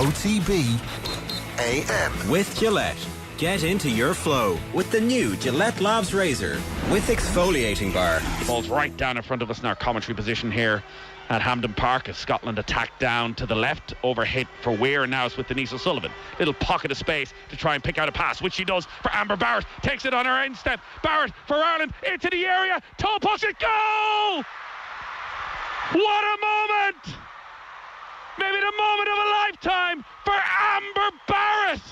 OTB AM. With Gillette. Get into your flow with the new Gillette Labs Razor with exfoliating bar. The ball's right down in front of us in our commentary position here at Hampden Park as Scotland attack down to the left. Overhit for Weir, and now it's with Denise O'Sullivan. Little pocket of space to try and pick out a pass, which she does for Amber Barrett. Takes it on her end step. Barrett for Ireland into the area. Toe push it. Goal! What a moment! Maybe the moment of a lifetime for Amber Barrett.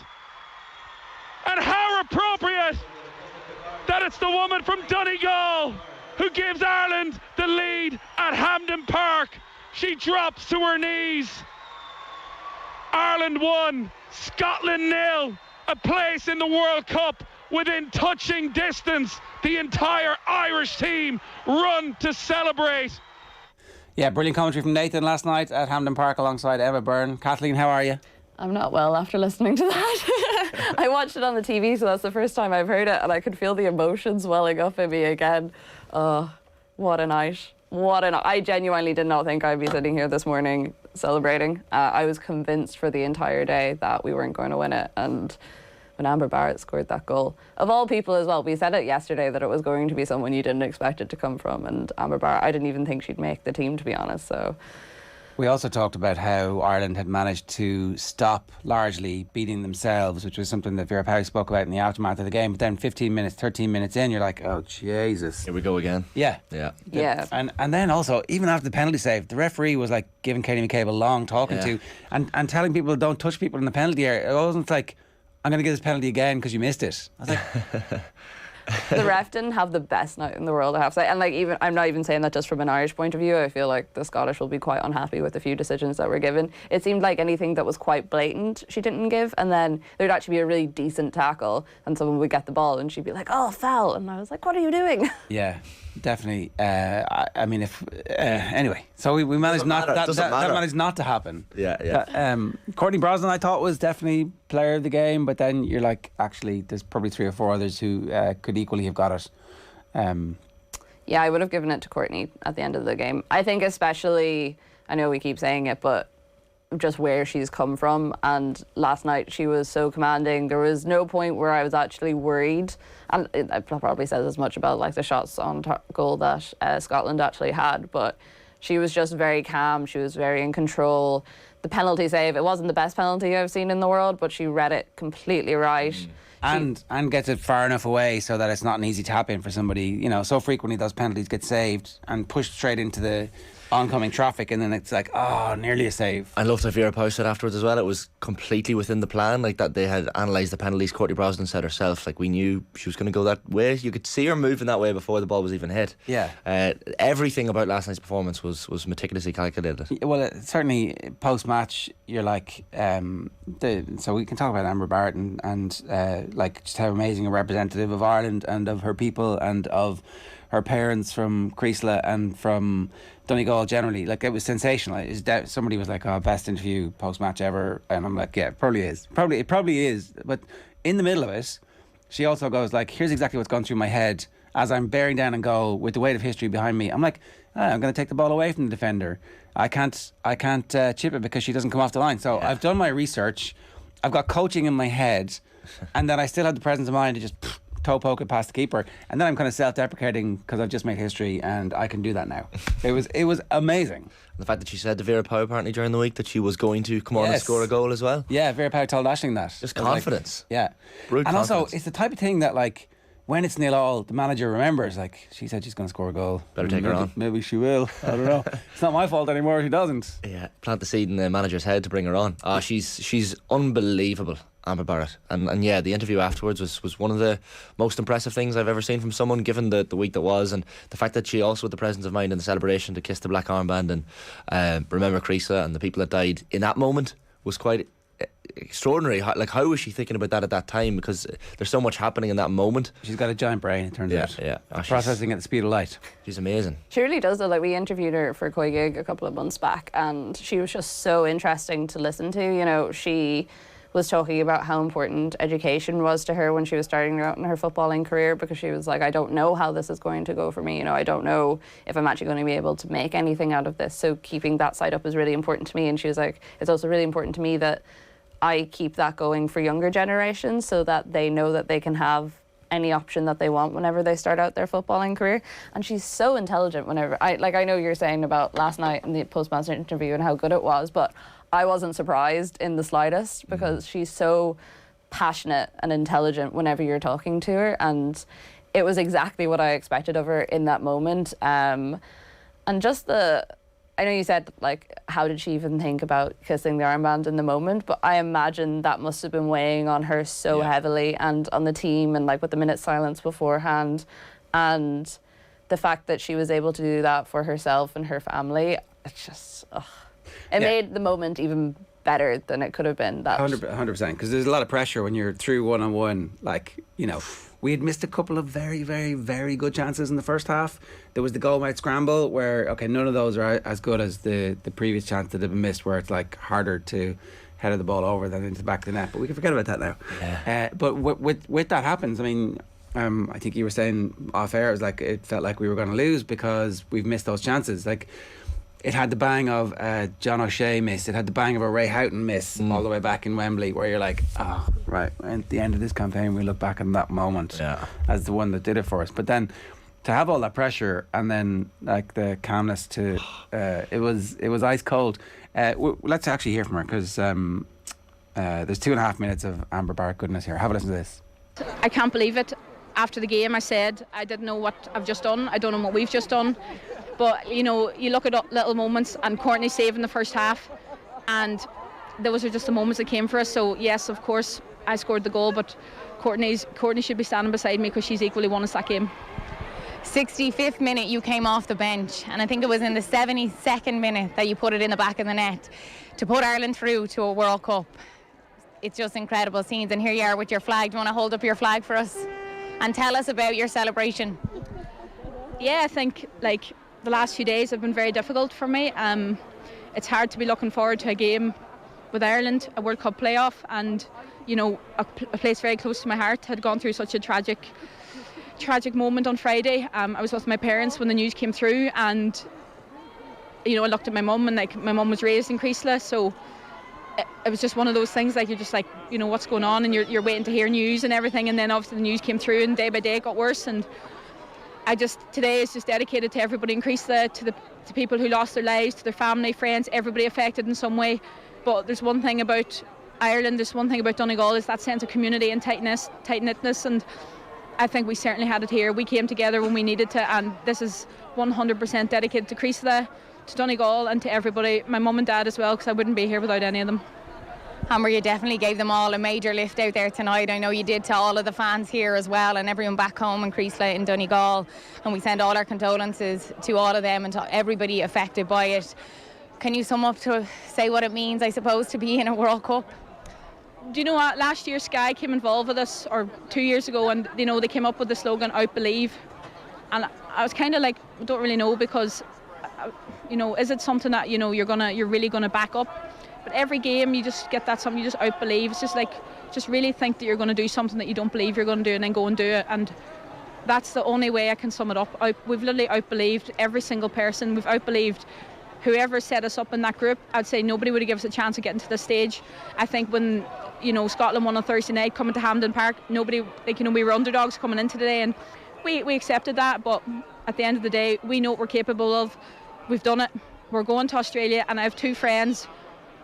And how appropriate that it's the woman from Donegal who gives Ireland the lead at Hampden Park. She drops to her knees. Ireland 1, Scotland 0. A place in the World Cup within touching distance. The entire Irish team run to celebrate. Yeah, brilliant commentary from Nathan last night at Hampden Park alongside Emma Byrne. Kathleen, how are you? I'm not well after listening to that. I watched it on the TV, so that's the first time I've heard it, and I could feel the emotions welling up in me again. Oh, what a night. I genuinely did not think I'd be sitting here this morning celebrating. I was convinced for the entire day that we weren't going to win it, and when Amber Barrett scored that goal, of all people as well, we said it yesterday that it was going to be someone you didn't expect it to come from, and Amber Barrett, I didn't even think she'd make the team, to be honest, so... We also talked about how Ireland had managed to stop largely beating themselves, which was something that Vera Pauw spoke about in the aftermath of the game. But then 15 minutes, 13 minutes in, you're like, oh, Jesus. Here we go again. Yeah. And then also, even after the penalty save, the referee was like giving Katie McCabe a long talking to and telling people don't touch people in the penalty area. It wasn't like, I'm going to give this penalty again because you missed it. I was like... The ref didn't have the best night in the world, I have to say. And like, even I'm not even saying that just from an Irish point of view. I feel like the Scottish will be quite unhappy with a few decisions that were given. It seemed like anything that was quite blatant she didn't give, and then there'd actually be a really decent tackle and someone would get the ball and she'd be like, oh, foul, and I was like, what are you doing? Yeah, definitely. I mean, if anyway, so we managed that managed not to happen. Courtney Brosnan I thought was definitely player of the game, but then you're like, actually there's probably 3 or 4 others who could equally have got it. Yeah, I would have given it to Courtney at the end of the game. I think especially, I know we keep saying it, but just where she's come from, and last night she was so commanding. There was no point where I was actually worried, and it probably says as much about like the shots on goal that Scotland actually had, but she was just very calm, she was very in control. The penalty save, it wasn't the best penalty I've seen in the world, but she read it completely right. And gets it far enough away so that it's not an easy tap in for somebody. You know, so frequently those penalties get saved and pushed straight into the oncoming traffic, and then it's like, oh, nearly a save. I loved how Vera Pauw said afterwards as well, it was completely within the plan, like that they had analysed the penalties. Courtney Brosnan said herself, like, we knew she was going to go that way. You could see her moving that way before the ball was even hit. Yeah. Everything about last night's performance was meticulously calculated. Well, certainly post-match you're like, so we can talk about Amber Barrett and like just how amazing a representative of Ireland and of her people and of her parents from Creasla and from Donegal generally. Like, it was sensational. Somebody was like, oh, best interview post-match ever, and I'm like, yeah, it probably is. It probably is. But in the middle of it, she also goes like, here's exactly what's gone through my head as I'm bearing down and goal with the weight of history behind me. I'm like, I'm going to take the ball away from the defender. I can't chip it because she doesn't come off the line. So I've done my research. I've got coaching in my head, and then I still have the presence of mind to just toe poke it past the keeper, and then I'm kind of self-deprecating because I've just made history and I can do that now. It was amazing. The fact that she said to Vera Pauw apparently during the week that she was going to come on and score a goal as well. Yeah, Vera Pauw told Aisling that. Just confidence. Like, and confidence. Also it's the type of thing that, like, when it's 0-0, the manager remembers, like, she said she's going to score a goal. Better take her on. Maybe she will. I don't know. It's not my fault anymore if she doesn't. Yeah, plant the seed in the manager's head to bring her on. She's unbelievable, Amber Barrett. And yeah, the interview afterwards was one of the most impressive things I've ever seen from someone, given the week that was, and the fact that she also had the presence of mind in the celebration to kiss the black armband and remember Creasla and the people that died in that moment was quite extraordinary. Like, how was she thinking about that at that time? Because there's so much happening in that moment. She's got a giant brain, it turns out. Yeah. Processing at the speed of light. She's amazing. She really does, though. Like, we interviewed her for Koi Gig a couple of months back, and she was just so interesting to listen to. You know, she was talking about how important education was to her when she was starting out in her footballing career, because she was like, I don't know how this is going to go for me. You know, I don't know if I'm actually going to be able to make anything out of this. So keeping that side up is really important to me. And she was like, it's also really important to me that I keep that going for younger generations so that they know that they can have any option that they want whenever they start out their footballing career. And she's so intelligent whenever, I know you're saying about last night in the post-match interview and how good it was, but I wasn't surprised in the slightest, because she's so passionate and intelligent whenever you're talking to her, and it was exactly what I expected of her in that moment. And just I know you said, like, how did she even think about kissing the armband in the moment, but I imagine that must have been weighing on her so heavily, and on the team, and like with the minute silence beforehand, and the fact that she was able to do that for herself and her family, it's just, it made the moment even better than it could have been. That 100%, because there's a lot of pressure when you're through one-on-one. Like, you know, we had missed a couple of very, very, very good chances in the first half. There was the goal-mouth scramble where, okay, none of those are as good as the previous chance that had been missed, where it's like harder to head the ball over than into the back of the net. But we can forget about that now. Yeah. But with that happens, I mean, I think you were saying off air, it was like, it felt like we were going to lose because we've missed those chances. Like, it had the bang of John O'Shea miss. It had the bang of a Ray Houghton miss all the way back in Wembley, where you're like, oh, right, at the end of this campaign we look back on that moment as the one that did it for us. But then to have all that pressure and then like the calmness to it was ice cold. Let's actually hear from her, because there's 2.5 minutes of Amber Barrett goodness here. Have a listen to this. I can't believe it. After the game I said I didn't know what I've just done. I don't know what we've just done. But, you know, you look at little moments, and Courtney saving the first half, and those are just the moments that came for us. So, yes, of course, I scored the goal, but Courtney should be standing beside me, because she's equally won us that game. 65th minute you came off the bench, and I think it was in the 72nd minute that you put it in the back of the net to put Ireland through to a World Cup. It's just incredible scenes, and here you are with your flag. Do you want to hold up your flag for us and tell us about your celebration? Yeah, I think, like, the last few days have been very difficult for me. It's hard to be looking forward to a game with Ireland, a World Cup playoff, and, you know, a place very close to my heart. Had gone through such a tragic moment on Friday. I was with my parents when the news came through, and, you know, I looked at my mum, and like, my mum was raised in Creasla, so it was just one of those things, like, you're just like, you know, what's going on, and you're waiting to hear news and everything, and then obviously the news came through, and day by day it got worse. And today is just dedicated to everybody in Creasla, to people who lost their lives, to their family, friends, everybody affected in some way. But there's one thing about Ireland, there's one thing about Donegal, is that sense of community and tight-knitness, and I think we certainly had it here. We came together when we needed to, and this is 100% dedicated to Creasla, to Donegal, and to everybody, my mum and dad as well, because I wouldn't be here without any of them. Amber, you definitely gave them all a major lift out there tonight. I know you did to all of the fans here as well, and everyone back home in Creasla in Donegal, and we send all our condolences to all of them and to everybody affected by it. Can you sum up to say what it means, I suppose, to be in a World Cup? Do you know what, last year Sky came involved with us, or 2 years ago, and, you know, they came up with the slogan "Out Believe," and I was kind of like, I don't really know, because, you know, is it something that, you know, you're really gonna back up? But every game you just get that something, you just out-believe. It's just like, just really think that you're going to do something that you don't believe you're going to do, and then go and do it. And that's the only way I can sum it up. We've literally out-believed every single person. We've out-believed whoever set us up in that group. I'd say nobody would have given us a chance of getting to this stage. I think when, you know, Scotland won on Thursday night, coming to Hampden Park, nobody, like, you know, we were underdogs coming into today, and we accepted that. But at the end of the day, we know what we're capable of. We've done it. We're going to Australia, and I have two friends.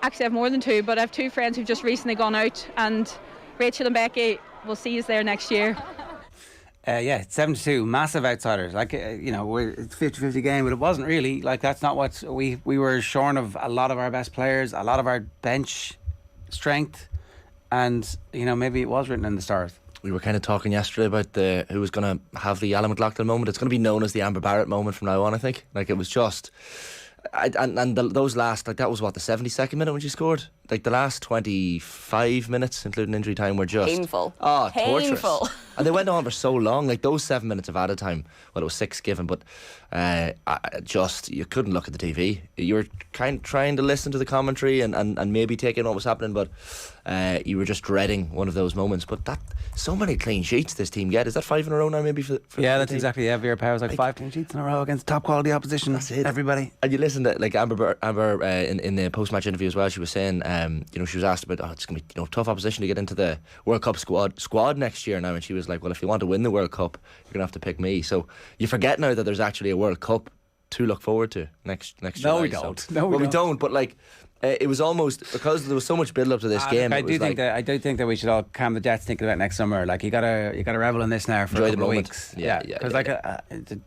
Actually, I have more than two, but I have two friends who've just recently gone out, and Rachel and Becky, we'll see you there next year. 72, massive outsiders. Like, you know, it's 50-50 game, but it wasn't really. Like, that's not what we were shorn of. A lot of our best players, a lot of our bench strength, and, you know, maybe it was written in the stars. We were kind of talking yesterday about who was going to have the Alan McLaughlin moment. It's going to be known as the Amber Barrett moment from now on, I think. Like, it was just Those last, like, that was what, the 72nd minute when she scored? Like, the last 25 minutes, including injury time, were just Painful. Torturous. Painful. And they went on for so long. Like, those 7 minutes of added time, well, it was 6 given, but you couldn't look at the TV. You were trying to listen to the commentary and maybe take in what was happening, but you were just dreading one of those moments. But so many clean sheets this team get. Is that 5 in a row now, maybe? For that's exactly. Yeah, Vera Pauw was like 5 clean sheets in a row against top quality opposition. That's it. Everybody. And you listen to, like, Amber in the post-match interview as well. She was saying, she was asked about, it's going to be tough opposition to get into the World Cup squad next year now, and she was like, well, if you want to win the World Cup, you're going to have to pick me. So you forget now that there's actually a World Cup to look forward to next No, July. we don't. So, we don't. But like, it was almost because there was so much build up to this game. I do think that we should all calm the jets thinking about next summer. Like, you gotta revel in this now for enjoy a the couple of moment. weeks. Yeah. Because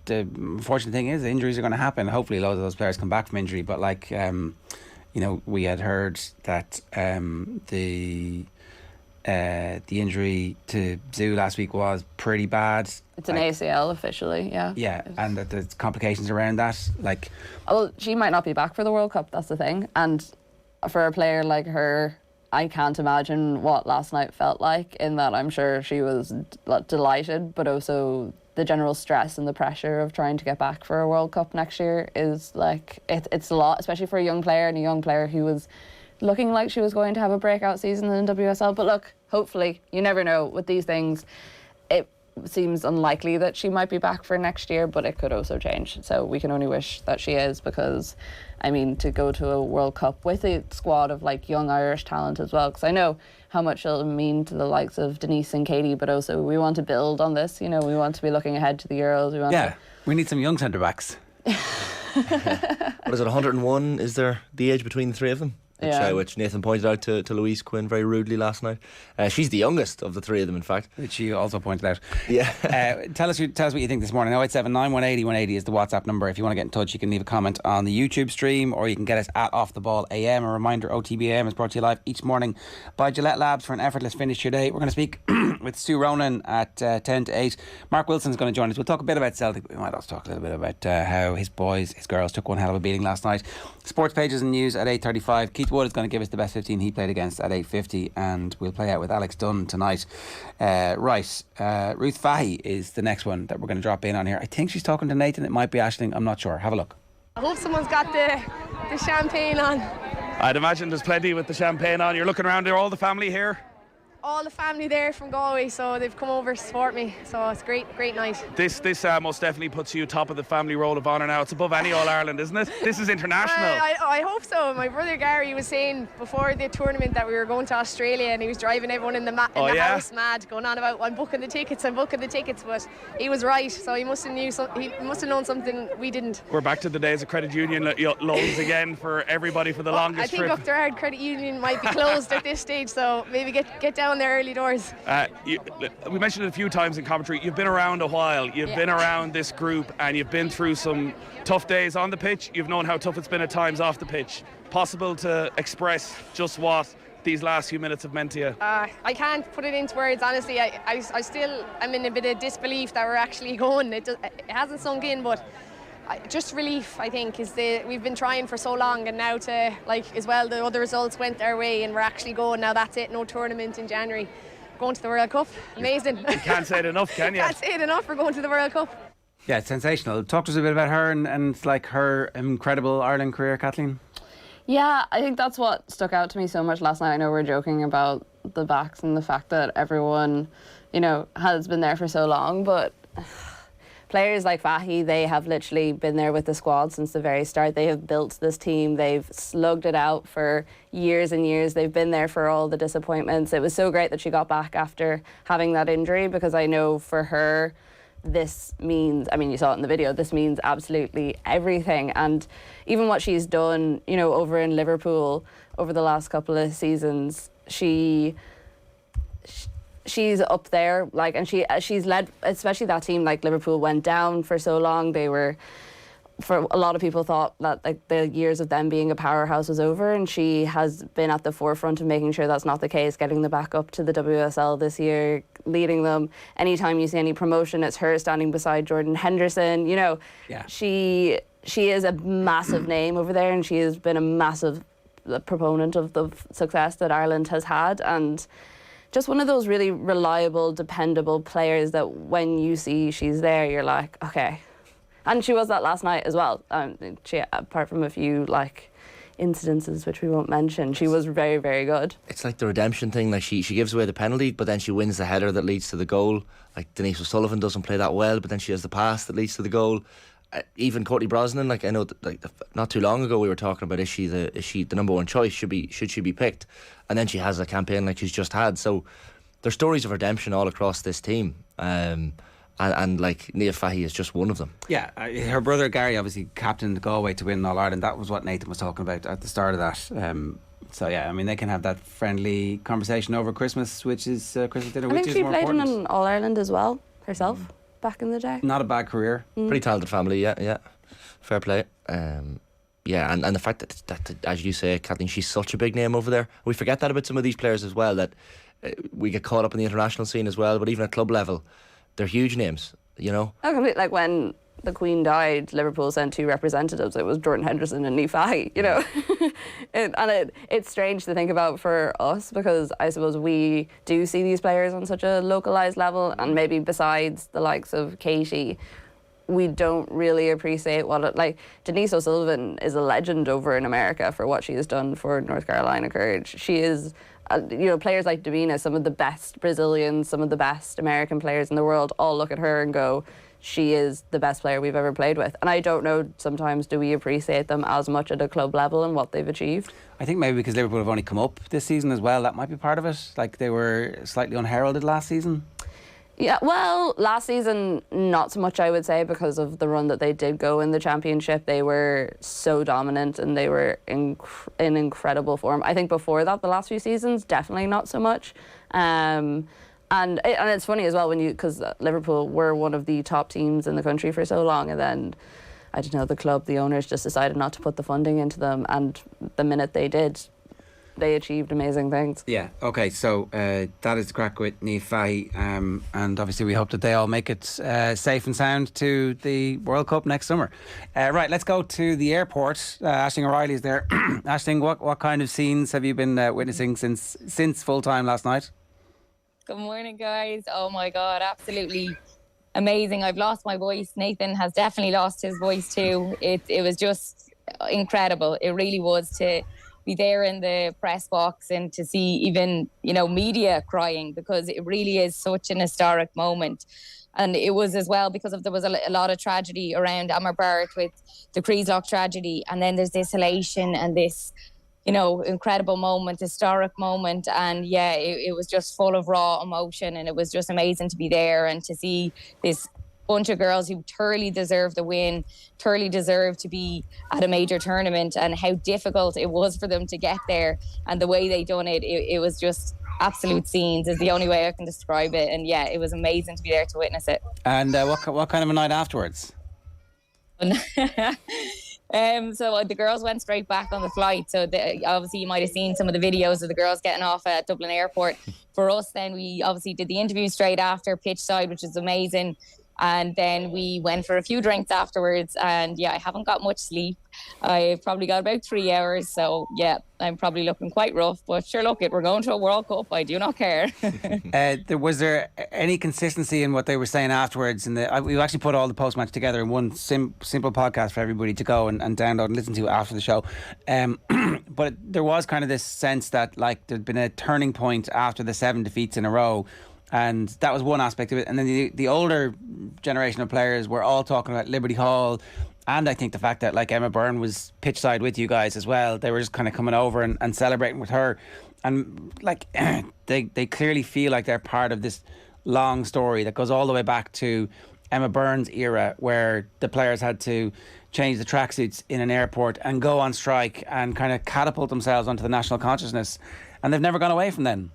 the unfortunate thing is injuries are going to happen. Hopefully, loads of those players come back from injury. But like, we had heard that the injury to Sue last week was pretty bad. It's an ACL officially, yeah. Yeah, and that there's complications around that. Like, well, she might not be back for the World Cup, that's the thing. And for a player like her, I can't imagine what last night felt like, in that I'm sure she was delighted, but also the general stress and the pressure of trying to get back for a World Cup next year is like, it's a lot, especially for a young player, and a young player who was looking like she was going to have a breakout season in WSL. But look, hopefully, you never know with these things. It seems unlikely that she might be back for next year, but it could also change. So we can only wish that she is, because, I mean, to go to a World Cup with a squad of like young Irish talent as well, because I know how much it'll mean to the likes of Denise and Katie, but also we want to build on this. We want to be looking ahead to the Euros. We need some young centre backs. What is it, 101? Is there the age between the three of them? Which Nathan pointed out to Louise Quinn very rudely last night. She's the youngest of the three of them, in fact. Which she also pointed out. Yeah. Tell us what you think this morning. 087 180 180 is the WhatsApp number. If you want to get in touch, you can leave a comment on the YouTube stream, or you can get us at Off the Ball AM. A reminder, OTB AM is brought to you live each morning by Gillette Labs for an effortless finish to your day. We're going to speak with Sue Ronan at 10 to 8. Mark Wilson's going to join us. We'll talk a bit about Celtic, but we might also talk a little bit about how his girls took one hell of a beating last night. Sports pages and news at 8:35. Keith Wood is going to give us the best 15 he played against at 8:50, and we'll play out with Alex Dunn tonight. Ruth Fahey is the next one that we're going to drop in on here. I think she's talking to Nathan. It might be Aisling. I'm not sure. Have a look. I hope someone's got the champagne on. I'd imagine there's plenty with the champagne on. You're looking around there, all the family here? All the family there from Galway, so they've come over to support me, so it's great night. This most definitely puts you top of the family roll of honour now. It's above any All-Ireland, isn't it? This is international. I hope so. My brother Gary was saying before the tournament that we were going to Australia, and he was driving everyone in the house mad, going on about I'm booking the tickets, but he was right, so he must have known something we didn't. We're back to the days of credit union loans again for everybody for the longest trip. I think Upterard Credit Union might be closed at this stage, so maybe get down there early doors. We mentioned it a few times in commentary. You've been around a while. You've been around this group, and you've been through some tough days on the pitch. You've known how tough it's been at times off the pitch. Possible to express just what these last few minutes have meant to you? I can't put it into words, honestly. I still am in a bit of disbelief that we're actually going. It hasn't sunk in, but just relief, I think, we've been trying for so long, and now to, as well, the other results went our way and we're actually going. Now that's it, no tournament in January. Going to the World Cup, amazing. You can't say it enough, can you? Can't say it enough, we're going to the World Cup. Yeah, it's sensational. Talk to us a bit about her and her incredible Ireland career, Kathleen. Yeah, I think that's what stuck out to me so much last night. I know we're joking about the backs and the fact that everyone, has been there for so long, but players like Fahey, they have literally been there with the squad since the very start. They have built this team. They've slugged it out for years and years. They've been there for all the disappointments. It was so great that she got back after having that injury, because I know for her, this means, you saw it in the video, this means absolutely everything. And even what she's done, over in Liverpool over the last couple of seasons, she's up there, and she's led, especially that team. Liverpool went down for so long. They were, for a lot of people, thought that the years of them being a powerhouse was over, and she has been at the forefront of making sure that's not the case, getting them back up to the WSL this year, leading them. Anytime you see any promotion, it's her standing beside Jordan Henderson. She she is a massive name over there, and she has been a massive proponent of the success that Ireland has had, and just one of those really reliable, dependable players that when you see she's there, you're like, okay. And she was that last night as well. She, apart from a few incidences which we won't mention, she was very, very good. It's like the redemption thing. Like she gives away the penalty, but then she wins the header that leads to the goal. Like Denise O'Sullivan doesn't play that well, but then she has the pass that leads to the goal. Even Courtney Brosnan, I know that, not too long ago we were talking about is she the number one choice? Should she be picked? And then she has a campaign like she's just had. So there's stories of redemption all across this team. And Niamh Fahey is just one of them. Yeah, her brother Gary obviously captained Galway to win All Ireland. That was what Nathan was talking about at the start of that. So yeah, I mean they can have that friendly conversation over Christmas, which is Christmas dinner. I think she played in an All Ireland as well herself back in the day. Not a bad career. Pretty talented family. Yeah. Fair play. Yeah, and the fact that as you say, Kathleen, she's such a big name over there. We forget that about some of these players as well. That we get caught up in the international scene as well. But even at club level, they're huge names, you know. Oh, completely. Like when the Queen died, Liverpool sent 2 representatives. It was Jordan Henderson and Niamh Fahey, you know. It's strange to think about for us because I suppose we do see these players on such a localised level, and maybe besides the likes of Katie, we don't really appreciate Denise O'Sullivan is a legend over in America for what she has done for North Carolina Courage. She is, players like Davina, some of the best Brazilians, some of the best American players in the world, all look at her and go, she is the best player we've ever played with. And I don't know, sometimes do we appreciate them as much at a club level and what they've achieved? I think maybe because Liverpool have only come up this season as well, that might be part of it. Like they were slightly unheralded last season. Yeah, well, last season, not so much, I would say, because of the run that they did go in the championship. They were so dominant and they were in incredible form. I think before that, the last few seasons, definitely not so much. And it's funny as well because Liverpool were one of the top teams in the country for so long, and then I don't know, the owners just decided not to put the funding into them, and the minute they did, they achieved amazing things. Yeah, okay, so that is the crack with Niamh Fahey, and obviously we hope that they all make it safe and sound to the World Cup next summer. Right, let's go to the airport. Aisling O'Reilly is there. Aisling, what kind of scenes have you been witnessing since full time last night? Good morning, guys. Oh my God, absolutely amazing. I've lost my voice. Nathan has definitely lost his voice too. It was just incredible. It really was, to be there in the press box and to see even, media crying, because it really is such an historic moment. And it was as well because there was a lot of tragedy around Barrett with the Creeslock tragedy. And then there's this elation and this, incredible moment, historic moment. And yeah, it was just full of raw emotion, and it was just amazing to be there and to see this bunch of girls who thoroughly deserve the win, thoroughly deserve to be at a major tournament, and how difficult it was for them to get there, and the way they done it, it was just absolute scenes is the only way I can describe it. And yeah, it was amazing to be there to witness it. And what kind of a night afterwards? So the girls went straight back on the flight. So obviously you might have seen some of the videos of the girls getting off at Dublin Airport. For us, then we obviously did the interview straight after pitch side, which is amazing. And then we went for a few drinks afterwards. And yeah, I haven't got much sleep. I've probably got about 3 hours. So yeah, I'm probably looking quite rough. But sure, look, we're going to a World Cup. I do not care. Was there any consistency in what they were saying afterwards? We actually put all the post-match together in one simple podcast for everybody to go and download and listen to after the show. But there was kind of this sense that there'd been a turning point after the 7 defeats in a row. And that was one aspect of it. And then the older generation of players were all talking about Liberty Hall. And I think the fact that Emma Byrne was pitch side with you guys as well. They were just kind of coming over and celebrating with her. And they clearly feel like they're part of this long story that goes all the way back to Emma Byrne's era, where the players had to change the tracksuits in an airport and go on strike and kind of catapult themselves onto the national consciousness. And they've never gone away from then.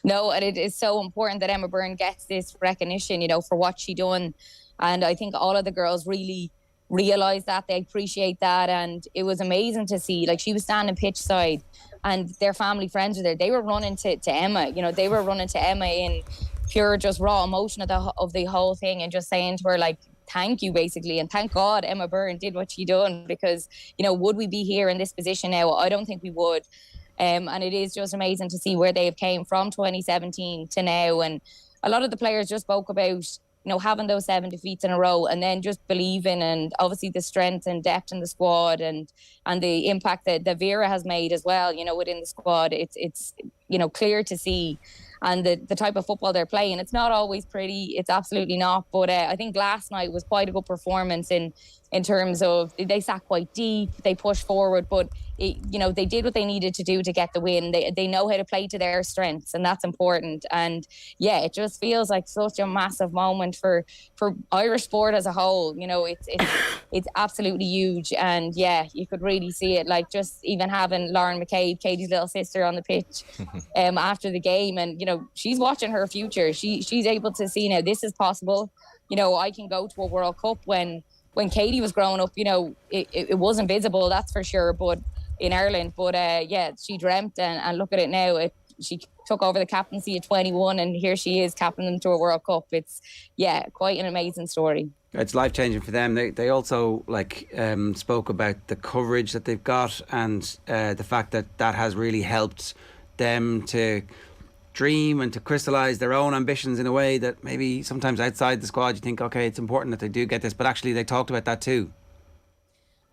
No, and it is so important that Emma Byrne gets this recognition, for what she done. And I think all of the girls really realise that, they appreciate that. And it was amazing to see, she was standing pitch side and their family friends were there. They were running to Emma, they were running to Emma in pure just raw emotion of the whole thing, and just saying to her, thank you, basically. And thank God Emma Byrne did what she done, because, you know, would we be here in this position now? I don't think we would. And it is just amazing to see where they've came from 2017 to now. And a lot of the players just spoke about, you know, having those 7 defeats in a row and then just believing, and obviously the strength and depth in the squad and the impact that Vera has made as well, you know, within the squad. It's you know, clear to see. And the type of football they're playing, it's not always pretty. It's absolutely not. But I think last night was quite a good performance in terms of they sat quite deep, they pushed forward, but you know, they did what they needed to do to get the win. They know how to play to their strengths, and that's important. And yeah, it just feels like such a massive moment for Irish sport as a whole. You know, it's absolutely huge. And yeah, you could really see it, like just even having Lauren McCabe, Katie's little sister, on the pitch after the game, and you know, she's watching her future. She's able to see now this is possible. You know, I can go to a World Cup. When Katie was growing up, you know, it wasn't visible, that's for sure, but in Ireland. But yeah, she dreamt, and look at it now. She took over the captaincy at 21, and here she is captaining them to a World Cup. It's, yeah, quite an amazing story. It's life-changing for them. They also spoke about the coverage that they've got, and the fact that has really helped them to dream and to crystallise their own ambitions in a way that maybe sometimes outside the squad you think, okay, it's important that they do get this, but actually they talked about that too.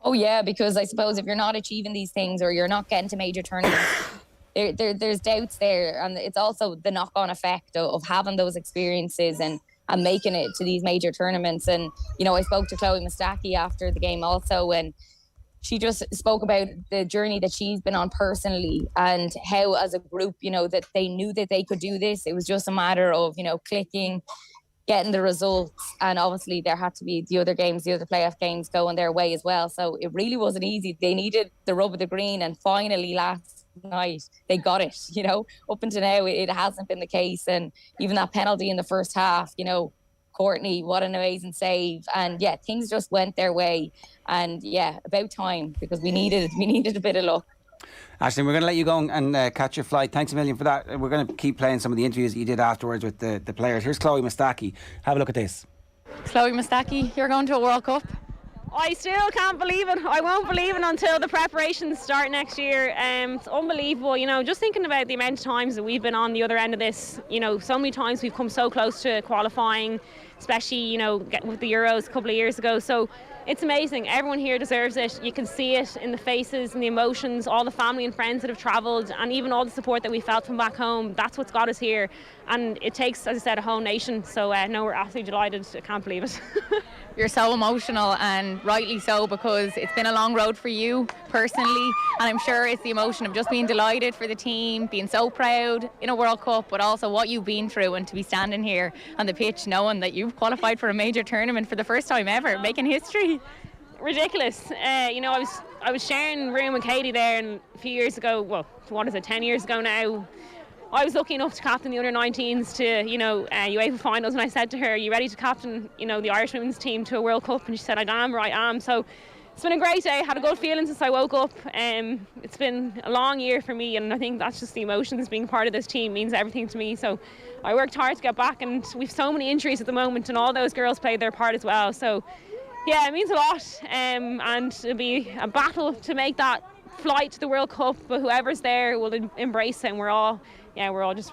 Oh yeah, because I suppose if you're not achieving these things or you're not getting to major tournaments, there's doubts there, and it's also the knock-on effect of having those experiences and making it to these major tournaments. And you know, I spoke to Chloe Mustaki after the game also, and she just spoke about the journey that she's been on personally, and how as a group, you know, that they knew that they could do this. It was just a matter of, you know, clicking, getting the results, and obviously there had to be the other games, the other playoff games going their way as well. So it really wasn't easy. They needed the rub of the green, and finally last night they got it. You know, up until now it hasn't been the case, and even that penalty in the first half, you know, Courtney, what an amazing save. And yeah, things just went their way, and yeah, about time, because we needed a bit of luck. Aisling, we're going to let you go and catch your flight. Thanks a million for that. We're going to keep playing some of the interviews that you did afterwards with the players. Here's Chloe Mustaki. Have a look at this. Chloe Mustaki, you're going to a World Cup. I still can't believe it. I won't believe it until the preparations start next year. It's unbelievable, you know, just thinking about the amount of times that we've been on the other end of this. You know, so many times we've come so close to qualifying, especially, you know, with the Euros a couple of years ago. So it's amazing. Everyone here deserves it. You can see it in the faces and the emotions, all the family and friends that have travelled, and even all the support that we felt from back home. That's what's got us here. And it takes, as I said, a whole nation. So no, we're absolutely delighted. I can't believe it. You're so emotional, and rightly so, because it's been a long road for you personally, and I'm sure it's the emotion of just being delighted for the team, being so proud in a World Cup, but also what you've been through, and to be standing here on the pitch knowing that you've qualified for a major tournament for the first time ever, making history. Ridiculous. You know, I was sharing room with Katie there, and a few years ago, well, what is it, 10 years ago now, I was lucky enough to captain the under-19s to, you know, UEFA finals, and I said to her, are you ready to captain, you know, the Irish women's team to a World Cup? And she said, I am. So it's been a great day. I had a good feeling since I woke up. It's been a long year for me, and I think that's just the emotions. Being part of this team means everything to me. So I worked hard to get back, and we've so many injuries at the moment, and all those girls played their part as well. So yeah, it means a lot, and it'll be a battle to make that flight to the World Cup, but whoever's there will embrace it, and we're all just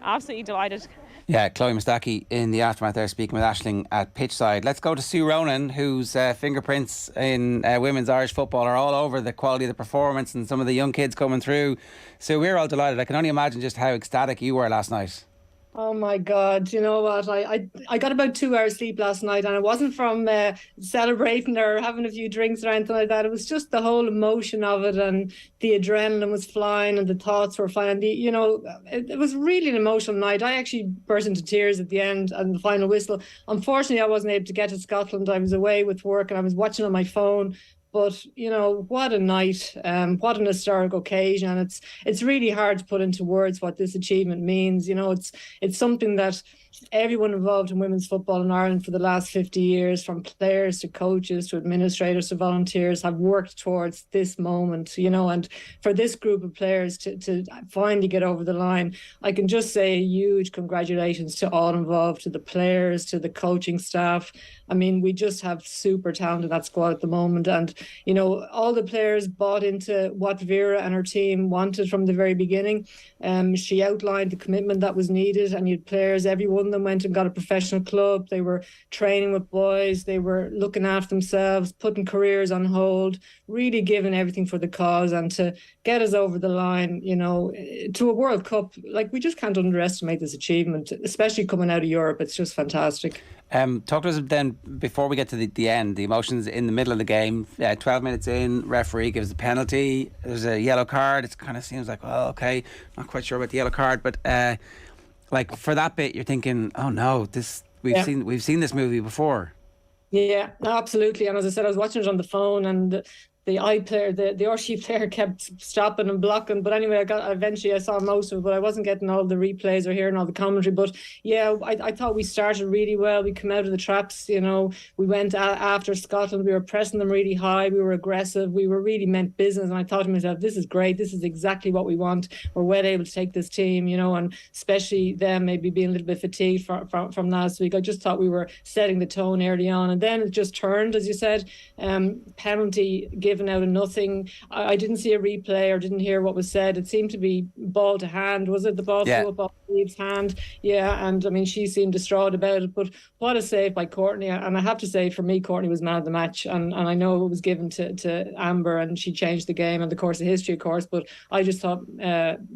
absolutely delighted. Yeah, Chloe Mustaki in the aftermath there, speaking with Aisling at pitchside. Let's go to Sue Ronan, whose fingerprints in women's Irish football are all over the quality of the performance and some of the young kids coming through. So we're all delighted. I can only imagine just how ecstatic you were last night. Oh my God, you know what, I got about 2 hours sleep last night, and it wasn't from celebrating or having a few drinks or anything like that. It was just the whole emotion of it, and the adrenaline was flying and the thoughts were flying. It was really an emotional night. I actually burst into tears at the end and the final whistle. Unfortunately, I wasn't able to get to Scotland. I was away with work and I was watching on my phone. But, you know, what a night, what an historic occasion. And it's really hard to put into words what this achievement means. You know, it's something that everyone involved in women's football in Ireland for the last 50 years, from players to coaches to administrators to volunteers, have worked towards this moment, and for this group of players to finally get over the line, I can just say a huge congratulations to all involved, to the players, to the coaching staff. I mean, we just have super talent in that squad at the moment. And, all the players bought into what Vera and her team wanted from the very beginning. She outlined the commitment that was needed, and you had players, every one of them went and got a professional club. They were training with boys. They were looking after themselves, putting careers on hold, really giving everything for the cause. And to get us over the line, to a World Cup, like, we just can't underestimate this achievement, especially coming out of Europe. It's just fantastic. Talk to us then, before we get to the end, the emotions in the middle of the game. 12 minutes in, referee gives a penalty. There's a yellow card. It kind of seems like, well, okay, not quite sure about the yellow card, but like, for that bit, you're thinking, oh no, we've seen this movie before. Yeah, absolutely. And as I said, I was watching it on the phone, and the RC player kept stopping and blocking. But anyway, eventually I saw most of it, but I wasn't getting all the replays or hearing all the commentary. But yeah, I thought we started really well. We came out of the traps, we went after Scotland. We were pressing them really high. We were aggressive. We were really meant business. And I thought to myself, this is great. This is exactly what we want. We're well able to take this team, and especially them maybe being a little bit fatigued from last week. I just thought we were setting the tone early on. And then it just turned, as you said, penalty given out of nothing. I didn't see a replay or didn't hear what was said. It seemed to be ball to hand. Was it the ball flew up off Eve's hand? Yeah, and I mean, she seemed distraught about it. But what a save by Courtney. And I have to say, for me, Courtney was man of the match. And I know it was given to Amber, and she changed the game and the course of history, of course. But I just thought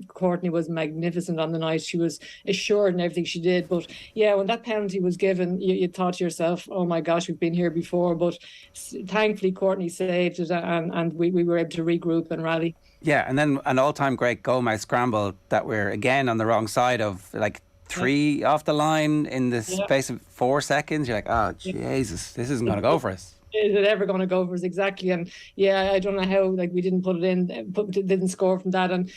Courtney was magnificent on the night. She was assured in everything she did. But yeah, when that penalty was given, you thought to yourself, oh my gosh, we've been here before. But thankfully, Courtney saved it, and we were able to regroup and rally. Yeah, and then an all-time great Gomez scramble that we're again on the wrong side of, like 3 off the line in the space of 4 seconds. You're like, oh Jesus, this isn't going to go for us. Is it ever going to go for us? Exactly. And yeah, I don't know how, like, we didn't put it in, didn't score from that. And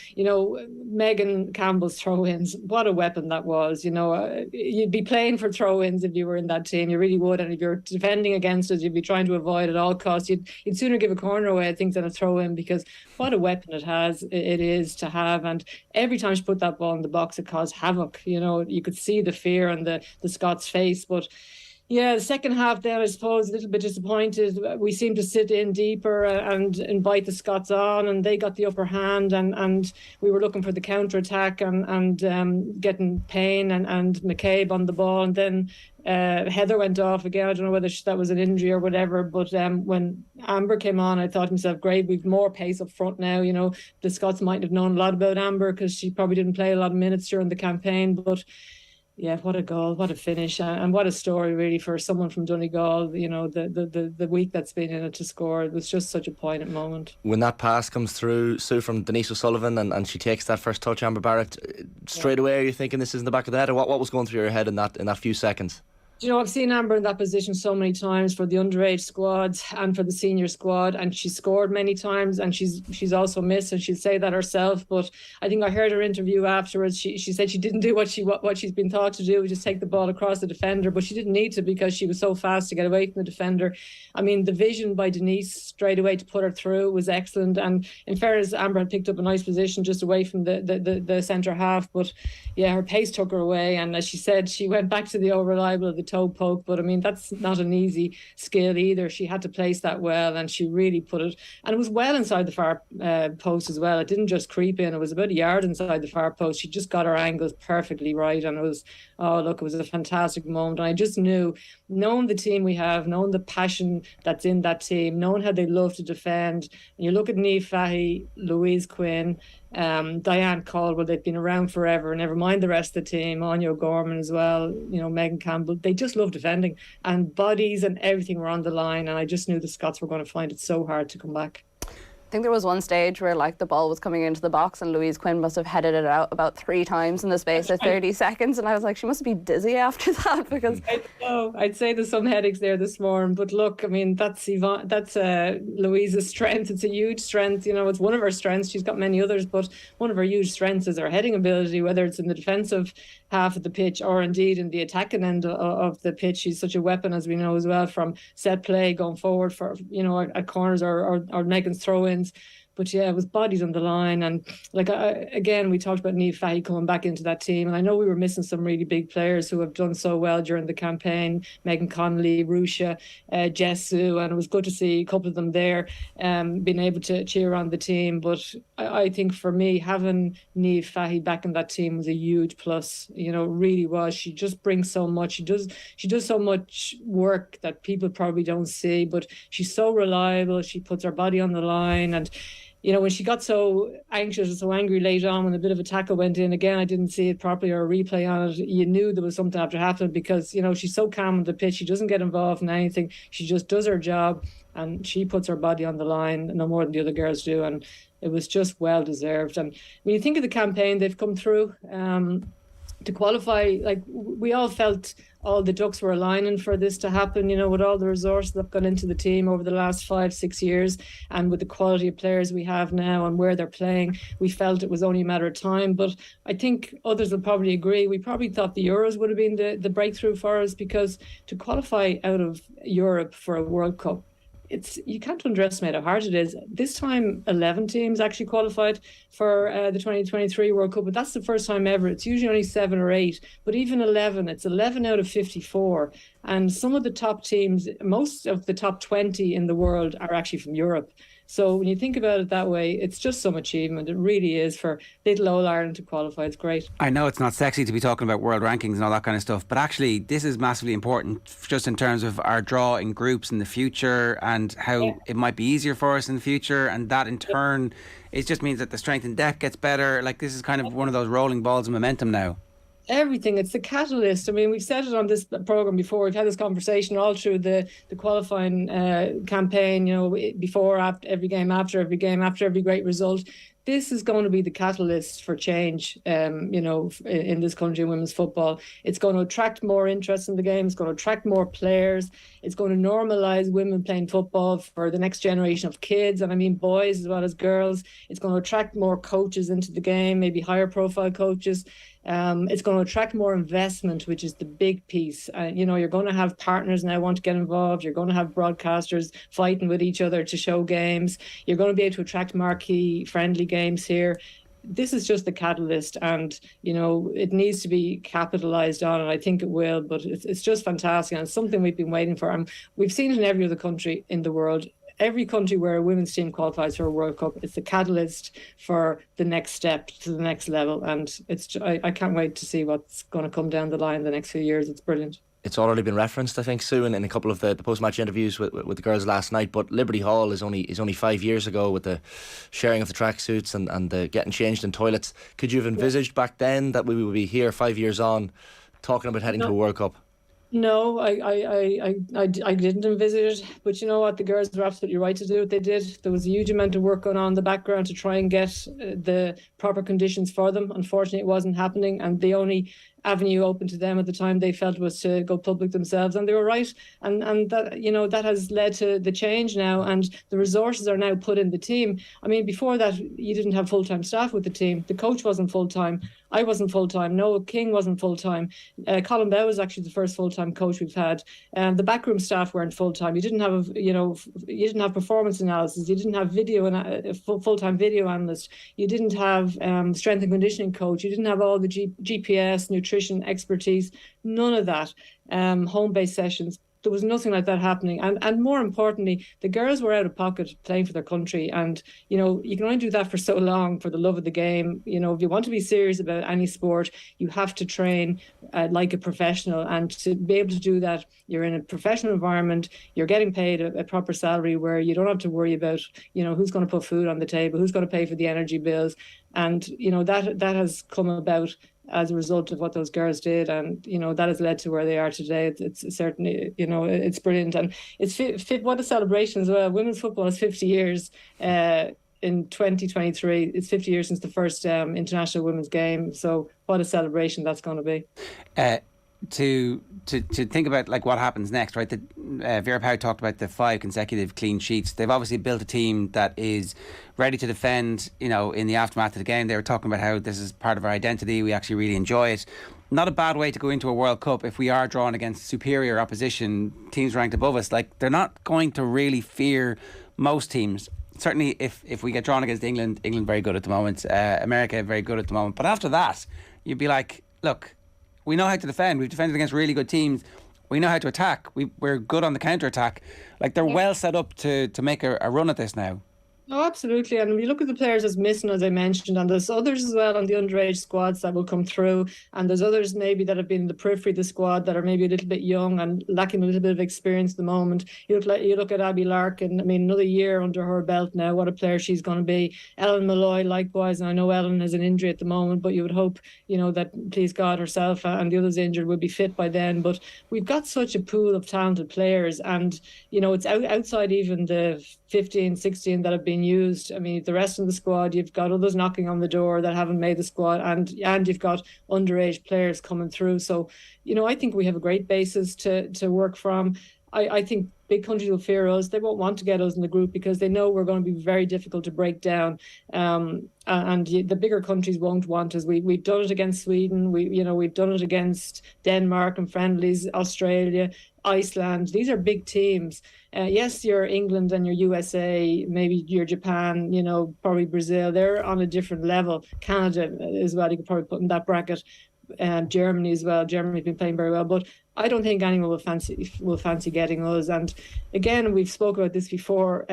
Megan Campbell's throw-ins, what a weapon that was. You'd be playing for throw-ins if you were in that team. You really would. And if you're defending against it, you'd be trying to avoid at all costs. You'd sooner give a corner away, I think, than a throw-in, because what a weapon it is to have. And every time she put that ball in the box, it caused havoc. You could see the fear on the Scots' face. But yeah, the second half then, I suppose, a little bit disappointed. We seemed to sit in deeper and invite the Scots on, and they got the upper hand, and we were looking for the counter-attack and getting Payne and McCabe on the ball. And then Heather went off again. I don't know whether that was an injury or whatever, but when Amber came on, I thought to myself, great, we've more pace up front now. The Scots mightn't have known a lot about Amber because she probably didn't play a lot of minutes during the campaign, but yeah, what a goal, what a finish, and what a story really for someone from Donegal. The week that's been in it to score, it was just such a poignant moment. When that pass comes through, Sue, from Denise O'Sullivan, and she takes that first touch, Amber Barrett, straight away, are you thinking this is in the back of the head, or what was going through your head in that few seconds? I've seen Amber in that position so many times for the underage squad and for the senior squad, and she's scored many times, and she's also missed, and she'd say that herself. But I think I heard her interview afterwards. She said she didn't do what she's been taught to do, just take the ball across the defender, but she didn't need to because she was so fast to get away from the defender. I mean, the vision by Denise straight away to put her through was excellent, and in fairness, Amber had picked up a nice position just away from the centre half. But yeah, her pace took her away, and as she said, she went back to the old reliable of the toe poke. But I mean, that's not an easy skill either. She had to place that well, and she really put it, and it was well inside the far post as well. It didn't just creep in. It was about a yard inside the far post. She just got her angles perfectly right, and it was a fantastic moment. And I just knew, knowing the team we have, knowing the passion that's in that team, knowing how they love to defend. And you look at Niamh Fahey, Louise Quinn, Diane Caldwell, they've been around forever, never mind the rest of the team, Anya O'Gorman as well, Megan Campbell, they just love defending, and bodies and everything were on the line, and I just knew the Scots were going to find it so hard to come back. think there was one stage where like the ball was coming into the box and Louise Quinn must have headed it out about 3 times in the space of 30 seconds, and I was like, she must be dizzy after that, because I know. I'd say there's some headaches there this morning, but look, I mean, that's Louise's strength. It's a huge strength. You know, it's one of her strengths. She's got many others, but one of her huge strengths is her heading ability, whether it's in the defensive half of the pitch or indeed in the attacking end of the pitch. She's such a weapon, as we know as well, from set play going forward for, you know, at corners or Megan's throw-ins. But yeah, it was bodies on the line. And like, again, we talked about Niamh Fahey coming back into that team. And I know we were missing some really big players who have done so well during the campaign. Megan Connolly, Rusha, Jessu. And it was good to see a couple of them there being able to cheer on the team. But I think for me, having Niamh Fahey back in that team was a huge plus. You know, it really was. She just brings so much. She does so much work that people probably don't see. But she's so reliable. She puts her body on the line. And you know, when she got so anxious and so angry late on when a bit of a tackle went in, again, I didn't see it properly or a replay on it. You knew there was something after happening because, you know, she's so calm on the pitch. She doesn't get involved in anything. She just does her job and she puts her body on the line no more than the other girls do. And it was just well deserved. And when you think of the campaign they've come through, to qualify, like we all felt all the ducks were aligning for this to happen, you know, with all the resources that have gone into the team over the last 5-6 years and with the quality of players we have now and where they're playing, we felt it was only a matter of time. But I think others will probably agree. We probably thought the Euros would have been the breakthrough for us, because to qualify out of Europe for a World Cup, you can't underestimate how hard it is. This time, 11 teams actually qualified for the 2023 World Cup, but that's the first time ever. It's usually only 7 or 8, but even 11, it's 11 out of 54. And some of the top teams, most of the top 20 in the world are actually from Europe. So when you think about it that way, it's just some achievement. It really is for little old Ireland to qualify. It's great. I know it's not sexy to be talking about world rankings and all that kind of stuff, but actually this is massively important just in terms of our draw in groups in the future and how it might be easier for us in the future. And that in turn, it just means that the strength and depth gets better. Like, this is kind of one of those rolling balls of momentum now. Everything. It's the catalyst. I mean, we've said it on this program before. We've had this conversation all through the qualifying campaign, you know, before, after every game, after every game, after every great result. This is going to be the catalyst for change, you know, in this country in women's football. It's going to attract more interest in the game. It's going to attract more players. It's going to normalise women playing football for the next generation of kids, and I mean boys as well as girls. It's going to attract more coaches into the game, maybe higher profile coaches. It's going to attract more investment, which is the big piece. You know, you're going to have partners now want to get involved. You're going to have broadcasters fighting with each other to show games. You're going to be able to attract marquee friendly games here. This is just the catalyst, and you know, it needs to be capitalised on, and I think it will. But it's just fantastic, and it's something we've been waiting for. And we've seen it in every other country in the world. Every country where a women's team qualifies for a World Cup, it's the catalyst for the next step to the next level. And I can't wait to see what's going to come down the line in the next few years. It's brilliant. It's already been referenced, I think, Sue, in a couple of the post-match interviews with the girls last night. But Liberty Hall is only 5 years ago, with the sharing of the tracksuits and the getting changed in toilets. Could you have envisaged back then that we would be here 5 years on talking about heading to a World Cup? No, I didn't envisage it, but you know what, the girls were absolutely right to do what they did. There was a huge amount of work going on in the background to try and get the proper conditions for them. Unfortunately, it wasn't happening, and the only avenue open to them at the time they felt was to go public themselves, and they were right. And that, you know, that has led to the change now, and the resources are now put in the team. I mean, before that, you didn't have full-time staff with the team. The coach wasn't full-time. I wasn't full-time. Noah King wasn't full-time. Colin Bell was actually the first full-time coach we've had. The backroom staff weren't full-time. You didn't have performance analysis. You didn't have full-time video analyst. You didn't have strength and conditioning coach. You didn't have all the GPS, nutrition expertise. None of that. Home-based sessions. There was nothing like that happening. And more importantly, the girls were out of pocket playing for their country. And, you know, you can only do that for so long for the love of the game. You know, if you want to be serious about any sport, you have to train like a professional. And to be able to do that, you're in a professional environment, you're getting paid a proper salary where you don't have to worry about, you know, who's going to put food on the table, who's going to pay for the energy bills. And, you know, that has come about as a result of what those girls did, and you know, that has led to where they are today. It's certainly, you know, it's brilliant, and it's fit. What a celebration as well. Women's football is 50 years. in 2023. It's 50 years since the first international women's game. So what a celebration that's going to be. To think about like what happens next, right? Vera Pauw talked about the 5 consecutive clean sheets. They've obviously built a team that is ready to defend, you know, in the aftermath of the game. They were talking about how this is part of our identity. We actually really enjoy it. Not a bad way to go into a World Cup if we are drawn against superior opposition, teams ranked above us. Like, they're not going to really fear most teams. Certainly if we get drawn against England very good at the moment, America very good at the moment. But after that, you'd be like, look, we know how to defend. We've defended against really good teams. We know how to attack. We're good on the counter-attack. Like, they're well set up to make a run at this now. Oh, absolutely. And we look at the players that's missing, as I mentioned, and there's others as well on the underage squads that will come through. And there's others maybe that have been in the periphery of the squad that are maybe a little bit young and lacking a little bit of experience at the moment. You look at Abby Larkin. I mean, another year under her belt now. What a player she's going to be. Ellen Malloy, likewise. And I know Ellen has an injury at the moment, but you would hope, you know, that, please God, herself and the others injured will be fit by then. But we've got such a pool of talented players, and, you know, it's outside even the 15, 16 that have been used. I mean, the rest of the squad, you've got others knocking on the door that haven't made the squad, and you've got underage players coming through. So, you know, I think we have a great basis to work from. I think big countries will fear us. They won't want to get us in the group because they know we're going to be very difficult to break down. And the bigger countries won't want us. We've done it against Sweden. We've done it against Denmark and friendlies, Australia, Iceland. These are big teams. Yes, your England and your USA, maybe your Japan, you know, probably Brazil. They're on a different level. Canada as well, you could probably put in that bracket. Germany as well. Germany's been playing very well, but I don't think anyone will fancy getting us. And again, we've spoken about this before.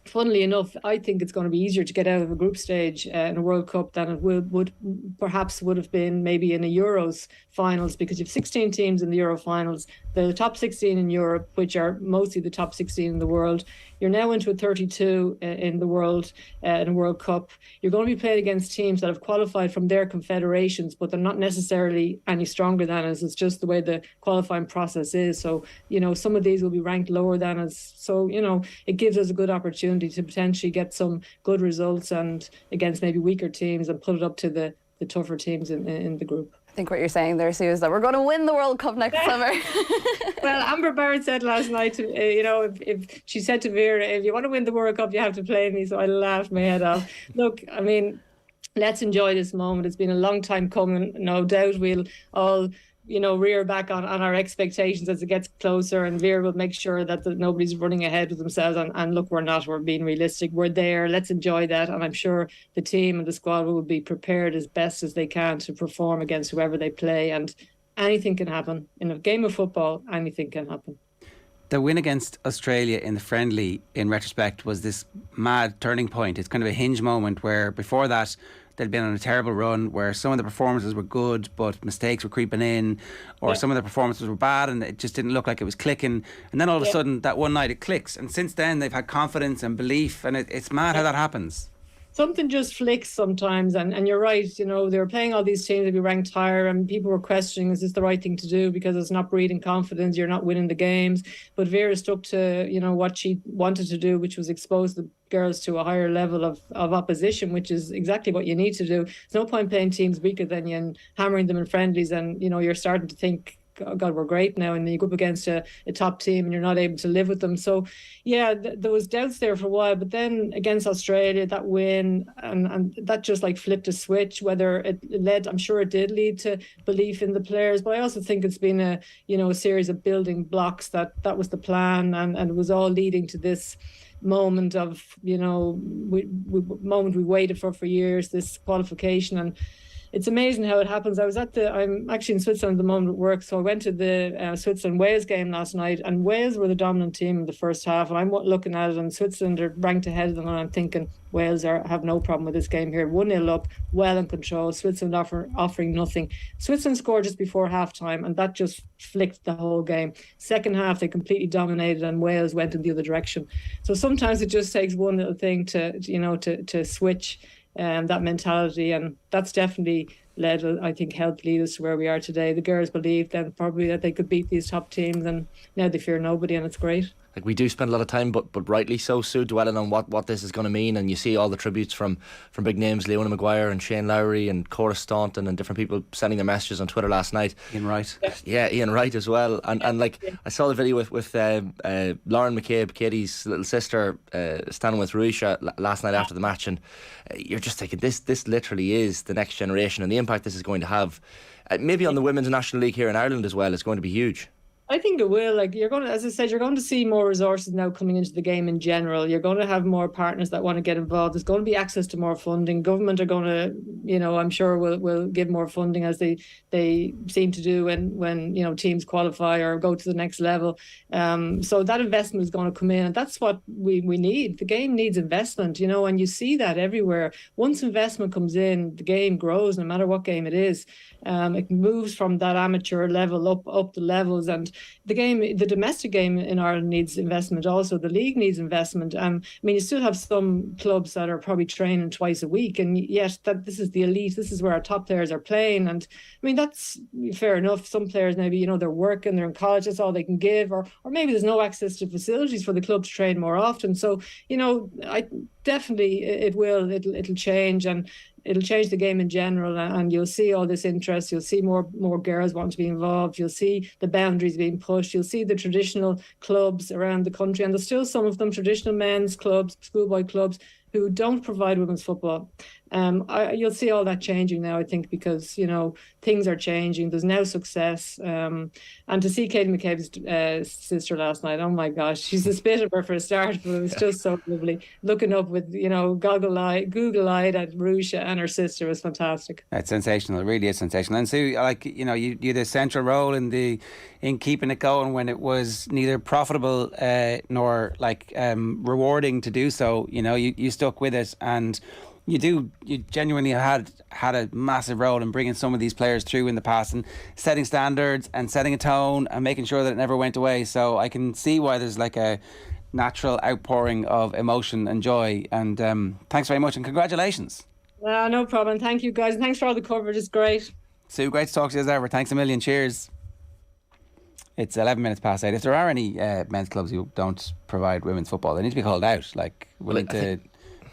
Funnily enough, I think it's going to be easier to get out of a group stage in a World Cup than it would have been maybe in a Euros finals, because you have 16 teams in the Euro finals. The top 16 in Europe, which are mostly the top 16 in the world. You're now into a 32 in the world, in a World Cup. You're going to be playing against teams that have qualified from their confederations, but they're not necessarily any stronger than us. It's just the way the qualifying process is. So, you know, some of these will be ranked lower than us. So, you know, it gives us a good opportunity to potentially get some good results and against maybe weaker teams and put it up to the tougher teams in the group. I think what you're saying there, Sue, is that we're going to win the World Cup next summer. Well, Amber Barrett said last night, if she said to Vera, if you want to win the World Cup, you have to play me. So I laughed my head off. Look, I mean, let's enjoy this moment. It's been a long time coming. No doubt we'll all, you know, rear back on our expectations as it gets closer, and Vera will make sure that nobody's running ahead with themselves. And look, we're being realistic. We're there. Let's enjoy that. And I'm sure the team and the squad will be prepared as best as they can to perform against whoever they play. And anything can happen. In a game of football, anything can happen. The win against Australia in the friendly, in retrospect, was this mad turning point. It's kind of a hinge moment where before that, they'd been on a terrible run where some of the performances were good but mistakes were creeping in, or some of the performances were bad and it just didn't look like it was clicking, and then all of a sudden that one night it clicks, and since then they've had confidence and belief, and it's mad how that happens. Something just flicks sometimes, and you're right, you know, they were playing all these teams that be ranked higher, and people were questioning, is this the right thing to do, because it's not breeding confidence, you're not winning the games. But Vera stuck to, you know, what she wanted to do, which was expose the girls to a higher level of opposition, which is exactly what you need to do. There's no point playing teams weaker than you and hammering them in friendlies, and, you know, you're starting to think, oh God, we're great now, and then you go up against a top team and you're not able to live with them. So yeah, there was doubts there for a while, but then against Australia, that win and that just like flipped a switch. Whether it led, I'm sure it did lead to belief in the players, but I also think it's been a series of building blocks that was the plan, and it was all leading to this moment of, you know, moment we waited for years, this qualification. And it's amazing how it happens. I'm actually in Switzerland at the moment at work, so I went to the Switzerland-Wales game last night, and Wales were the dominant team in the first half, and I'm looking at it, and Switzerland are ranked ahead of them, and I'm thinking Wales have no problem with this game here. 1-0 up, well in control, Switzerland offering nothing. Switzerland scored just before half-time, and that just flicked the whole game. Second half, they completely dominated, and Wales went in the other direction. So sometimes it just takes one little thing to switch that mentality, and that's definitely I think, helped lead us to where we are today. The girls believed then probably that they could beat these top teams, and now they fear nobody, and it's great. Like, we do spend a lot of time, but rightly so, Sue, dwelling on what this is going to mean, and you see all the tributes from big names, Leona Maguire and Shane Lowry and Cora Staunton and different people sending their messages on Twitter last night. Ian Wright. Yeah, Ian Wright as well. And like, I saw the video with Lauren McCabe, Katie's little sister, standing with Ruisha last night after the match, and you're just thinking, this literally is the next generation, and the impact this is going to have, maybe on the Women's National League here in Ireland as well, is going to be huge. I think it will. Like, you're going to, as I said, you're going to see more resources now coming into the game in general. You're going to have more partners that want to get involved. There's going to be access to more funding. Government are going to, I'm sure will give more funding, as they seem to do when teams qualify or go to the next level. So that investment is going to come in, and that's what we need. The game needs investment, and you see that everywhere. Once investment comes in, the game grows, no matter what game it is. It moves from that amateur level up the levels, and the domestic game in Ireland needs investment also. The league needs investment. You still have some clubs that are probably training twice a week, and yet this is the elite. This is where our top players are playing, and that's fair enough. Some players maybe they're working, they're in college, that's all they can give, or maybe there's no access to facilities for the club to train more often. So I definitely it'll change, and it'll change the game in general, and you'll see all this interest. You'll see more girls wanting to be involved. You'll see the boundaries being pushed. You'll see the traditional clubs around the country, and there's still some of them, traditional men's clubs, schoolboy clubs, who don't provide women's football. You'll see all that changing now, I think, because things are changing. There's now success, and to see Katie McCabe's sister last night, oh my gosh, she's a spit of her for a start, but it was just so lovely. Looking up with Google-eyed at Ruisha and her sister was fantastic. It's sensational. It really is sensational. And Sue, you had a central role in keeping it going when it was neither profitable nor rewarding to do so. You stuck with it, and you genuinely had a massive role in bringing some of these players through in the past, and setting standards and setting a tone and making sure that it never went away. So I can see why there's a natural outpouring of emotion and joy. And thanks very much, and congratulations. No problem. Thank you, guys, and thanks for all the coverage. It's great. Sue, great to talk to you as ever. Thanks a million. Cheers. It's 11 minutes past 8. If there are any men's clubs who don't provide women's football, they need to be called out.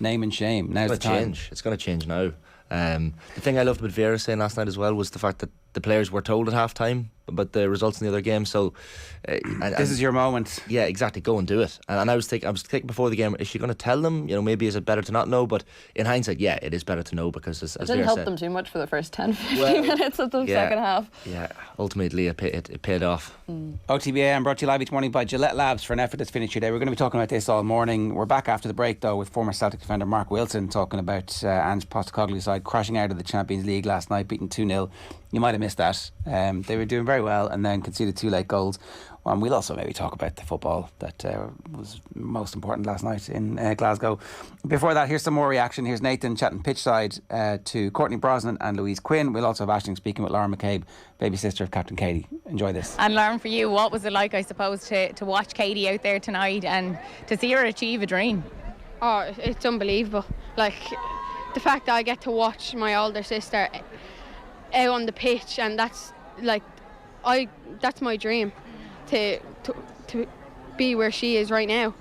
Name and shame. Now's the time. It's going to change now. The thing I loved about Vera saying last night as well was the fact that the players were told at half time about the results in the other game. So this is your moment. Yeah, exactly. Go and do it. And I was thinking before the game, is she going to tell them? Maybe is it better to not know? But in hindsight, yeah, it is better to know, because as it didn't help them too much for the first 10-15 minutes of the second half. Yeah, ultimately it paid off. OTB AM brought to you live each morning by Gillette Labs for an effort that's finished today. We're going to be talking about this all morning. We're back after the break though with former Celtic defender Mark Wilson talking about Ange Postecoglou's side crashing out of the Champions League last night, beaten 2-0. You might have missed that. They were doing very well and then conceded 2 late goals. And we'll also maybe talk about the football that was most important last night in Glasgow. Before that, here's some more reaction. Here's Nathan chatting pitchside to Courtney Brosnan and Louise Quinn. We'll also have Aisling speaking with Lauren McCabe, baby sister of Captain Katie. Enjoy this. And Lauren, for you, what was it like, I suppose, to watch Katie out there tonight and to see her achieve a dream? Oh, it's unbelievable. The fact that I get to watch my older sister out on the pitch, and that's my dream, to be where she is right now.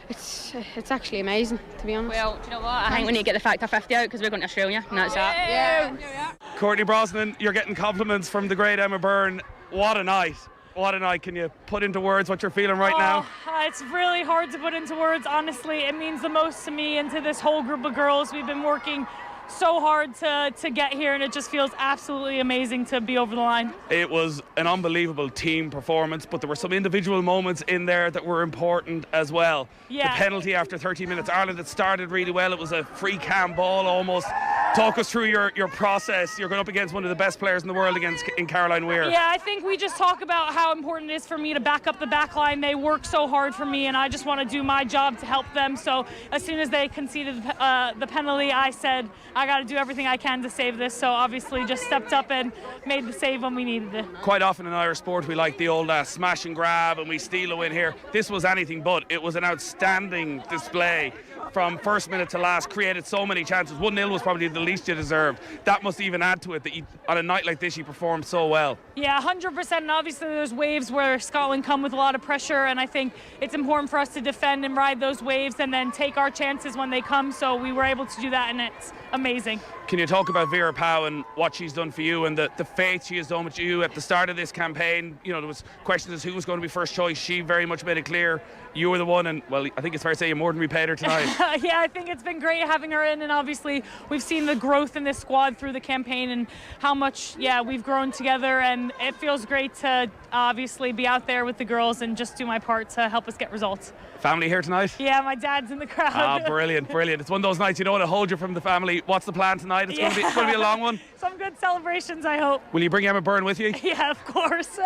It's actually amazing, to be honest. Well, do you know what? I think we need to get the Factor 50 out, because we're going to Australia, and that's that. Yeah. Courtney Brosnan, you're getting compliments from the great Emma Byrne. What a night. What a night. Can you put into words what you're feeling right now? It's really hard to put into words, honestly. It means the most to me and to this whole group of girls. We've been working so hard to get here, and it just feels absolutely amazing to be over the line. It was an unbelievable team performance, but there were some individual moments in there that were important as well. Yeah. The penalty after 30 minutes, Ireland had started really well. It was a free cam ball almost. Talk us through your process. You're going up against one of the best players in the world in Caroline Weir. Yeah, I think we just talk about how important it is for me to back up the back line. They work so hard for me, and I just want to do my job to help them. So as soon as they conceded the penalty, I said I got to do everything I can to save this. So obviously just stepped up and made the save when we needed it. Quite often in Irish sport we like the old smash and grab and we steal a win here. This was anything but. It was an outstanding display from first minute to last, created so many chances. 1-0 was probably the least you deserved. That must even add to it that on a night like this you performed so well. Yeah, 100%. And obviously there's waves where Scotland come with a lot of pressure, and I think it's important for us to defend and ride those waves and then take our chances when they come. So we were able to do that, and it's amazing. Can you talk about Vera Pauw and what she's done for you and the faith she has done with you at the start of this campaign? You know, there was questions as who was going to be first choice. She very much made it clear you were the one, and well, I think it's fair to say you more than repaid her tonight. Yeah, I think it's been great having her in, and obviously we've seen the growth in this squad through the campaign and how much, we've grown together, and it feels great to obviously be out there with the girls and just do my part to help us get results. Family here tonight? Yeah, my dad's in the crowd. Brilliant. It's one of those nights you don't want to hold you from the family. What's the plan tonight? It's going to be a long one. Some good celebrations, I hope. Will you bring Emma Byrne with you? Yeah, of course.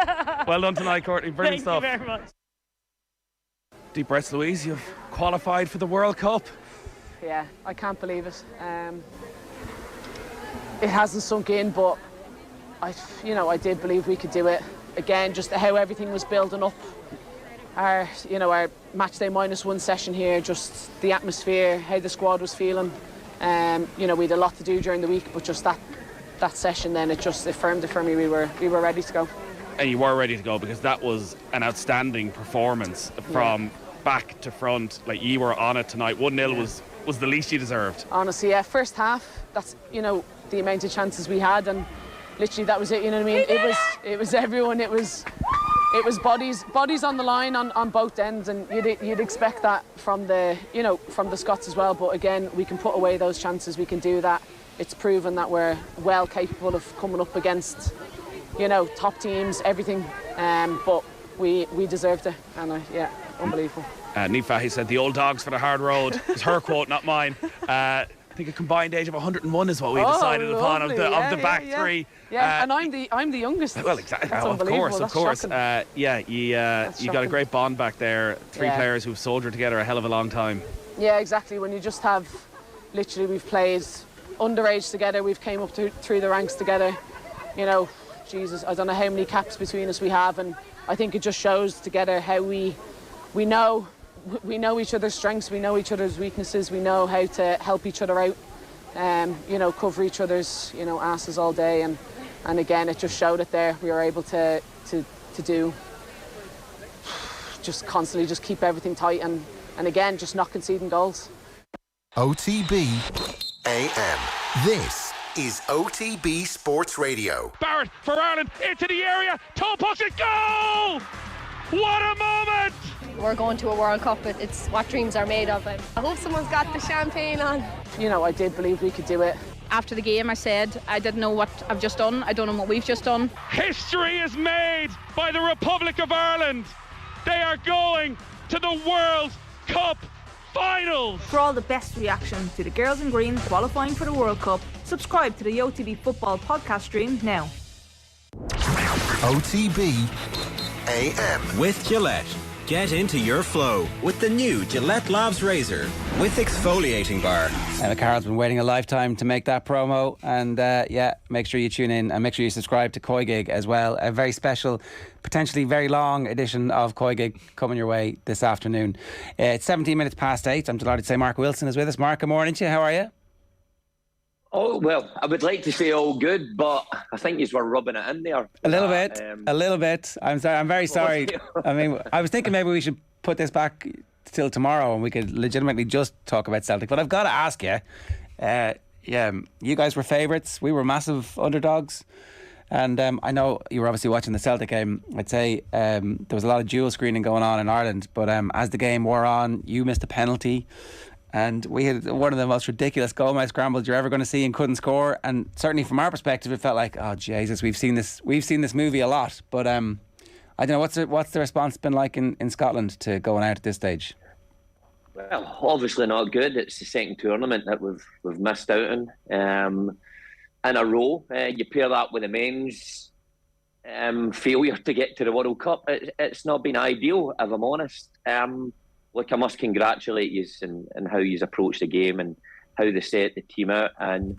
Well done tonight, Courtney. Brilliant stuff. Thank you very much. Deep breaths, Louise. You've qualified for the World Cup. Yeah, I can't believe it. It hasn't sunk in, but I did believe we could do it. Again, just how everything was building up. Our match day -1 session here, just the atmosphere, how the squad was feeling. We had a lot to do during the week, but just that session, then it firmed it for me. We were ready to go. And you were ready to go because that was an outstanding performance from back to front. Like, you were on it tonight. 1-0 was the least you deserved. Honestly, yeah. First half, that's the amount of chances we had, and literally that was it. You know what I mean? It was everyone. It was bodies on the line on both ends, and you'd expect that from the Scots as well. But again, we can put away those chances. We can do that. It's proven that we're well capable of coming up against top teams, everything. But we deserved it, and unbelievable. Niamh Fahey said the old dogs for the hard road. It's her quote, not mine. I think a combined age of 101 is what we decided upon of the back three. Yeah, and I'm the youngest. Well, exactly. That's of course. Shocking. You got a great bond back there. Three players who've soldiered together a hell of a long time. Yeah, exactly. When you just have, literally, we've played underage together. We've came up through the ranks together. Jesus, I don't know how many caps between us we have, and I think it just shows together how we know each other's strengths, we know each other's weaknesses, we know how to help each other out, cover each other's asses all day, and again it just showed it there. We were able to do just constantly just keep everything tight and again just not conceding goals. OTB AM. This is OTB Sports Radio. Barrett for Ireland into the area. Toe push it, goal! What a moment! We're going to a World Cup. It's what dreams are made of. I hope someone's got the champagne on. I did believe we could do it. After the game, I said I didn't know what I've just done. I don't know what we've just done. History is made by the Republic of Ireland. They are going to the World Cup finals. For all the best reaction to the girls in green qualifying for the World Cup, subscribe to the OTB Football podcast stream now. OTB AM. With Gillette. Get into your flow with the new Gillette Labs Razor with exfoliating bar. Emma Carroll's been waiting a lifetime to make that promo, and make sure you tune in and make sure you subscribe to Koi Gig as well. A very special, potentially very long edition of Koi Gig coming your way this afternoon. It's 17 minutes past 8. I'm delighted to say Mark Wilson is with us. Mark, good morning to you. How are you? Oh, well, I would like to say all good, but I think you were rubbing it in there. A little bit. I'm sorry. I'm very sorry. I mean, I was thinking maybe we should put this back till tomorrow and we could legitimately just talk about Celtic. But I've got to ask you, you guys were favourites. We were massive underdogs. And I know you were obviously watching the Celtic game. I'd say there was a lot of dual screening going on in Ireland. But as the game wore on, you missed a penalty. And we had one of the most ridiculous goal line scrambles you're ever going to see and couldn't score. And certainly from our perspective, it felt like, oh Jesus, we've seen this movie a lot. But I don't know, what's the response been like in Scotland to going out at this stage? Well, obviously not good. It's the second tournament that we've missed out on in a row. You pair that with the men's failure to get to the World Cup. It's not been ideal, if I'm honest. Look, I must congratulate you on how you've approached the game and how they set the team out, and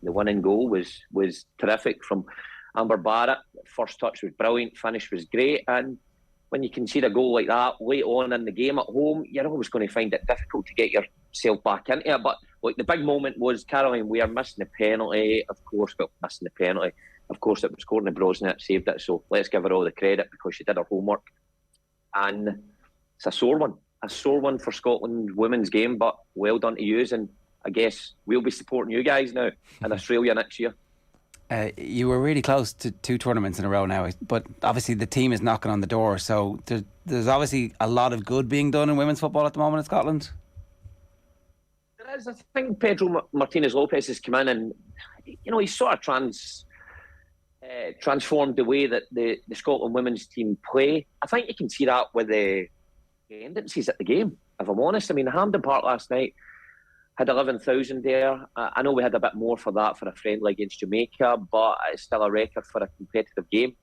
the winning goal was terrific from Amber Barrett. First touch was brilliant, finish was great, and when you concede a goal like that late on in the game at home, you're always going to find it difficult to get yourself back into it. But like, the big moment was Caroline Weir missing the penalty. Of course, it was Courtney Brosnan that saved it, so let's give her all the credit because she did her homework. And it's a sore one for Scotland women's game, but well done to you, and I guess we'll be supporting you guys now in Australia next year. You were really close to 2 tournaments in a row now, but obviously the team is knocking on the door, so there's obviously a lot of good being done in women's football at the moment in Scotland. There is. I think Pedro Martinez-Lopez has come in and, he's sort of transformed the way that the Scotland women's team play. I think you can see that with the tendencies at the game, if I'm honest. I mean, Hampden Park last night had 11,000 there. I know we had a bit more for that for a friendly against Jamaica, but it's still a record for a competitive game.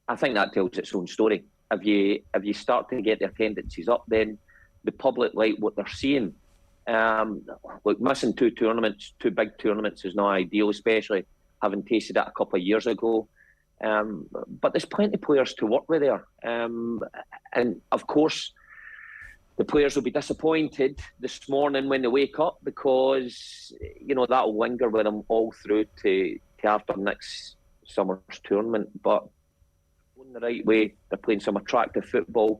I think that tells its own story. If you start to get their tendencies up, then the public like what they're seeing. Look, missing 2 big tournaments is not ideal, especially having tasted it a couple of years ago. But there's plenty of players to work with there. And of course, the players will be disappointed this morning when they wake up because, that'll linger with them all through to after next summer's tournament. But going the right way, they're playing some attractive football.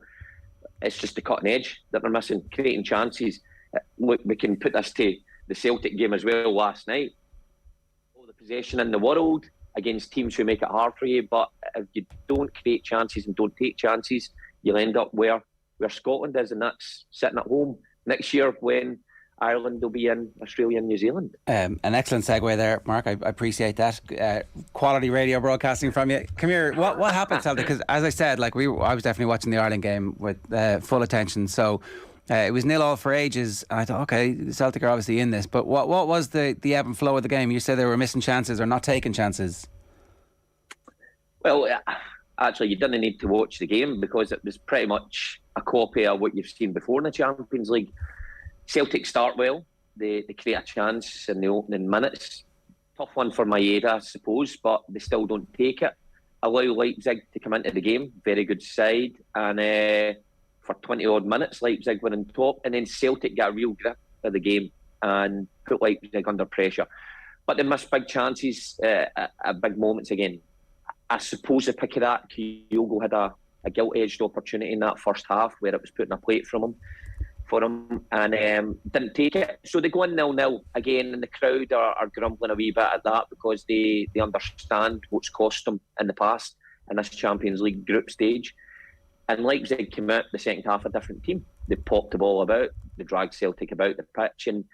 It's just the cutting edge that they're missing, creating chances. Look, we can put this to the Celtic game as well last night. All the possession in the world against teams who make it hard for you, but if you don't create chances and don't take chances, you'll end up where Scotland is, and that's sitting at home next year when Ireland will be in Australia and New Zealand. An excellent segue there, Mark. I appreciate that. Quality radio broadcasting from you. Come here. What happened, Celtic? Because as I said, I was definitely watching the Ireland game with full attention. So it was 0-0 for ages. And I thought, okay, Celtic are obviously in this. But what was the ebb and flow of the game? You said they were missing chances or not taking chances. Well, actually, you didn't need to watch the game because it was pretty much a copy of what you've seen before in the Champions League. Celtic start well. They create a chance in the opening minutes. Tough one for Maeda, I suppose, but they still don't take it. Allow Leipzig to come into the game. Very good side. And for 20-odd minutes, Leipzig were on top. And then Celtic got a real grip of the game and put Leipzig under pressure. But they missed big chances at big moments again. I suppose the pick of that, Kyogo had a gilt-edged opportunity in that first half where it was putting a plate for him and didn't take it. So they go in 0-0 again, and the crowd are grumbling a wee bit at that because they understand what's cost them in the past in this Champions League group stage. And Leipzig came out the second half a different team. They popped the ball about, they dragged Celtic about the pitch, and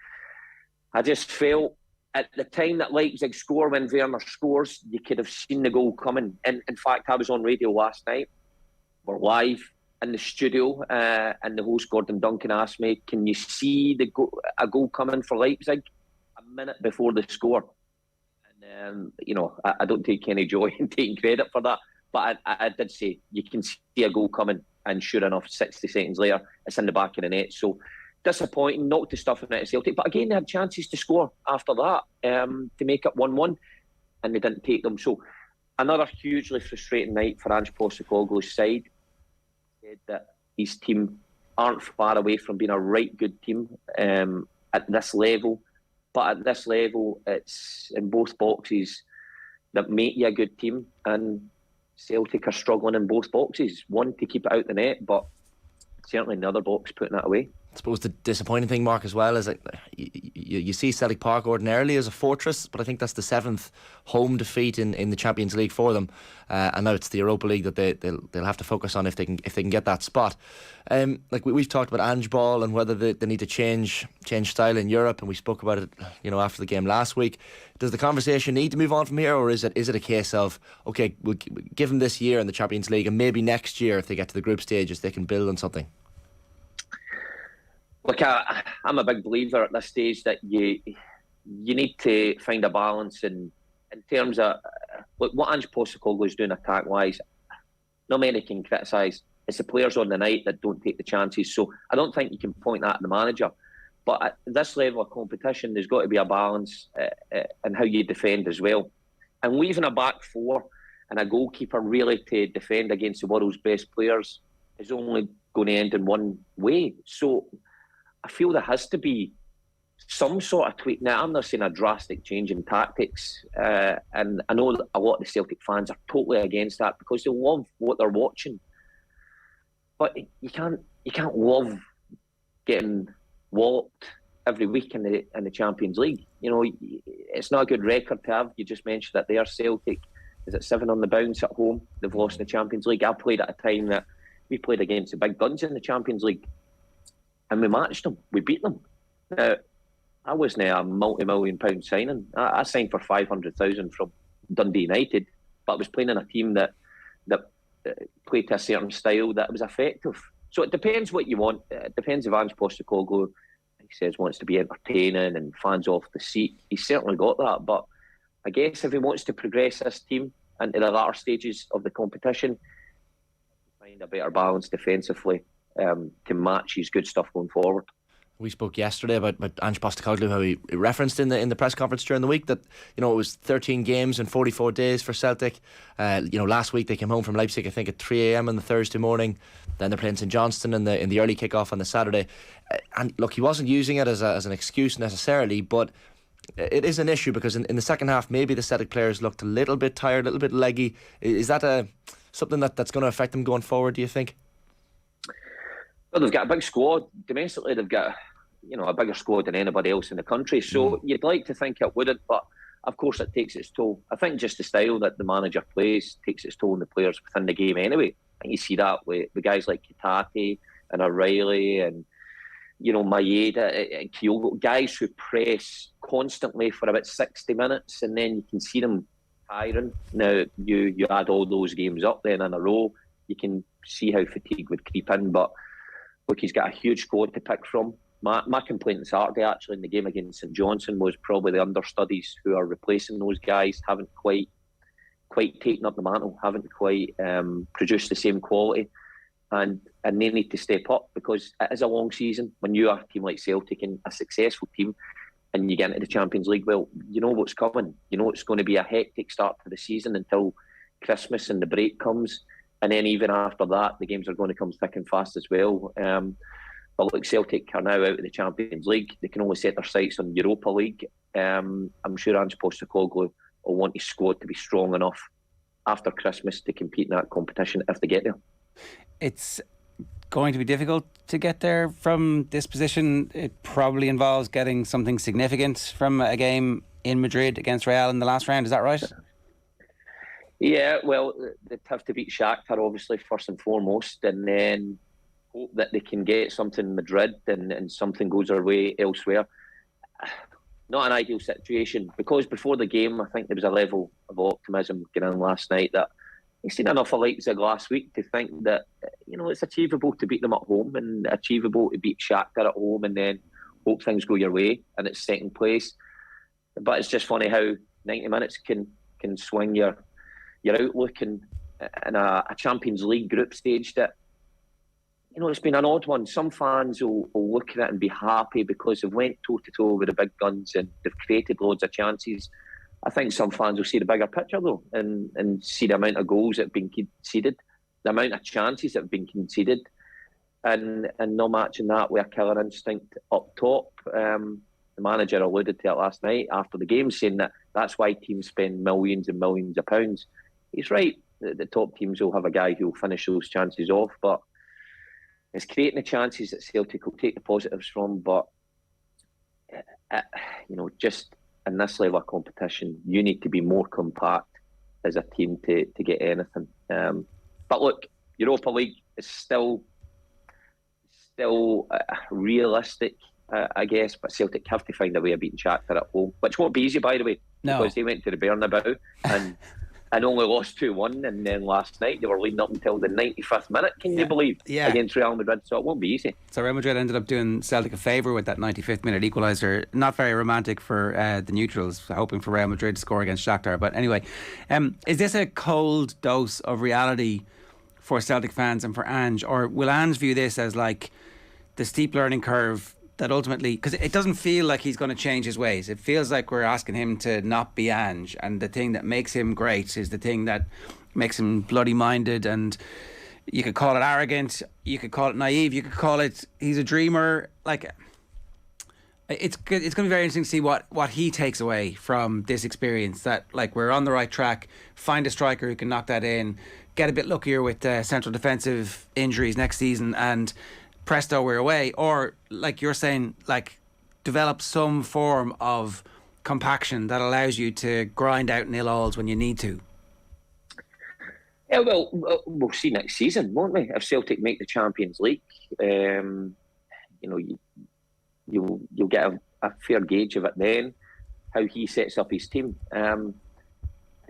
I just felt at the time that Leipzig score, when Werner scores, you could have seen the goal coming. And in fact, I was on radio last night. We're live in the studio, and the host Gordon Duncan asked me, "Can you see a goal coming for Leipzig a minute before the score?" And I don't take any joy in taking credit for that, but I did say you can see a goal coming, and sure enough, 60 seconds later, it's in the back of the net. So disappointing, knocked the stuffing out of Celtic, but again they had chances to score after that to make it 1-1, and they didn't take them. So another hugely frustrating night for Ange Postecoglou's side. Said that his team aren't far away from being a right good team at this level, but at this level it's in both boxes that make you a good team, and Celtic are struggling in both boxes. One, to keep it out the net, but certainly in the other box putting it away. I suppose the disappointing thing, Mark, as well is that you see Celtic Park ordinarily as a fortress, but I think that's the 7th home defeat in the Champions League for them, and now it's the Europa League that they'll have to focus on if they can get that spot. We've talked about Ange Ball and whether they need to change style in Europe, and we spoke about it after the game last week. Does the conversation need to move on from here, or is it a case of, okay, we'll give them this year in the Champions League, and maybe next year if they get to the group stages they can build on something? Look, I'm a big believer at this stage that you need to find a balance in terms of what Ange Postecoglou is doing attack-wise. Not many can criticise. It's the players on the night that don't take the chances. So I don't think you can point that at the manager. But at this level of competition, there's got to be a balance in how you defend as well. And leaving a back four and a goalkeeper really to defend against the world's best players is only going to end in one way. So I feel there has to be some sort of tweak. Now, I'm not saying a drastic change in tactics, and I know that a lot of the Celtic fans are totally against that because they love what they're watching. But you can't love getting walloped every week in the Champions League. You know, it's not a good record to have. You just mentioned that they are Celtic. Is it 7 on the bounce at home? They've lost in the Champions League. I played at a time that we played against the big guns in the Champions League, and we matched them. We beat them. Now, I wasn't a multi-million-pound signing. I signed for 500,000 from Dundee United, but I was playing in a team that played to a certain style that was effective. So it depends what you want. It depends if Ange Postecoglou, he says, wants to be entertaining and fans off the seat. He's certainly got that. But I guess if he wants to progress this team into the latter stages of the competition, find a better balance defensively to match his good stuff going forward. We spoke yesterday about Ange Postecoglou, how he referenced in the press conference during the week that, you know, it was 13 games in 44 days for Celtic. You know, last week they came home from Leipzig, I think, at 3 a.m. on the Thursday morning. Then they're playing St Johnstone in the early kick-off on the Saturday. And look, he wasn't using it as an excuse necessarily, but it is an issue because in the second half, maybe the Celtic players looked a little bit tired, a little bit leggy. Is that something that's going to affect them going forward, do you think? Well, they've got a big squad. Domestically, they've got a bigger squad than anybody else in the country. So you'd like to think it wouldn't, but of course it takes its toll. I think just the style that the manager plays takes its toll on the players within the game anyway. I think you see that with guys like Kitati and O'Reilly and, you know, Maeda and Kyogo, guys who press constantly for about 60 minutes and then you can see them firing. Now, you add all those games up then in a row, you can see how fatigue would creep in. But look, he's got a huge squad to pick from. My complaint on Saturday, actually, in the game against St Johnstone was probably the understudies who are replacing those guys haven't quite taken up the mantle, haven't quite produced the same quality, and they need to step up because it is a long season. When you are a team like Celtic and a successful team and you get into the Champions League, well, you know what's coming. You know it's going to be a hectic start to the season until Christmas and the break comes, and then even after that, the games are going to come thick and fast as well. But look, Celtic are now out of the Champions League. They can only set their sights on Europa League. I'm sure Ange Postecoglou will want his squad to be strong enough after Christmas to compete in that competition if they get there. It's going to be difficult to get there from this position. It probably involves getting something significant from a game in Madrid against Real in the last round. Is that right? Yeah, well, they'd have to beat Shakhtar, obviously, first and foremost, and then hope that they can get something in Madrid and something goes their way elsewhere. Not an ideal situation because before the game, I think there was a level of optimism going on last night that you've seen enough of Leipzig last week to think that, you know, it's achievable to beat them at home and achievable to beat Shakhtar at home and then hope things go your way and it's second place. But it's just funny how 90 minutes can swing your outlook in a Champions League group stage that, you know, it's been an odd one. Some fans will look at it and be happy because they've went toe-to-toe with the big guns and they've created loads of chances. I think some fans will see the bigger picture, though, and see the amount of goals that have been conceded, the amount of chances that have been conceded, and not matching that with a killer instinct up top. The manager alluded to it last night after the game, saying that that's why teams spend millions and millions of pounds. He's right. The top teams will have a guy who will finish those chances off, but it's creating the chances that Celtic will take the positives from. But, you know, just in this level of competition, you need to be more compact as a team to get anything. But look, Europa League is still realistic, I guess. But Celtic have to find a way of beating Shakhtar at home, which won't be easy, by the way, because they went to the Bernabeu and only lost 2-1, and then last night they were leading up until the 95th minute, can you believe, against Real Madrid, so it won't be easy. So Real Madrid ended up doing Celtic a favour with that 95th minute equaliser. Not very romantic for the neutrals, hoping for Real Madrid to score against Shakhtar. But anyway, is this a cold dose of reality for Celtic fans and for Ange, or will Ange view this as like the steep learning curve that ultimately, because it doesn't feel like he's going to change his ways. It feels like we're asking him to not be Ange, and the thing that makes him great is the thing that makes him bloody minded. And you could call it arrogant, you could call it naive, you could call it he's a dreamer. Like, it's good. It's going to be very interesting to see what he takes away from this experience. That, like, we're on the right track. Find a striker who can knock that in. Get a bit luckier with central defensive injuries next season, and presto, we're away. Or, like you're saying, like, develop some form of compaction that allows you to grind out nil-alls when you need to. Yeah, well, we'll see next season, won't we? If Celtic make the Champions League, you know, you'll get a fair gauge of it then, how he sets up his team.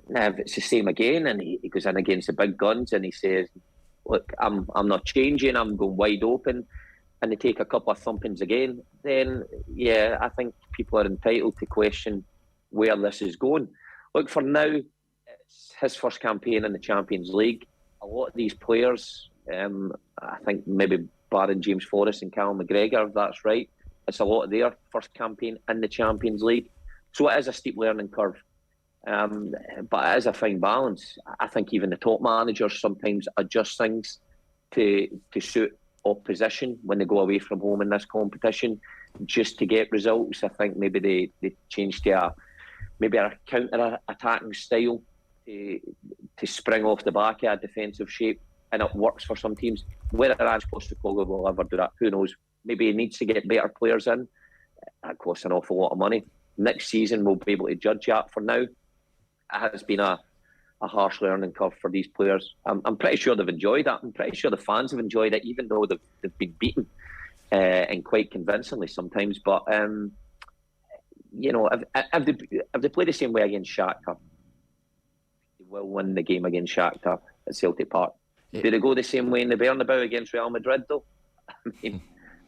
Now, if it's the same again, and he goes in against the big guns and he says, look, I'm not changing, I'm going wide open, and they take a couple of thumpings again, then, yeah, I think people are entitled to question where this is going. Look, for now, it's his first campaign in the Champions League. A lot of these players, I think maybe barring James Forrest and Callum McGregor, if that's right, it's a lot of their first campaign in the Champions League. So it is a steep learning curve. But it is a fine balance. I think even the top managers sometimes adjust things to suit opposition when they go away from home in this competition, just to get results. I think maybe they changed to a counter-attacking style to spring off the back of a defensive shape, and it works for some teams. Whether Ange Postecoglou will ever do that, who knows? Maybe he needs to get better players in. That costs an awful lot of money. Next season we'll be able to judge that. For now, it has been a harsh learning curve for these players. I'm pretty sure they've enjoyed that. I'm pretty sure the fans have enjoyed it, even though they've been beaten and quite convincingly sometimes. But you know, if they play the same way against Shakhtar, they will win the game against Shakhtar at Celtic Park. Do they go the same way in the Bernabeu against Real Madrid, though? I mean,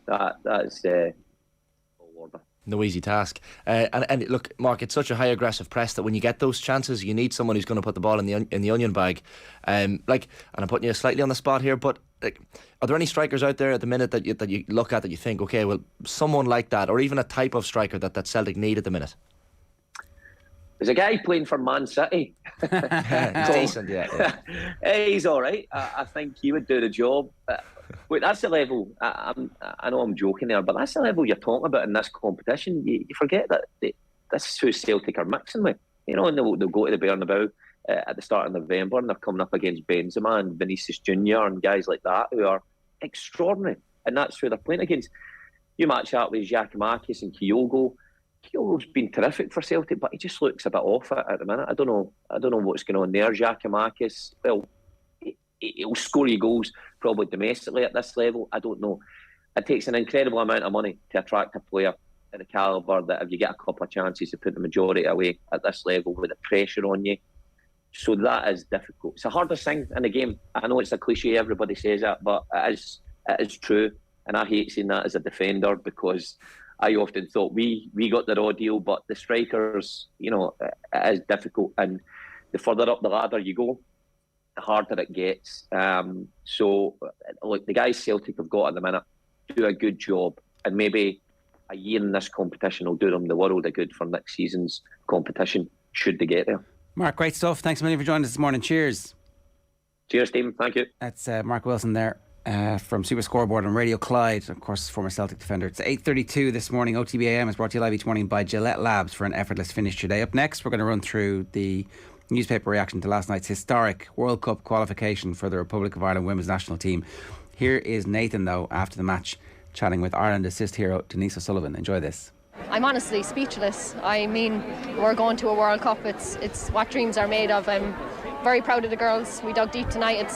that's all order. No easy task. And look, Mark, it's such a high aggressive press that when you get those chances, you need someone who's going to put the ball in the onion bag. And I'm putting you slightly on the spot here, but like, are there any strikers out there at the minute that you look at that you think, okay, well, someone like that, or even a type of striker that Celtic need at the minute? There's a guy playing for Man City. He's decent, yeah. He's all right. I think he would do the job. Wait, that's the level. I know I'm joking there, but that's the level you're talking about in this competition. You forget that this is who Celtic are mixing with. You know, and they'll go to the Bernabeu at the start of November, and they're coming up against Benzema and Vinicius Junior and guys like that who are extraordinary, and that's who they're playing against. You match that with Giacomakis and Kyogo. Kyogo's been terrific for Celtic, but he just looks a bit off it at the minute. I don't know what's going on there. Giacomakis, well, he'll score you goals probably domestically at this level. I don't know. It takes an incredible amount of money to attract a player at the calibre that if you get a couple of chances to put the majority away at this level with the pressure on you. So that is difficult. It's the hardest thing in the game. I know it's a cliche, everybody says that, but it is true. And I hate saying that as a defender, because I often thought we got the raw deal, but the strikers, you know, it is difficult. And the further up the ladder you go, the harder it gets. So, look, the guys Celtic have got at the minute do a good job, and maybe a year in this competition will do them the world of good for next season's competition, should they get there. Mark, great stuff. Thanks a million for joining us this morning. Cheers. Cheers, Stephen. Thank you. That's Mark Wilson there. From Super Scoreboard on Radio Clyde, of course, former Celtic defender. It's 8:32 this morning. OTB AM is brought to you live each morning by Gillette Labs for an effortless finish today. Up next, we're going to run through the newspaper reaction to last night's historic World Cup qualification for the Republic of Ireland women's national team. Here is Nathan, though, after the match, chatting with Ireland assist hero Denise O'Sullivan. Enjoy this. I'm honestly speechless. I mean, we're going to a World Cup. It's what dreams are made of. I'm very proud of the girls. We dug deep tonight.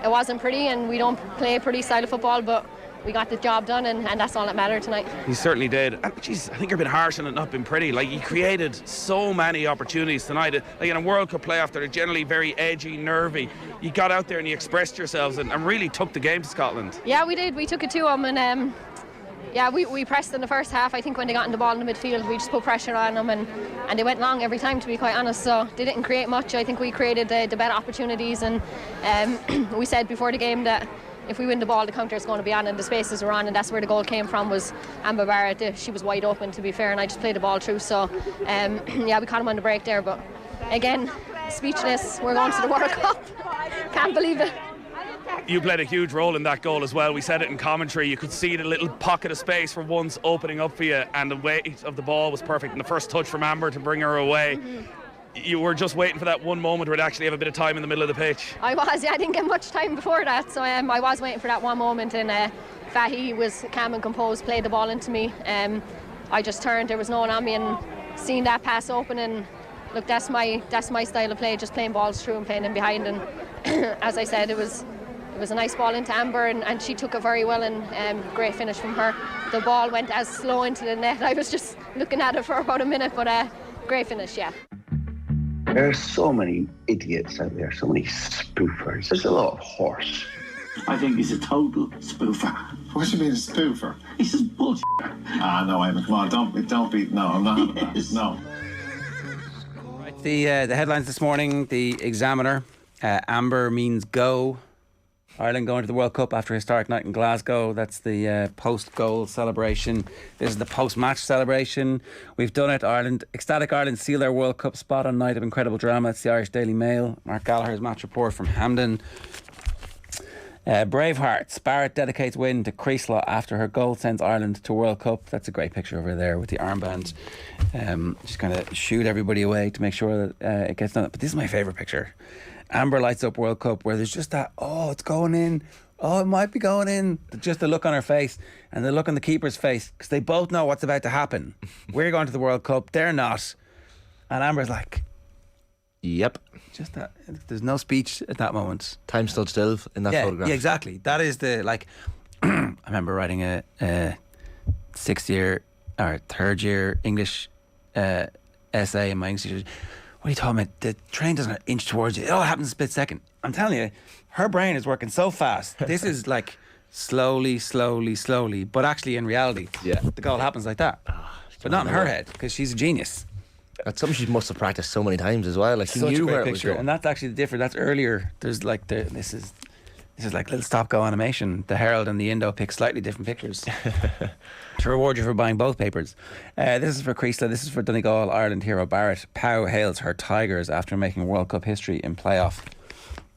It wasn't pretty, and we don't play a pretty style of football, but we got the job done, and that's all that mattered tonight. You certainly did. And geez, I think you're a bit harsh on it not being pretty. Like, you created so many opportunities tonight. Like in a World Cup playoff, they're generally very edgy, nervy. You got out there and you expressed yourselves and really took the game to Scotland. Yeah, we did. We took it to them, and we pressed in the first half. I think when they got in the ball in the midfield, we just put pressure on them, and they went long every time, to be quite honest. So they didn't create much. I think we created the better opportunities, and we said before the game that if we win the ball, the counter is going to be on and the spaces are on, and that's where the goal came from, was Amber Barrett. She was wide open, to be fair, and I just played the ball through. So yeah, we caught him on the break there, but again, speechless. We're going to the World Cup. Can't believe it. You played a huge role in that goal as well. We said it in commentary. You could see the little pocket of space for once opening up for you, and the weight of the ball was perfect. And the first touch from Amber to bring her away. You were just waiting for that one moment where it actually have a bit of time in the middle of the pitch. I was, yeah. I didn't get much time before that, so I was waiting for that one moment, and Fahy was calm and composed, played the ball into me. I just turned, there was no one on me, and seeing that pass open, and look, that's my style of play, just playing balls through and playing them behind. And as I said, it was a nice ball into Amber, and she took it very well, and great finish from her. The ball went as slow into the net. I was just looking at it for about a minute, but great finish, yeah. There are so many idiots out there, so many spoofers. There's a lot of horse. I think he's a total spoofer. What do you mean a spoofer? He's just bullshit. No, Eamon, come on, don't be, no, I'm not having that, no. Right, the headlines this morning, the Examiner, Amber means go. Ireland going to the World Cup after a historic night in Glasgow. That's the post-goal celebration. This is the post-match celebration. We've done it. Ireland, ecstatic Ireland seal their World Cup spot on night of incredible drama. It's the Irish Daily Mail. Mark Gallagher's match report from Hampden. Bravehearts. Barrett dedicates win to Creaslow after her goal sends Ireland to World Cup. That's a great picture over there with the armband. Just kind of shoot everybody away to make sure that it gets done. But this is my favourite picture. Amber lights up World Cup, where there's just that, oh, it's going in, oh, it might be going in. Just the look on her face and the look on the keeper's face, because they both know what's about to happen. We're going to the World Cup, they're not. And Amber's like, yep. Just that, there's no speech at that moment. Time stood still in that photograph. Yeah, exactly. That is the, like, I remember writing a sixth year or third year English essay in my English teacher. What are you talking about? The train doesn't inch towards you. Oh, it happens in a split second. I'm telling you, her brain is working so fast. This is like slowly. But actually, in reality, the goal happens like that. But not in her head, because she's a genius. That's something she must have practiced so many times as well. Like, she knew where it was going. And that's actually the difference. That's earlier. There's like this is like little stop-go animation. The Herald and the Indo pick slightly different pictures to reward you for buying both papers. This is for Creaslow. This is for Donegal Ireland hero Barrett. Pauw hails her Tigers after making World Cup history in playoff.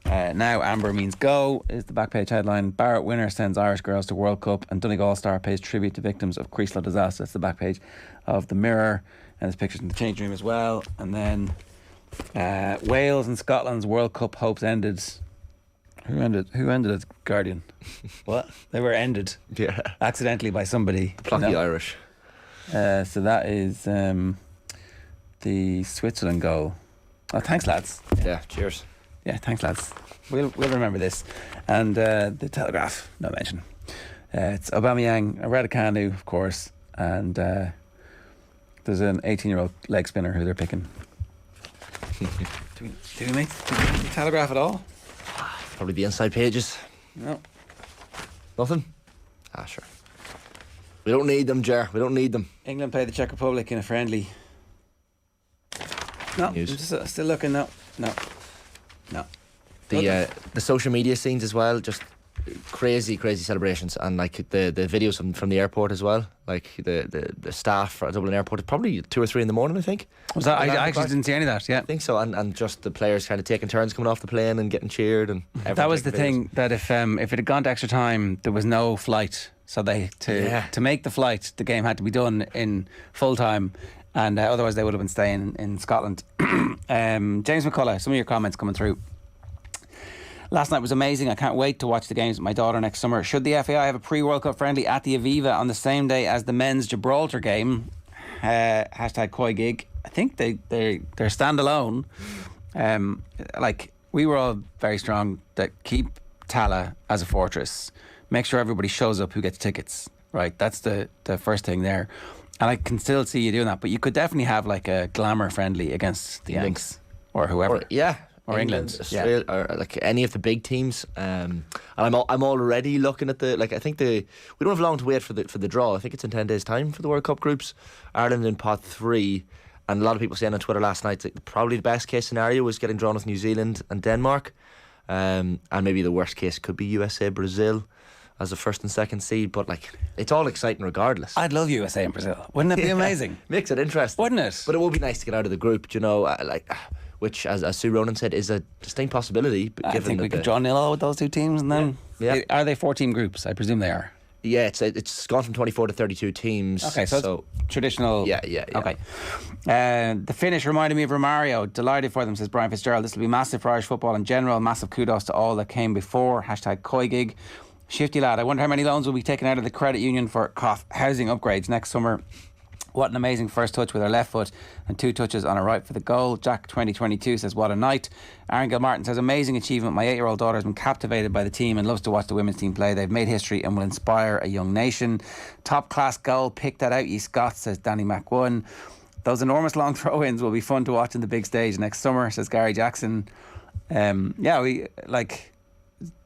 Now Amber means go is the back page headline. Barrett winner sends Irish girls to World Cup, and Donegal star pays tribute to victims of Creaslow disaster. That's the back page of the Mirror, and there's pictures in the changing room as well. And then Wales and Scotland's World Cup hopes ended. Who ended it? Guardian. What? They were ended. Yeah. Accidentally by somebody. Plucky Irish. So that is the Switzerland goal. Oh, thanks, lads. Yeah, cheers. Yeah, thanks, lads. We'll remember this. And the Telegraph, no mention. It's Aubameyang, Raducanu, of course, and there's an 18-year-old leg spinner who they're picking. Do we make the Telegraph at all? Probably the inside pages. No. Nothing? Sure. We don't need them, Ger. We don't need them. England play the Czech Republic in a friendly. No, I'm just still looking. No. The social media scenes as well, just crazy celebrations, and like the videos from the airport as well. Like the staff at Dublin Airport, probably 2 or 3 in the morning, I think. Was that? I actually didn't see any of that. Yeah, I think so. And just the players kind of taking turns coming off the plane and getting cheered, and that was the thing, that if it had gone to extra time, there was no flight, so to make the flight, the game had to be done in full time. And otherwise they would have been staying in Scotland. James McCullough, some of your comments coming through. Last night was amazing. I can't wait to watch the games with my daughter next summer. Should the FAI have a pre-World Cup friendly at the Aviva on the same day as the men's Gibraltar game? Hashtag Koi Gig. I think they're standalone. Like, we were all very strong that keep Tala as a fortress. Make sure everybody shows up who gets tickets. Right, that's the first thing there. And I can still see you doing that, but you could definitely have like a glamour friendly against the Yanks or whoever. Or England, Australia, or like any of the big teams. And I'm already looking at I think we don't have long to wait for the draw. I think it's in 10 days' time for the World Cup groups. Ireland in pot 3, and a lot of people saying on Twitter last night that probably the best case scenario was getting drawn with New Zealand and Denmark. and maybe the worst case could be USA Brazil as the first and second seed, but like it's all exciting regardless. I'd love USA and Brazil. Wouldn't it be amazing? Makes it interesting, wouldn't it? But it would be nice to get out of the group, you know, which as Sue Ronan said is a distinct possibility. But I think we could draw 0-0 with those two teams, and then are they 4-team groups? I presume they are. Yeah, it's gone from 24 to 32 teams. Okay, so traditional. Yeah. Okay. The finish reminded me of Romario. Delighted for them, says Brian Fitzgerald. This will be massive for Irish football in general. Massive kudos to all that came before. #Koigig. Shifty lad. I wonder how many loans will be taken out of the credit union for housing upgrades next summer. What an amazing first touch with her left foot and 2 touches on her right for the goal. Jack 2022 says, what a night. Aaron Gilmartin says, amazing achievement. My 8-year-old daughter has been captivated by the team and loves to watch the women's team play. They've made history and will inspire a young nation. Top class goal. Pick that out, ye Scots, says Danny Mac1. Those enormous long throw-ins will be fun to watch on the big stage next summer, says Gary Jackson. We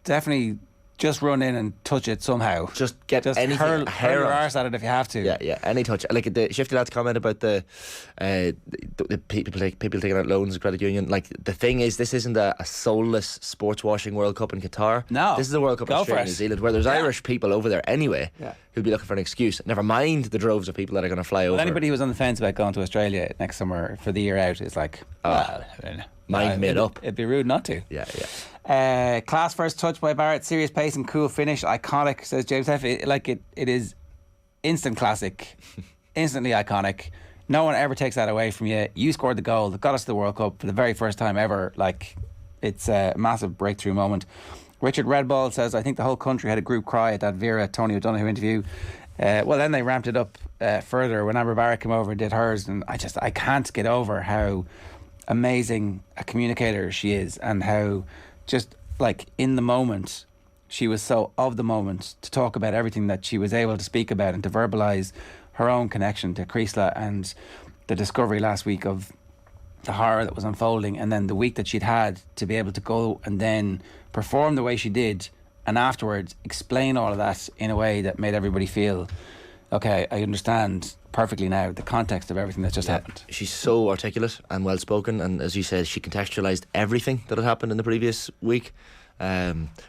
definitely just run in and touch it somehow. Just anything, hurl your arse at it if you have to. Yeah, any touch. Like the Shifty lads comment about the people taking out loans of credit union. Like the thing is, this isn't a soulless sports washing World Cup in Qatar. No, this is a World Cup in Australia and New Zealand, where there's Irish people over there anyway who'll be looking for an excuse. Never mind the droves of people that are going to fly over. Anybody who's on the fence about going to Australia next summer for the year out is like, mind made up. It'd be rude not to. Yeah. Class first touch by Barrett, serious pace and cool finish, iconic, says James F. It is instant classic, instantly iconic. No one ever takes that away from you. You scored the goal that got us to the World Cup for the very first time ever. Like, it's a massive breakthrough moment. Richard Redball says, I think the whole country had a group cry at that Vera Tony O'Donoghue interview. Well, then they ramped it up further when Amber Barrett came over and did hers, and I can't get over how amazing a communicator she is, and how just like in the moment she was so of the moment to talk about everything that she was able to speak about and to verbalise her own connection to Creasla and the discovery last week of the horror that was unfolding, and then the week that she'd had to be able to go and then perform the way she did and afterwards explain all of that in a way that made everybody feel, okay, I understand perfectly now the context of everything that's just happened. She's so articulate and well spoken, and as you said, she contextualised everything that had happened in the previous week,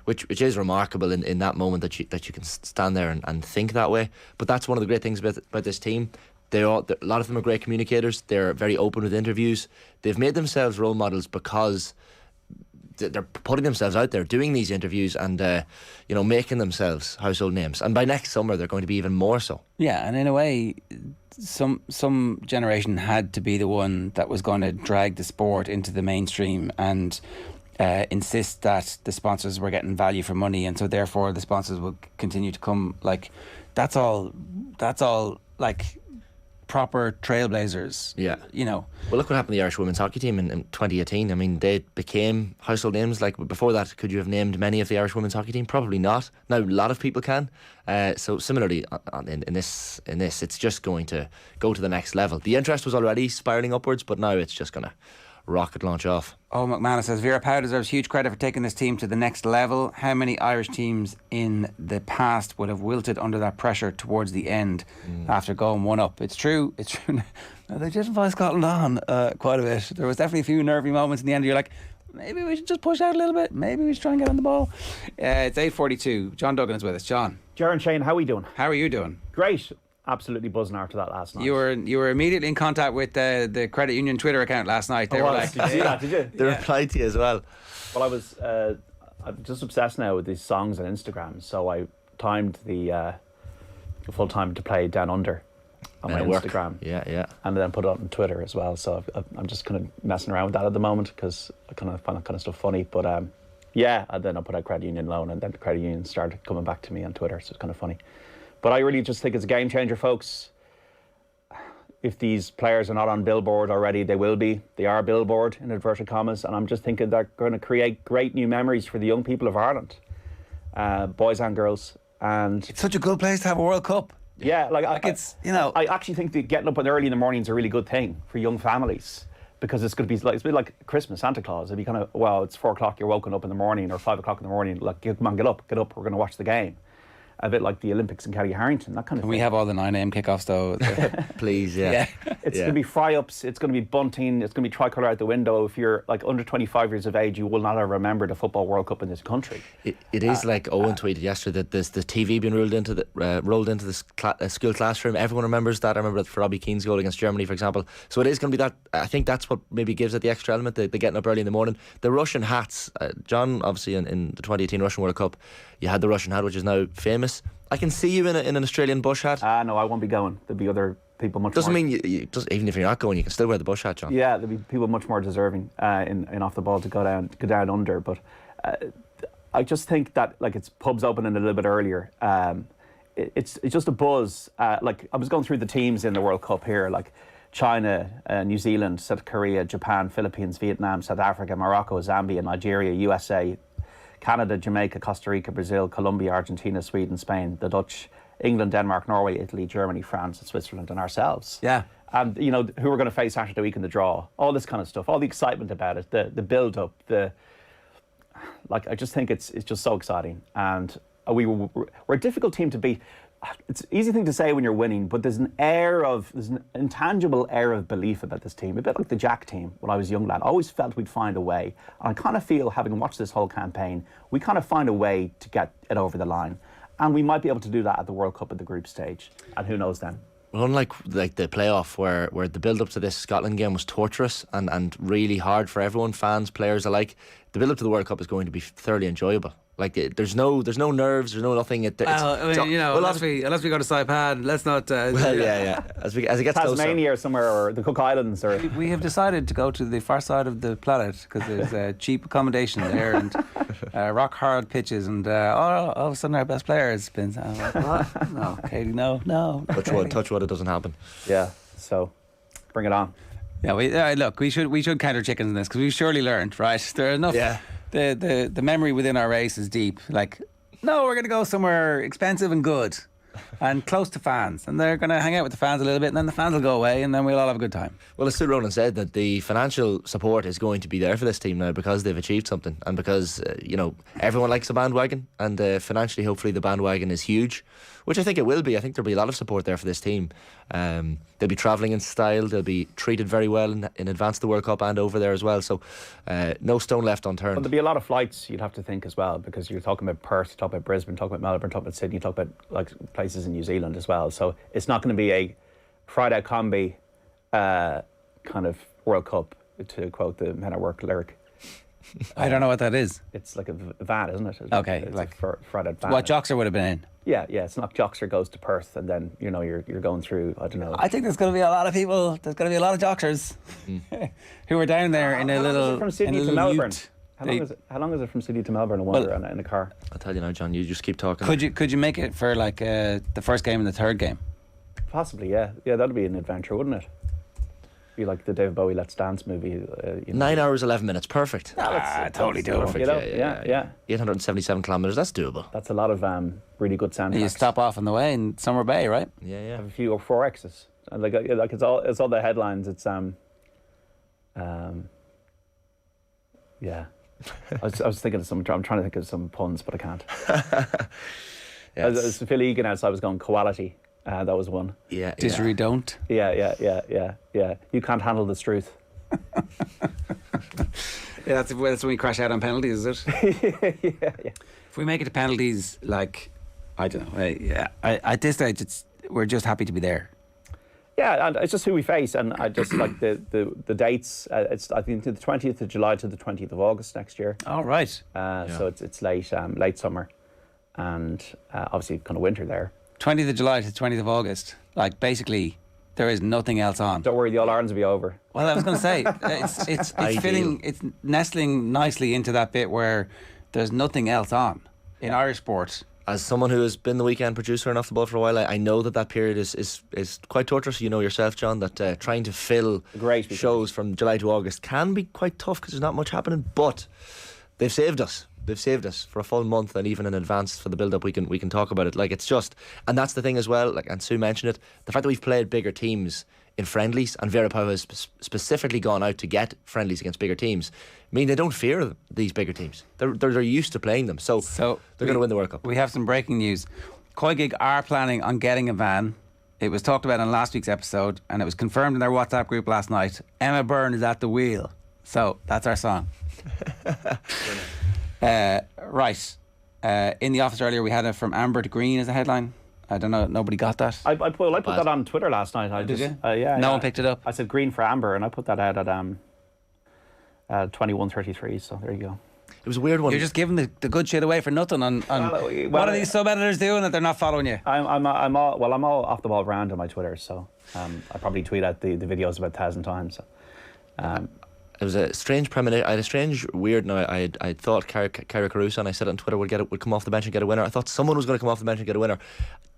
which is remarkable in that moment that you can stand there and think that way. But that's one of the great things about this team. A lot of them are great communicators. They're very open with interviews. They've made themselves role models because they're putting themselves out there, doing these interviews, and making themselves household names. And by next summer, they're going to be even more so. Yeah, and in a way, some generation had to be the one that was going to drag the sport into the mainstream and insist that the sponsors were getting value for money, and so therefore the sponsors would continue to come. Like, that's all. Like, proper trailblazers. Yeah. Well, look what happened to the Irish women's hockey team in 2018. I mean, they became household names. Like, before that, could you have named many of the Irish women's hockey team? Probably not. Now, a lot of people can. So similarly, in this, it's just going to go to the next level. The interest was already spiralling upwards, but now it's just going to rocket launch off. Oh, McManus says, Vera Pauw deserves huge credit for taking this team to the next level. How many Irish teams in the past would have wilted under that pressure towards the end after going one up? It's true. No, they didn't fight Scotland on quite a bit. There was definitely a few nervy moments in the end. You're like, maybe we should just push out a little bit. Maybe we should try and get on the ball. It's 8:42. John Duggan is with us. John. Ger and Shane, how are we doing? How are you doing? Great. Absolutely buzzing after that last night. You were immediately in contact with the credit union Twitter account last night. They were like, did you see that? Did you? They replied to you as well. Well, I'm just obsessed now with these songs on Instagram, so I timed the full time to play Down Under on my Instagram. Yeah. And then put it on Twitter as well. So I'm just kind of messing around with that at the moment because I kind of find that kind of stuff funny. But and then I put out credit union loan, and then the credit union started coming back to me on Twitter, so it's kind of funny. But I really just think it's a game changer, folks. If these players are not on Billboard already, they will be. They are Billboard, in inverted commas. And I'm just thinking they're going to create great new memories for the young people of Ireland, boys and girls. And it's such a good place to have a World Cup. Yeah, I actually think that getting up early in the morning is a really good thing for young families, because it's going to be it's a bit like Christmas, Santa Claus. It'd be kind of, it's 4 o'clock, you're woken up in the morning, or 5 o'clock in the morning, like, come on, get up, we're going to watch the game. a bit like the Olympics in Kelly Harrington, that kind of Can thing. we have all the 9 a.m. kickoffs though? Please, yeah. It's going to be fry-ups, it's going to be bunting, it's going to be tricolour out the window. If you're like under 25 years of age, you will not have remembered a Football World Cup in this country. It is like Owen tweeted yesterday that the TV being rolled into the school classroom. Everyone remembers that. I remember that for Robbie Keane's goal against Germany, for example. So it is going to be that. I think that's what maybe gives it the extra element, the getting up early in the morning. The Russian hats, John, obviously in the 2018 Russian World Cup, you had the Russian hat, which is now famous. I can see you in an Australian bush hat. No, I won't be going. There'll be other people much Doesn't more... mean even if you're not going, you can still wear the bush hat, John. Yeah, there'll be people much more deserving in off the ball to go down under. But I just think that like it's pubs opening a little bit earlier. It's just a buzz. Like I was going through the teams in the World Cup here, like China, New Zealand, South Korea, Japan, Philippines, Vietnam, South Africa, Morocco, Zambia, Nigeria, USA, Canada, Jamaica, Costa Rica, Brazil, Colombia, Argentina, Sweden, Spain, the Dutch, England, Denmark, Norway, Italy, Germany, France, and Switzerland, and ourselves. Yeah. And, you know, who we're going to face Saturday week in the draw, all this kind of stuff, all the excitement about it, the build-up, I just think it's just so exciting. And we're a difficult team to beat. It's an easy thing to say when you're winning, but there's an intangible air of belief about this team, a bit like the Jack team when I was a young lad. I always felt we'd find a way. And I kind of feel, having watched this whole campaign, we kind of find a way to get it over the line. And we might be able to do that at the World Cup at the group stage. And who knows then? Well, unlike like the playoff where the build-up to this Scotland game was torturous and really hard for everyone, fans, players alike, the build-up to the World Cup is going to be thoroughly enjoyable. Like there's no nerves, there's no nothing. Unless we go to Saipan, let's not. As it gets Tasmania closer. or somewhere, or the Cook Islands, or we have decided to go to the far side of the planet because there's cheap accommodation there and rock hard pitches, and all of a sudden our best player has been. What? No, Katie, no. Touch wood, it doesn't happen. Yeah, so bring it on. Yeah, look, we should counter chickens in this because we've surely learned, right? There are enough. Yeah. The memory within our race is deep. Like, no, we're going to go somewhere expensive and good and close to fans. And they're going to hang out with the fans a little bit, and then the fans will go away, and then we'll all have a good time. Well, as Sue Ronan said, that the financial support is going to be there for this team now because they've achieved something. And because, everyone likes a bandwagon. And financially, hopefully, the bandwagon is huge, which I think it will be. I think there'll be a lot of support there for this team. They'll be travelling in style. They'll be treated very well in advance of the World Cup and over there as well. So no stone left unturned. Well, there'll be a lot of flights, you'd have to think as well, because you're talking about Perth, you talk about Brisbane, talk about Melbourne, talk about Sydney, talk about like places in New Zealand as well. So it's not going to be a Friday combi kind of World Cup, to quote the Men at Work lyric. I don't know what that is. It's like a van, isn't it? Okay, it's like a Friday van. What Joxer would have been in. Yeah, it's not Joxer goes to Perth and then you're going through, I don't know. I think there's going to be a lot of people. There's going to be a lot of Joxers who are down there in a little. From Sydney to Melbourne. Ute. How long is it from Sydney to Melbourne? I wonder, in a car. I'll tell you now, John. You just keep talking. Could you make it for like the first game and the third game? Possibly, yeah. Yeah, that'd be an adventure, wouldn't it? Be like the David Bowie Let's Dance movie. 9 hours, 11 minutes. Perfect. Totally doable. Perfect, yeah. 877 kilometres. That's doable. That's a lot of really good soundtracks. You stop off on the way in Summer Bay, right? Yeah. Have a few or 4Xs. And like it's all the headlines. It's yeah. I was thinking of some. I'm trying to think of some puns, but I can't. I was Phil Egan out, so I was going quality. That was one. Yeah. Dishery don't. Yeah. You can't handle the truth. Yeah, that's when we crash out on penalties, is it? yeah. If we make it to penalties, like, I don't know. At this stage, we're just happy to be there. Yeah, and it's just who we face, and I just like the dates. It's I think the 20th of July to the 20th of August next year. Oh, right. So it's late summer, and obviously kind of winter there. 20th of July to 20th of August. Like, basically, there is nothing else on. Don't worry, the All-Irelands will be over. Well, I was going to say, it's fitting, it's nestling nicely into that bit where there's nothing else on in Irish sport. As someone who has been the weekend producer and off the ball for a while, I know that period is quite torturous. You know yourself, John, that trying to fill shows from July to August can be quite tough because there's not much happening. But they've saved us. They've saved us for a full month, and even in advance for the build-up, we can talk about it. Like, it's just, and that's the thing as well. Like, and Sue mentioned it, the fact that we've played bigger teams in friendlies, and Vera Pauw has specifically gone out to get friendlies against bigger teams, mean they don't fear these bigger teams. They're used to playing them, so they're going to win the World Cup. We have some breaking news. Coigig are planning on getting a van. It was talked about on last week's episode, and it was confirmed in their WhatsApp group last night. Emma Byrne is at the wheel. So that's our song. Right. In the office earlier, we had it from Amber to Green as a headline. I don't know. Nobody got that. I put that on Twitter last night. Did you? Yeah. No one picked it up. I said green for Amber, and I put that out at 21:33. So there you go. It was a weird one. You're just giving the good shit away for nothing. What are these sub-editors doing that they're not following you? I'm all off the ball brand on my Twitter, so I probably tweet out the videos about 1,000 times. So. It was a strange premonition. I had a strange, weird. No, I thought Cara Caruso, and I said it on Twitter, would come off the bench and get a winner. I thought someone was going to come off the bench and get a winner.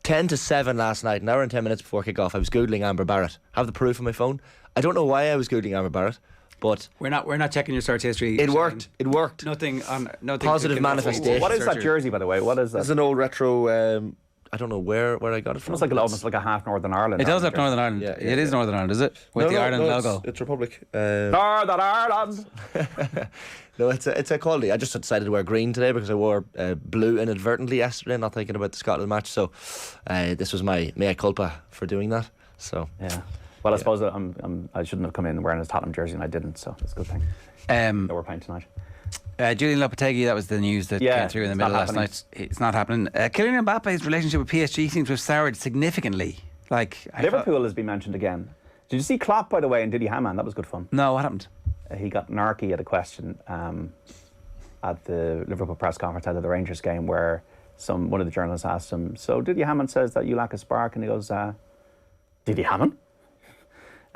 10-7 last night, an hour and 10 minutes before kick-off. I was googling Amber Barrett. I have the proof on my phone. I don't know why I was googling Amber Barrett, but we're not checking your search history. It worked. It worked. Nothing positive manifestation. What is that jersey, by the way? What is that? It's an old retro. I don't know where I got it from. It's almost like a half Northern Ireland. It does look Northern Ireland. Yeah, it is Northern Ireland, is it? With the Ireland logo. It's Republic. Northern Ireland. No, it's a quality. I just decided to wear green today because I wore blue inadvertently yesterday, not thinking about the Scotland match. So this was my mea culpa for doing that. So yeah. Well, I suppose I shouldn't have come in wearing a Tottenham jersey, and I didn't. So it's a good thing. That we're playing tonight. Julian Lopetegui, that was the news that came through in the middle last night. It's not happening. Kylian Mbappe's relationship with PSG seems to have soured significantly. Liverpool has been mentioned again. Did you see Klopp, by the way, and Didi Hamann? That was good fun. No, what happened? He got narky at a question at the Liverpool press conference out of the Rangers game where one of the journalists asked him, so Didi Hamann says that you lack a spark, and he goes, Didi Hamann?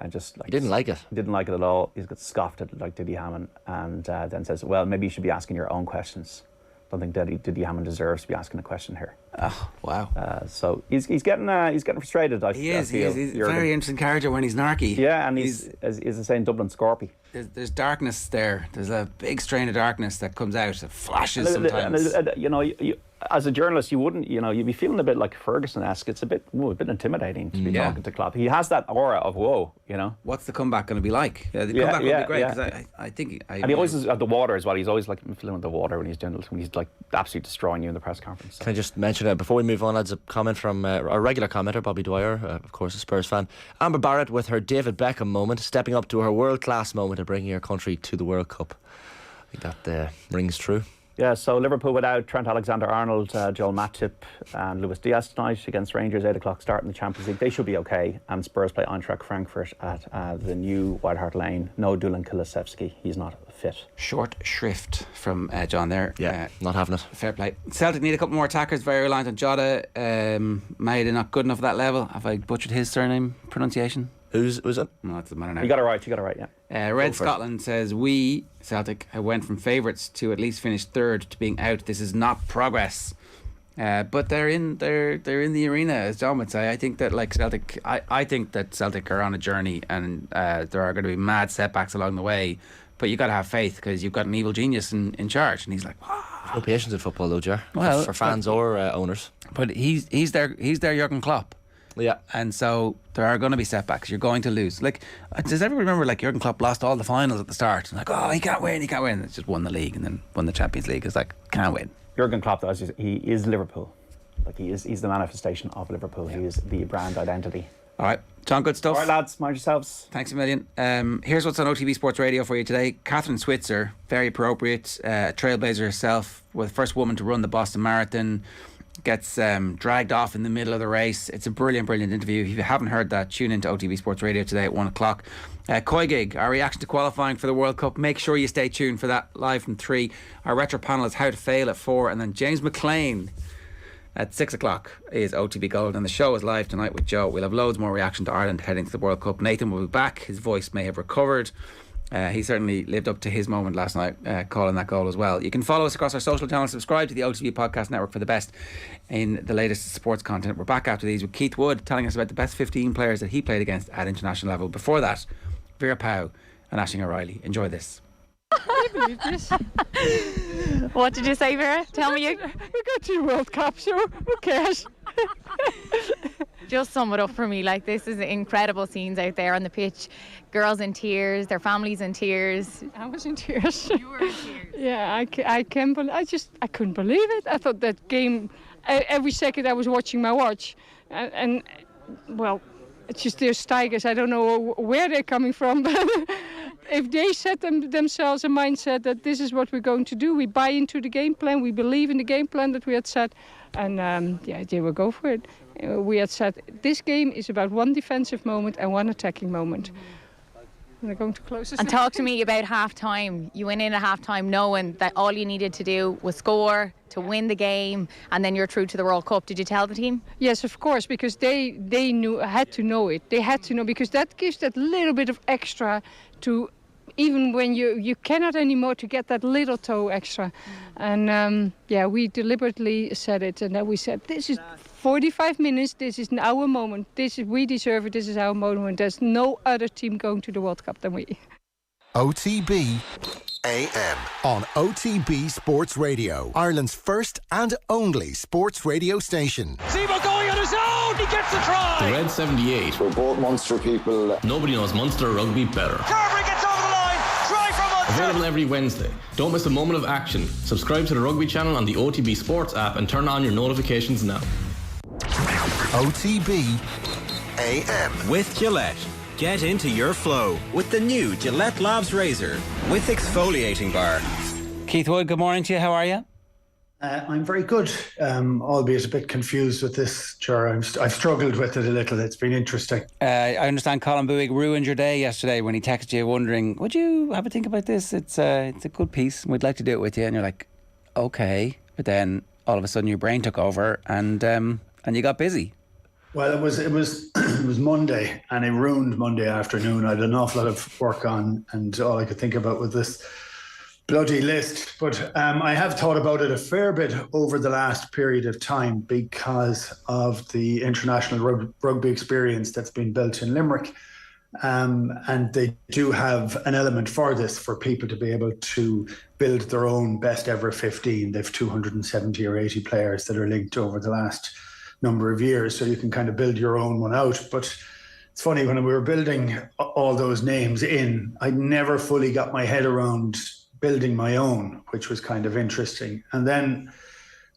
And just he didn't like it. He didn't like it at all. He's got scoffed at like Didi Hamann, and then says, "Well, maybe you should be asking your own questions. I don't think Didi Hamann deserves to be asking a question here." Oh wow! So he's getting frustrated. He is. He's a very interesting character when he's narky. Yeah, and he's as they say in Dublin, Scorpy. There's darkness there. There's a big strain of darkness that comes out. It flashes sometimes. You, as a journalist, you wouldn't, you'd be feeling a bit like Ferguson-esque. It's a bit intimidating to be talking to Klopp. He has that aura of whoa, What's the comeback going to be like? The comeback will be great because I think. And he always is at the water as well. He's always like filling with the water when he's like absolutely destroying you in the press conference. So. Can I just mention it before we move on? Lads, a comment from a regular commenter, Bobby Dwyer, of course, a Spurs fan. Amber Barrett with her David Beckham moment, stepping up to her world-class moment of bringing her country to the World Cup. I think that rings true. Yeah, so Liverpool without Trent Alexander-Arnold, Joel Matip and Luis Diaz tonight against Rangers, 8 o'clock start in the Champions League. They should be okay. And Spurs play Eintracht Frankfurt at the new White Hart Lane. No Dulan Kulusevski. He's not fit. Short shrift from John there. Yeah, not having it. Fair play. Celtic need a couple more attackers. Very reliant on Jota. Maeda not good enough at that level. Have I butchered his surname pronunciation? Who's it? No, that's the matter now. You got it right, yeah. Red Scotland says, we, Celtic, went from favourites to at least finish third to being out. This is not progress. But they're in the arena, as John would say. I think that Celtic I think that Celtic are on a journey, and there are going to be mad setbacks along the way. But you got to have faith because you've got an evil genius in charge, and he's like, wow. No patience in football though, Ger. Well, for fans or owners. But he's their Jurgen Klopp. Yeah, and so there are going to be setbacks. You're going to lose. Does everyone remember Jurgen Klopp lost all the finals at the start? And he can't win. It's just won the league and then won the Champions League. It's can't win. Jurgen Klopp, though, he is Liverpool. He's the manifestation of Liverpool. Yeah. He is the brand identity. All right, John, good stuff. All right, lads, mind yourselves. Thanks a million. Here's what's on OTB Sports Radio for you today. Catherine Switzer, very appropriate, trailblazer herself, was the first woman to run the Boston Marathon. Gets dragged off in the middle of the race. It's a brilliant interview. If you haven't heard that, tune into OTB Sports Radio today at 1 o'clock. Coigig, our reaction to qualifying for the World Cup. Make sure you stay tuned for that live from 3. Our retro panel is How to Fail at 4. And then James McLean at 6 o'clock is OTB Gold. And the show is live tonight with Joe. We'll have loads more reaction to Ireland heading to the World Cup. Nathan will be back. His voice may have recovered. He certainly lived up to his moment last night, calling that goal as well. You can follow us across our social channels. Subscribe to the OTB Podcast Network for the best in the latest sports content. We're back after these with Keith Wood telling us about the best 15 players that he played against at international level. Before that, Vera Pauw and Aisling O'Reilly. Enjoy this. I believe this. What did you say, Vera? Tell me. We got 2 World Cups, sure. Who cares? Just sum it up for me. This is incredible scenes out there on the pitch. Girls in tears, their families in tears. I was in tears. You were in tears. Yeah, I couldn't believe it. I thought that game every second I was watching my watch. And well, it's just there's Tigers. I don't know where they're coming from, but if they set themselves a mindset that this is what we're going to do, we buy into the game plan, we believe in the game plan that we had set, and they will go for it. We had said this game is about one defensive moment and one attacking moment. And they're going to close this. And talk to me about half-time. You went in at half-time knowing that all you needed to do was score to win the game, and then you're through to the World Cup. Did you tell the team? Yes, of course, because they had to know it. They had to know, because that gives that little bit of extra to, even when you cannot anymore, to get that little toe extra. And we deliberately said it, and then we said, this is 45 minutes, this is our moment, we deserve it, this is our moment. There's no other team going to the World Cup than we. OTB AM on OTB Sports Radio, Ireland's first and only sports radio station. Zebo going on his own, he gets the try! The Red 78. We're both Munster people. Nobody knows Munster rugby better. Carver gets over the line, try from Munster! Available every Wednesday. Don't miss a moment of action. Subscribe to the rugby channel on the OTB Sports app and turn on your notifications now. OTB AM with Gillette. Get into your flow with the new Gillette Labs Razor with exfoliating bar. Keith Wood, good morning to you. How are you? I'm very good, albeit a bit confused with this, Ger. I've struggled with it a little. It's been interesting. I understand Colin Buig ruined your day yesterday when he texted you wondering, would you have a think about this? It's a good piece. We'd like to do it with you. And you're like, okay. But then all of a sudden your brain took over and you got busy. Well, it was it was Monday, and it ruined Monday afternoon. I had an awful lot of work on, and all I could think about was this bloody list. But I have thought about it a fair bit over the last period of time because of the international rugby experience that's been built in Limerick. And they do have an element for this, for people to be able to build their own best ever 15. They've 270 or 80 players that are linked over the last number of years, so you can kind of build your own one out. But it's funny, when we were building all those names in, I never fully got my head around building my own, which was kind of interesting. And then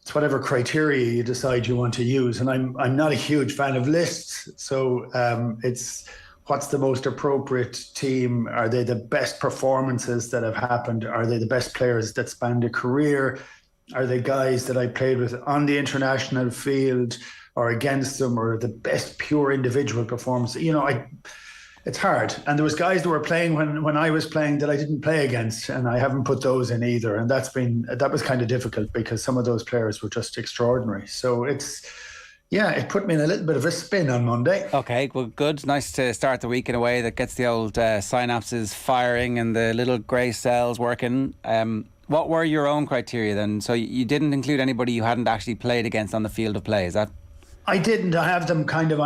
it's whatever criteria you decide you want to use. And I'm not a huge fan of lists, so it's what's the most appropriate team? Are they the best performances that have happened? Are they the best players that spanned a career? Are they guys that I played with on the international field or against them, or the best pure individual performance? You know, it's hard. And there was guys that were playing when I was playing that I didn't play against, and I haven't put those in either. And that was kind of difficult because some of those players were just extraordinary. So it put me in a little bit of a spin on Monday. Okay, well, good. Nice to start the week in a way that gets the old synapses firing and the little grey cells working. What were your own criteria then? So you didn't include anybody you hadn't actually played against on the field of play, is that? I didn't. I have them kind of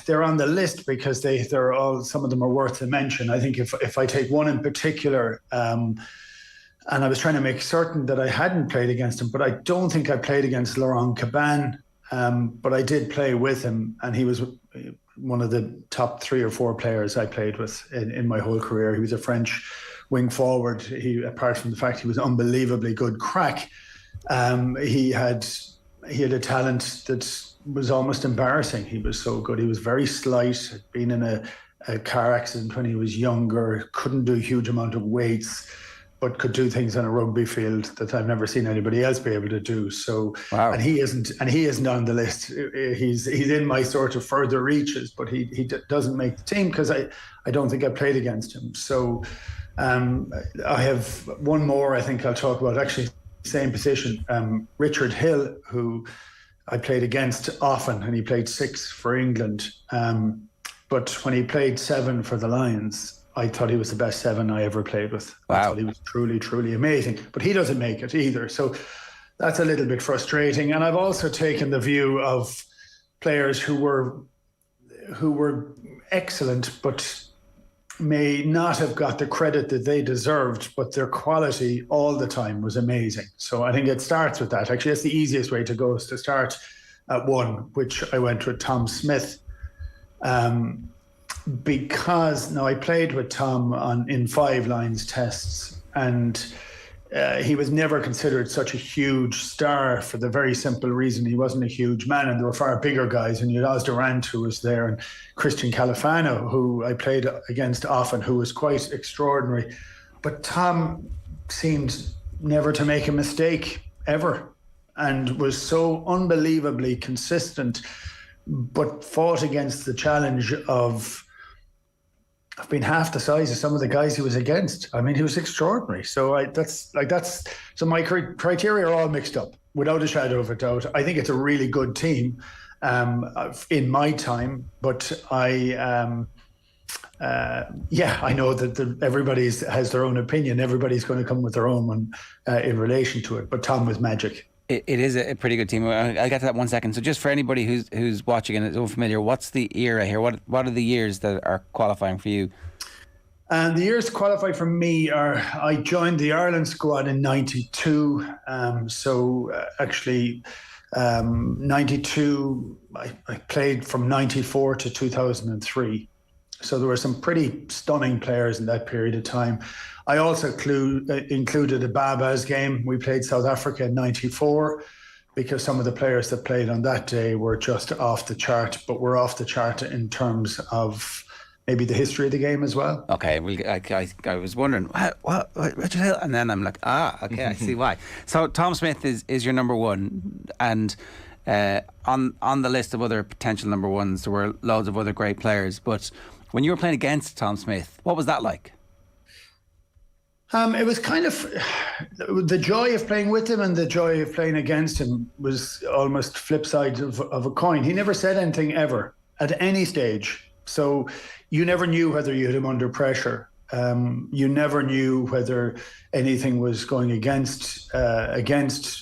they're on the list because they're all, some of them are worth a mention. I think if I take one in particular, and I was trying to make certain that I hadn't played against him, but I don't think I played against Laurent Caban, but I did play with him, and he was one of the top 3 or 4 players I played with in my whole career. He was a French wing forward. He, apart from the fact he was unbelievably good crack, he had a talent that was almost embarrassing. He was so good. He was very slight, had been in a car accident when he was younger, couldn't do a huge amount of weights, but could do things on a rugby field that I've never seen anybody else be able to do. So, wow. And he isn't on the list. He's in my sort of further reaches, but he doesn't make the team because I don't think I played against him. So I have one more I think I'll talk about, actually same position. Richard Hill, who I played against often, and he played 6 for England. But when he played 7 for the Lions, I thought he was the best 7 I ever played with. Wow. I thought he was truly, truly amazing. But he doesn't make it either. So that's a little bit frustrating. And I've also taken the view of players who were excellent, but may not have got the credit that they deserved, but their quality all the time was amazing. So I think it starts with that. Actually, that's the easiest way to go, is to start at 1, which I went with Tom Smith. Because now I played with Tom in 5 lines tests, and he was never considered such a huge star for the very simple reason he wasn't a huge man, and there were far bigger guys. And you had Oz Durant, who was there, and Christian Califano, who I played against often, who was quite extraordinary. But Tom seemed never to make a mistake ever, and was so unbelievably consistent, but fought against the challenge of being half the size of some of the guys he was against. I mean, he was extraordinary. So so my criteria are all mixed up, without a shadow of a doubt. I think it's a really good team in my time, but I know that everybody has their own opinion. Everybody's going to come with their own one in relation to it. But Tom was magic. It is a pretty good team. I'll get to that 1 second. So just for anybody who's watching and is unfamiliar, what's the era here? What are the years that are qualifying for you? And the years qualified for me are, I joined the Ireland squad in 92. Actually 92, I played from 94 to 2003. So there were some pretty stunning players in that period of time. I also included a Babas game. We played South Africa in 94 because some of the players that played on that day were just off the chart, but were off the chart in terms of maybe the history of the game as well. Okay, well, I was wondering, what Richard Hill? And then I'm like, okay, I see why. So Tom Smith is your number one, and on the list of other potential number ones, there were loads of other great players, but when you were playing against Tom Smith, what was that like? It was kind of the joy of playing with him and the joy of playing against him was almost flip sides of a coin. He never said anything ever at any stage. So you never knew whether you had him under pressure. You never knew whether anything was going against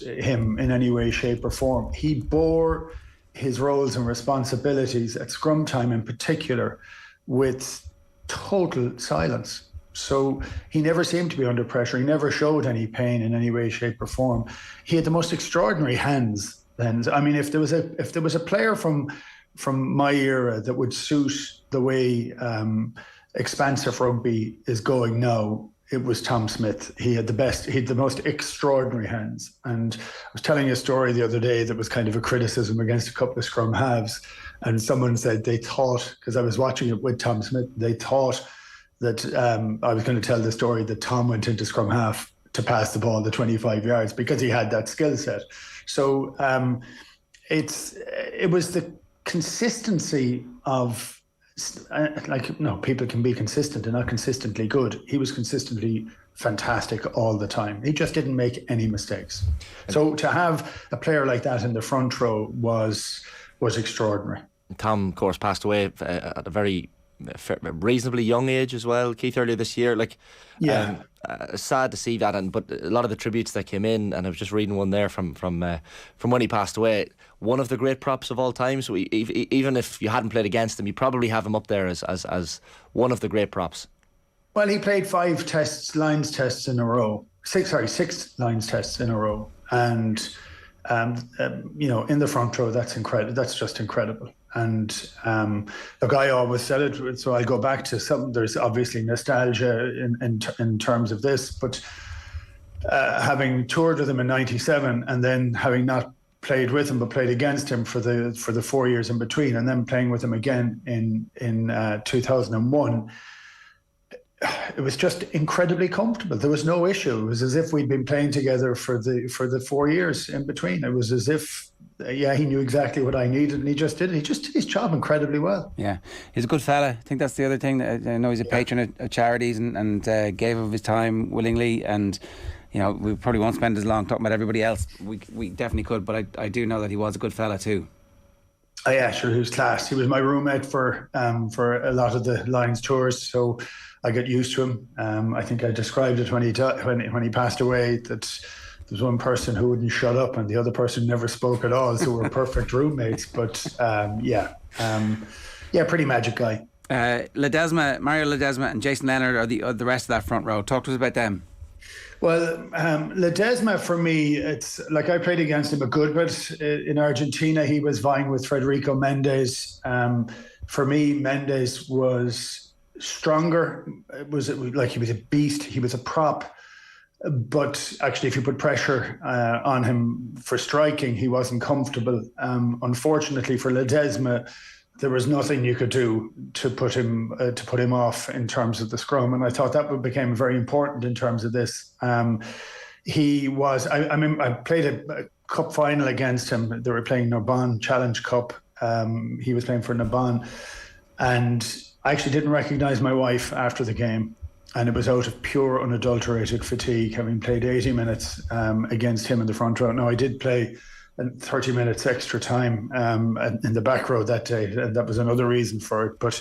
him in any way, shape or form. He bore his roles and responsibilities at scrum time in particular with total silence. So he never seemed to be under pressure. He never showed any pain in any way, shape or form. He had the most extraordinary hands then. I mean, if there was a player from my era that would suit the way expansive rugby is going now, it was Tom Smith. He had the most extraordinary hands. And I was telling a story the other day that was kind of a criticism against a couple of scrum halves. And someone said they thought, because I was watching it with Tom Smith, they thought that I was going to tell the story that Tom went into scrum half to pass the ball the 25 yards because he had that skill set. So it was the consistency of, people can be consistent and not consistently good. He was consistently fantastic all the time. He just didn't make any mistakes. So to have a player like that in the front row was extraordinary. Tom, of course, passed away at a very reasonably young age as well, Keith, earlier this year. Sad to see that, but a lot of the tributes that came in, and I was just reading one there from when he passed away. One of the great props of all time. So even if you hadn't played against him, you probably have him up there as one of the great props. Well, he played 5 lines tests in a row. 6 lines tests in a row, and in the front row, that's incredible. That's just incredible. And look, I always said it, so I'll go back to something. There's obviously nostalgia in terms of this, but having toured with him in '97 and then having not played with him but played against him for the 4 years in between, and then playing with him again in 2001. It was just incredibly comfortable. There was no issue. It was as if we'd been playing together for the 4 years in between. It was as if, he knew exactly what I needed, and he just did it. He just did his job incredibly well. Yeah, he's a good fella. I think that's the other thing. I know he's a patron of charities and gave of his time willingly. And we probably won't spend as long talking about everybody else. We definitely could, but I do know that he was a good fella too. Oh yeah, sure. He was class. He was my roommate for a lot of the Lions tours, so I got used to him. I think I described it when he passed away that there's one person who wouldn't shut up and the other person never spoke at all, so we're perfect roommates. But pretty magic guy. Mario Ledesma and Jason Leonard are the rest of that front row. Talk to us about them. Well, Ledesma, for me, it's like I played against him a good bit in Argentina. He was vying with Federico Mendes. For me, Mendes was stronger. It was like he was a beast. He was a prop. But actually, if you put pressure on him for striking, he wasn't comfortable. Unfortunately for Ledesma, there was nothing you could do to put him off in terms of the scrum, and I thought that became very important in terms of this. He was. I played a cup final against him. They were playing Narbonne Challenge Cup. He was playing for Narbonne, and I actually didn't recognise my wife after the game, and it was out of pure unadulterated fatigue, having played 80 minutes against him in the front row. Now, I did play 30 minutes extra time in the back row that day, and that was another reason for it. But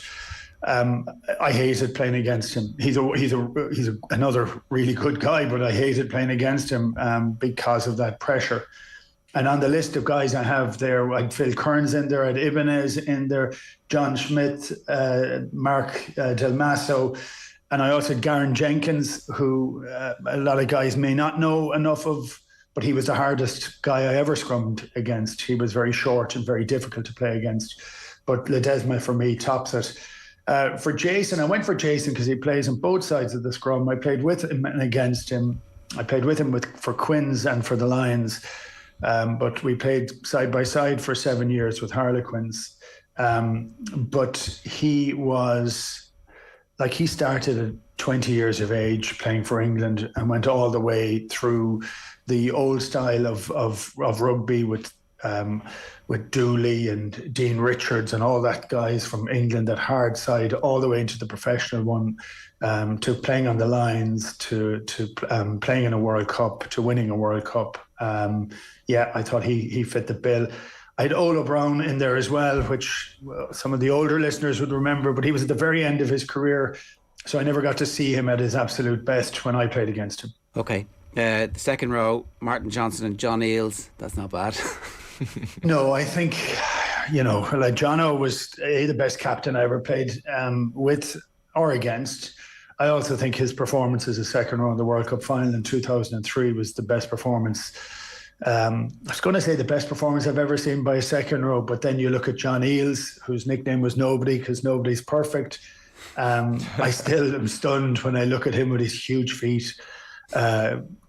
I hated playing against him. He's another really good guy, but I hated playing against him because of that pressure. And on the list of guys I have there, I had Phil Kearns in there, I had Ibanez in there, John Schmidt, Mark Del Masso, and I also had Garen Jenkins, who a lot of guys may not know enough of, but he was the hardest guy I ever scrummed against. He was very short and very difficult to play against. But Ledesma, for me, tops it. For Jason, I went for Jason because he plays on both sides of the scrum. I played with him and against him. I played with him for Quins and for the Lions. But we played side by side for 7 years with Harlequins. But he was, like, he started at 20 years of age playing for England and went all the way through the old style of rugby with Dooley and Dean Richards and all that guys from England, that hard side, all the way into the professional one, to playing on the lines, to playing in a World Cup, to winning a World Cup. I thought he fit the bill. I had Ola Brown in there as well, which some of the older listeners would remember, but he was at the very end of his career, so I never got to see him at his absolute best when I played against him. Okay. The second row, Martin Johnson and John Eales. That's not bad. No, I think, like Jono was the best captain I ever played with or against. I also think his performance as a second row in the World Cup final in 2003 was the best performance. I was going to say the best performance I've ever seen by a second row, but then you look at John Eales, whose nickname was Nobody because nobody's perfect. I still am stunned when I look at him with his huge feet,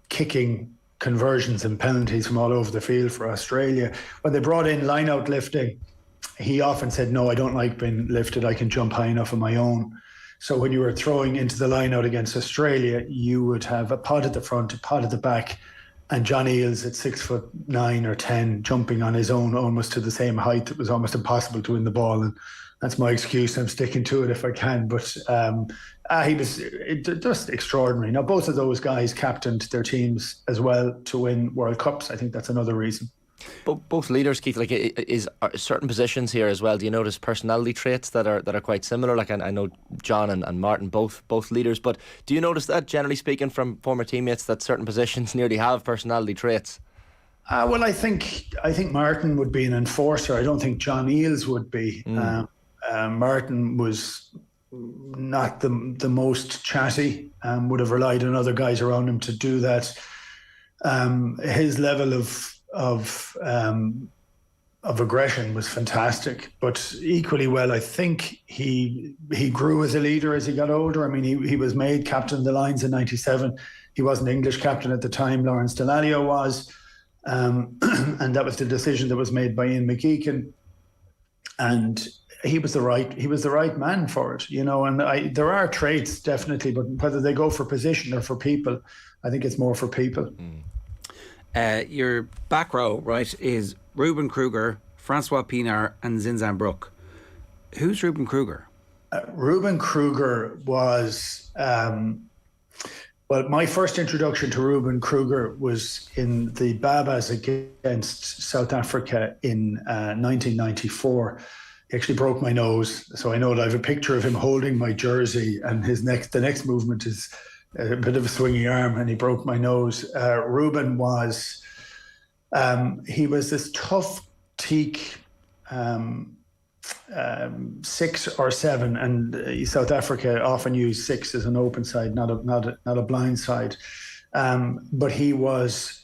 kicking conversions and penalties from all over the field for Australia. When they brought in line-out lifting, he often said, no, I don't like being lifted. I can jump high enough on my own. So when you were throwing into the line-out against Australia, you would have a pod at the front, a pod at the back, and John Eales at 6'9" or 10, jumping on his own almost to the same height. It was almost impossible to win the ball. And that's my excuse. I'm sticking to it if I can. But he was just extraordinary. Now, both of those guys captained their teams as well to win World Cups. I think that's another reason. But both leaders, Keith, like, are certain positions here as well. Do you notice personality traits that are quite similar? Like, I know John and Martin both leaders, but do you notice that, generally speaking, from former teammates, that certain positions nearly have personality traits? Well, I think Martin would be an enforcer. I don't think John Eales would be. Martin was not the most chatty, would have relied on other guys around him to do that. His level of aggression was fantastic, but equally well, I think he grew as a leader as he got older. I mean, he was made captain of the Lions in '97. He wasn't English captain at the time. Lawrence Delalio was, and that was the decision that was made by Ian McGeechan, and he was the right man for it, and there are traits definitely, but whether they go for position or for people, I think it's more for people. Your back row, right, is Ruben Kruger, Francois Pienaar and Zinzan Brook. Who's Ruben Kruger? Ruben Kruger was, my first introduction to Ruben Kruger was in the Babas against South Africa in 1994. He actually broke my nose, so I know that I have a picture of him holding my jersey, and the next movement is a bit of a swinging arm, and he broke my nose. Ruben was, he was this tough teak, 6 or 7, and South Africa often used 6 as an open side, not a blind side. But he was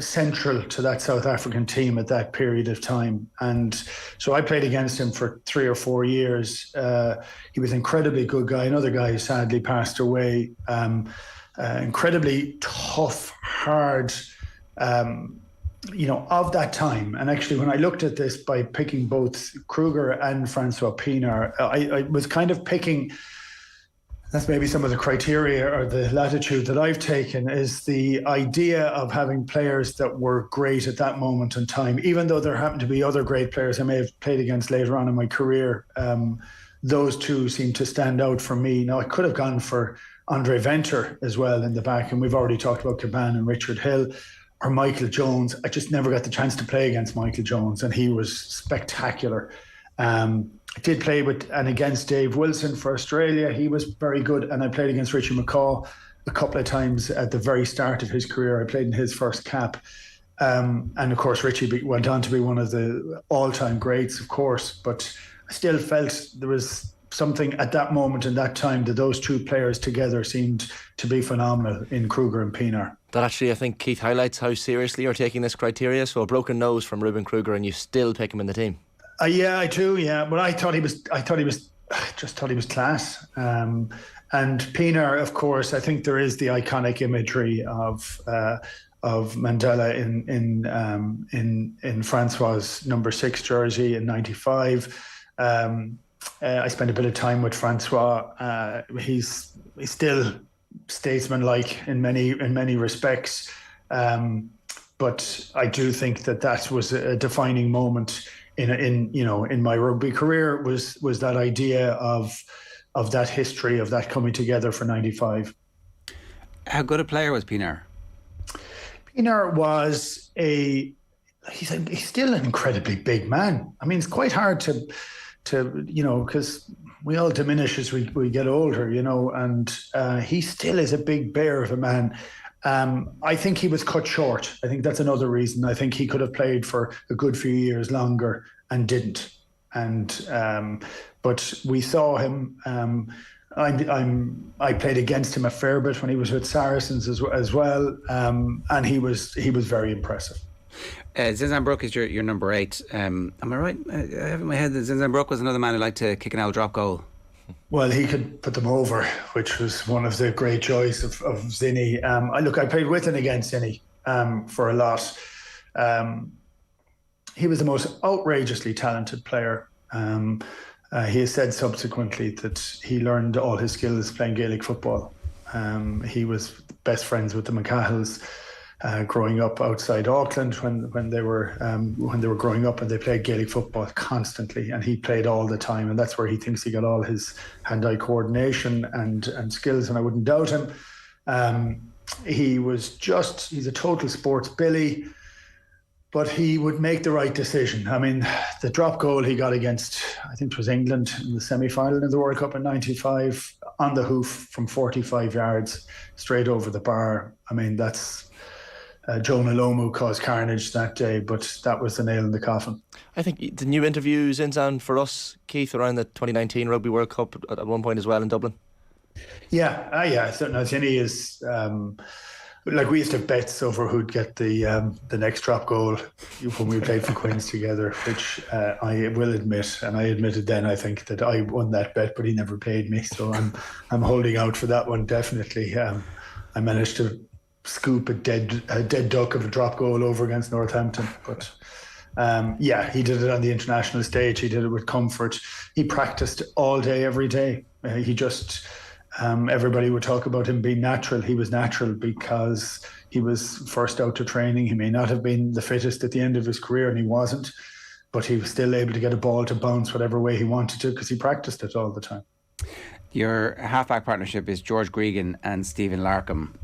central to that South African team at that period of time, and so I played against him for 3 or 4 years. He was an incredibly good guy. Another guy who sadly passed away, incredibly tough, hard, of that time. And actually, when I looked at this by picking both Kruger and Francois Pienaar, I was kind of picking, that's maybe some of the criteria or the latitude that I've taken, is the idea of having players that were great at that moment in time, even though there happened to be other great players I may have played against later on in my career. Those two seem to stand out for me. Now, I could have gone for Andre Venter as well in the back, and we've already talked about Caban and Richard Hill, or Michael Jones. I just never got the chance to play against Michael Jones, and he was spectacular. I did play with and against Dave Wilson for Australia. He was very good, and I played against Richie McCaw a couple of times at the very start of his career. I played in his first cap. And of course, Richie went on to be one of the all-time greats, of course, but I still felt there was something at that moment in that time that those two players together seemed to be phenomenal in Kruger and Pienaar. That actually, I think, Keith, highlights how seriously you're taking this criteria. So a broken nose from Ruben Kruger, and you still pick him in the team. Yeah, I do. Yeah, but I thought he was class. And Pienaar, of course, I think there is the iconic imagery of Mandela in Francois' number 6 jersey in '95. I spent a bit of time with Francois. He's still statesman-like in many respects, but I do think that was a defining moment in my rugby career. Was that idea of that history, of that coming together for '95. How good a player was Pienaar? Pienaar was he's still an incredibly big man. I mean, it's quite hard to because we all diminish as we get older, and he still is a big bear of a man. I think he was cut short. I think that's another reason. I think he could have played for a good few years longer and didn't. And but we saw him. I played against him a fair bit when he was with Saracens as well, and he was very impressive. Zinzan Brooke is your number 8. Am I right? I have in my head that Zinzan Brooke was another man who liked to kick an out drop goal. Well, he could put them over, which was one of the great joys of Zinny. I played with and against Zinny for a lot. He was the most outrageously talented player. He has said subsequently that he learned all his skills playing Gaelic football. He was best friends with the McCahills growing up outside Auckland when they were growing up, and they played Gaelic football constantly, and he played all the time, and that's where he thinks he got all his hand-eye coordination and skills, and I wouldn't doubt him. He's a total sports Billy, but he would make the right decision. I mean, the drop goal he got against, I think it was England in the semi-final of the World Cup in '95, on the hoof from 45 yards, straight over the bar. I mean, that's Jonah Lomu caused carnage that day, but that was the nail in the coffin. I think the new interviews Zinzan for us, Keith, around the 2019 Rugby World Cup at one point as well in Dublin. Yeah. So now Zinny is we used to have bets over who'd get the next drop goal when we played for Queen's together, which I will admit, and I admitted then, I think, that I won that bet, but he never paid me, so I'm holding out for that one definitely. I managed to scoop a dead duck of a drop goal over against Northampton, but he did it on the international stage. He did it with comfort. He practiced all day, every day. He just everybody would talk about him being natural. He was natural because he was first out to training. He may not have been the fittest at the end of his career, and he wasn't, but he was still able to get a ball to bounce whatever way he wanted to because he practiced it all the time. Your halfback partnership is George Gregan and Stephen Larkham.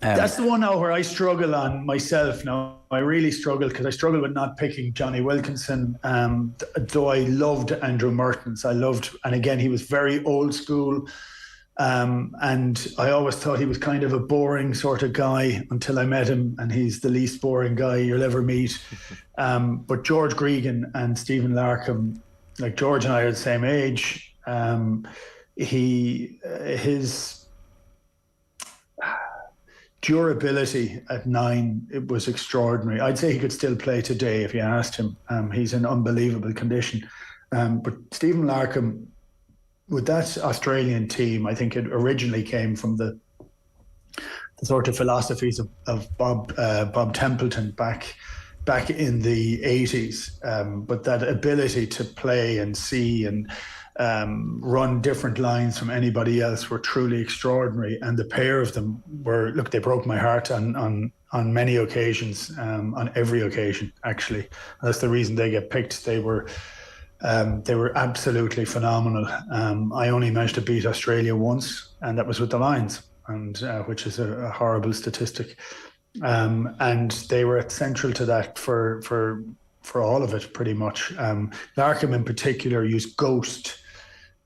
That's the one now where I struggle on myself now. I really struggle because I struggle with not picking Johnny Wilkinson, though I loved Andrew Mertens. And again, he was very old school. And I always thought he was kind of a boring sort of guy until I met him, and he's the least boring guy you'll ever meet. But George Gregan and Stephen Larkham, like George and I are the same age. His durability at 9, it was extraordinary. I'd say he could still play today if you asked him. He's in unbelievable condition. But Stephen Larkham, with that Australian team, I think it originally came from the sort of philosophies of Bob Templeton back in the 80s, but that ability to play and see and run different lines from anybody else were truly extraordinary. And the pair of them they broke my heart on many occasions, on every occasion, actually. And that's the reason they get picked. They were absolutely phenomenal. I only managed to beat Australia once, and that was with the Lions, and which is a horrible statistic. And they were central to that for all of it, pretty much. Larkham in particular used ghost,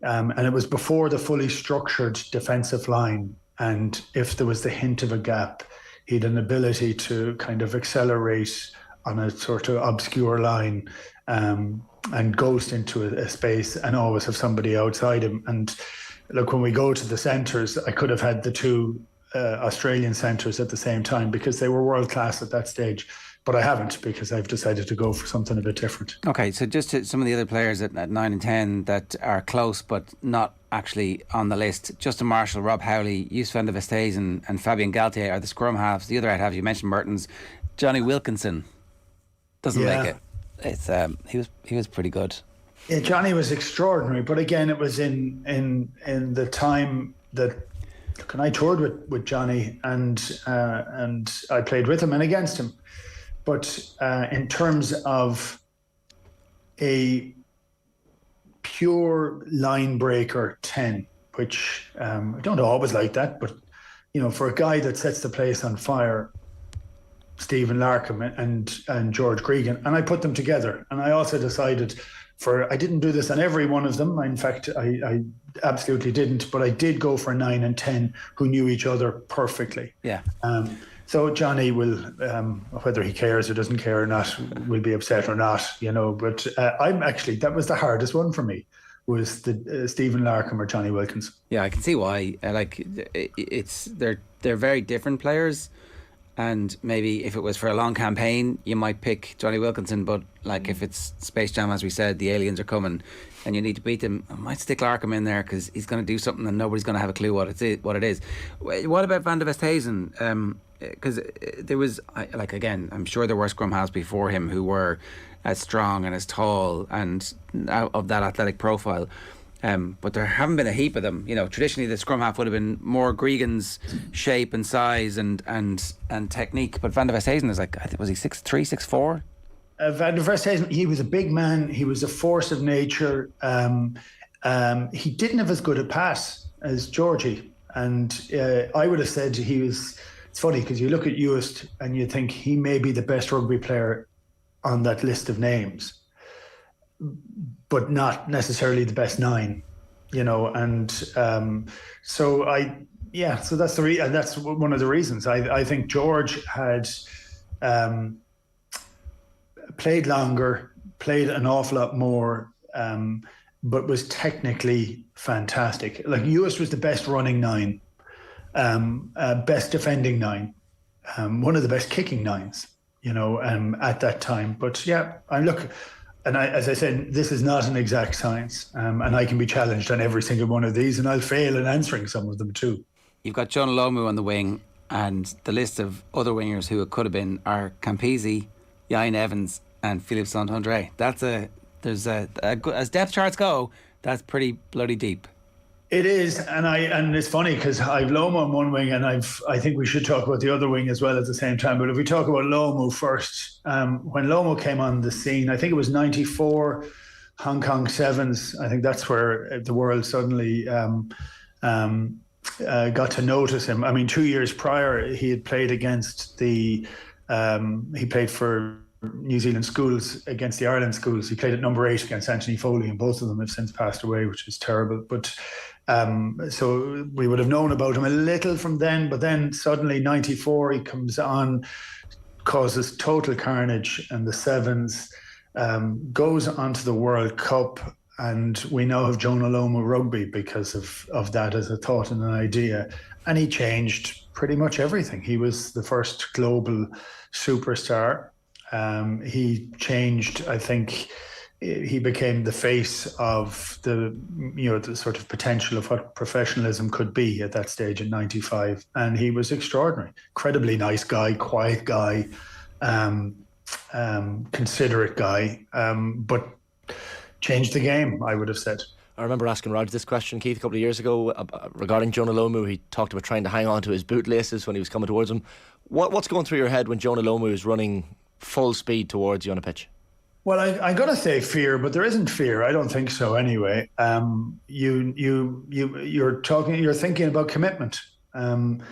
and it was before the fully structured defensive line. And if there was the hint of a gap, he had an ability to kind of accelerate on a sort of obscure line, and ghost into a space and always have somebody outside him. And look, when we go to the centres, I could have had the two Australian centres at the same time because they were world class at that stage. But I haven't, because I've decided to go for something a bit different. Okay, so just to some of the other players at 9 and 10 that are close but not actually on the list: Justin Marshall, Rob Howley, Yus van der Vesthuizen and Fabian Galtier are the scrum halves. The other right half, you mentioned Mertens. Johnny Wilkinson doesn't make it. It's he was pretty good. Yeah, Johnny was extraordinary, but again, it was in the time that, look, and I toured with Johnny, and I played with him and against him. But in terms of a pure line breaker 10, which I don't always like that, but for a guy that sets the place on fire, Stephen Larkham and George Gregan, and I put them together. And I also decided I didn't do this on every one of them. In fact, I absolutely didn't, but I did go for 9 and 10 who knew each other perfectly. Yeah. So Johnny will, whether he cares or doesn't care or not, will be upset or not, but that was the hardest one for me, was the Stephen Larkham or Johnny Wilkinson. Yeah, I can see why. They're very different players. And maybe if it was for a long campaign, you might pick Johnny Wilkinson. But if it's Space Jam, as we said, the aliens are coming and you need to beat them, I might stick Larkham in there because he's going to do something and nobody's going to have a clue what it is. What about Van der Vesthuizen? Because there was, again, I'm sure there were scrum halves before him who were as strong and as tall and of that athletic profile. But there haven't been a heap of them. Traditionally the scrum half would have been more Gregan's shape and size and technique. But Van der Vesthuizen is was he 6'3", 6'4"? Van der Vesthuizen, he was a big man. He was a force of nature. He didn't have as good a pass as Georgie. And I would have said he was... It's funny because you look at Ewist and you think he may be the best rugby player on that list of names, but not necessarily the best 9, and so that's that's one of the reasons. I think George had played longer, played an awful lot more, but was technically fantastic. Like Ewist was the best running 9, best defending 9, one of the best kicking 9s, at that time. But as I said, this is not an exact science, and I can be challenged on every single one of these, and I'll fail in answering some of them too. You've got John Lomu on the wing, and the list of other wingers who it could have been are Campese, Yain Evans, and Philippe Saint-André. As depth charts go, that's pretty bloody deep. It is, and it's funny because I've Lomu on one wing, and I think we should talk about the other wing as well at the same time. But if we talk about Lomu first, when Lomu came on the scene, I think it was 94 Hong Kong Sevens. I think that's where the world suddenly got to notice him. I mean, 2 years prior, he had played against he played for New Zealand schools against the Ireland schools. He played at number 8 against Anthony Foley, and both of them have since passed away, which is terrible. But so we would have known about him a little from then, but then suddenly 94 he comes on, causes total carnage, and the Sevens, goes onto the World Cup, and we now have Jonah Lomu rugby because of that as a thought and an idea. And he changed pretty much everything. He was the first global superstar. He changed, I think, he became the face of the sort of potential of what professionalism could be at that stage in '95, and he was extraordinary. Incredibly nice guy, quiet guy, considerate guy, but changed the game, I would have said. I remember asking Rog this question, Keith, a couple of years ago regarding Jonah Lomu. He talked about trying to hang on to his bootlaces when he was coming towards him. What's going through your head when Jonah Lomu is running full speed towards you on a pitch? Well, I gotta say fear, but there isn't fear. I don't think so. Anyway, you're thinking about commitment. And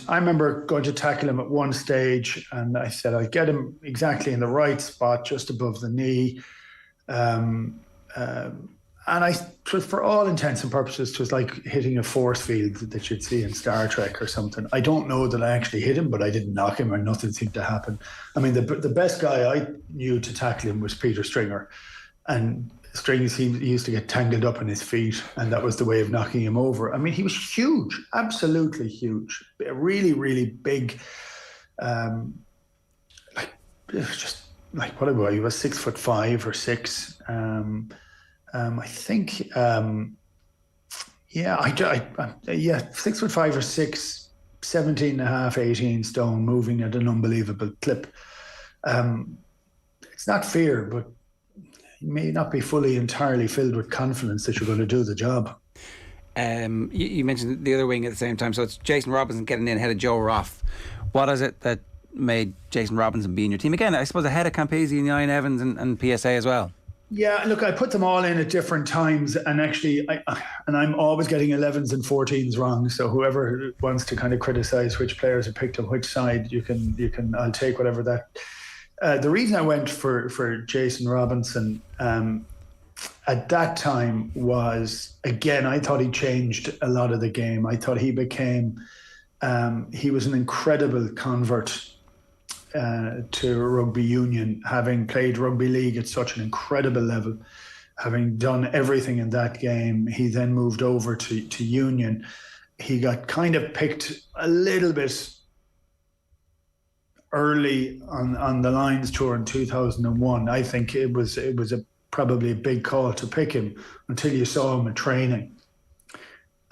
I remember going to tackle him at one stage, and I said I'd get him exactly in the right spot, just above the knee. And for all intents and purposes, it was like hitting a force field that you'd see in Star Trek or something. I don't know that I actually hit him, but I didn't knock him or nothing seemed to happen. I mean, the best guy I knew to tackle him was Peter Stringer. And Strings, he used to get tangled up in his feet, and that was the way of knocking him over. I mean, he was huge, absolutely huge. Really, really big. Just like, what about he was 6'5" or 6. I think, 6'5" or 6, 17.5, 18 stone, moving at an unbelievable clip. It's not fear, but you may not be fully entirely filled with confidence that you're going to do the job. You mentioned the other wing at the same time, so it's Jason Robinson getting in ahead of Joe Roth. What is it that made Jason Robinson be in your team? Again, I suppose ahead of Campese and Ian Evans and PSA as well. Yeah, look, I put them all in at different times, and actually, I'm always getting 11s and 14s wrong. So whoever wants to kind of criticise which players are picked on which side, I'll take whatever that. The reason I went for Jason Robinson at that time was, again, I thought he changed a lot of the game. I thought he became, he was an incredible convert to rugby union, having played rugby league at such an incredible level, having done everything in that game. He then moved over to union. He got kind of picked a little bit early on the Lions tour in 2001. I think it was probably a big call to pick him until you saw him at training,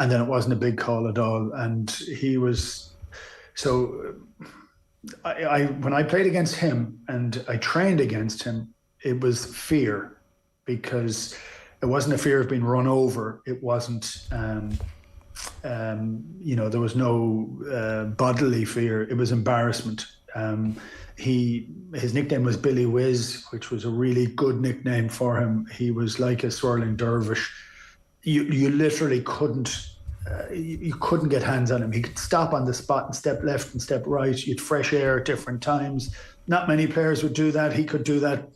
and then it wasn't a big call at all. And he was so. When I played against him and I trained against him, it was fear, because it wasn't a fear of being run over. It wasn't, there was no bodily fear. It was embarrassment. His nickname was Billy Whiz, which was a really good nickname for him. He was like a swirling dervish. You literally couldn't. You couldn't get hands on him. He could stop on the spot and step left and step right. You'd fresh air at different times. Not many players would do that. He could do that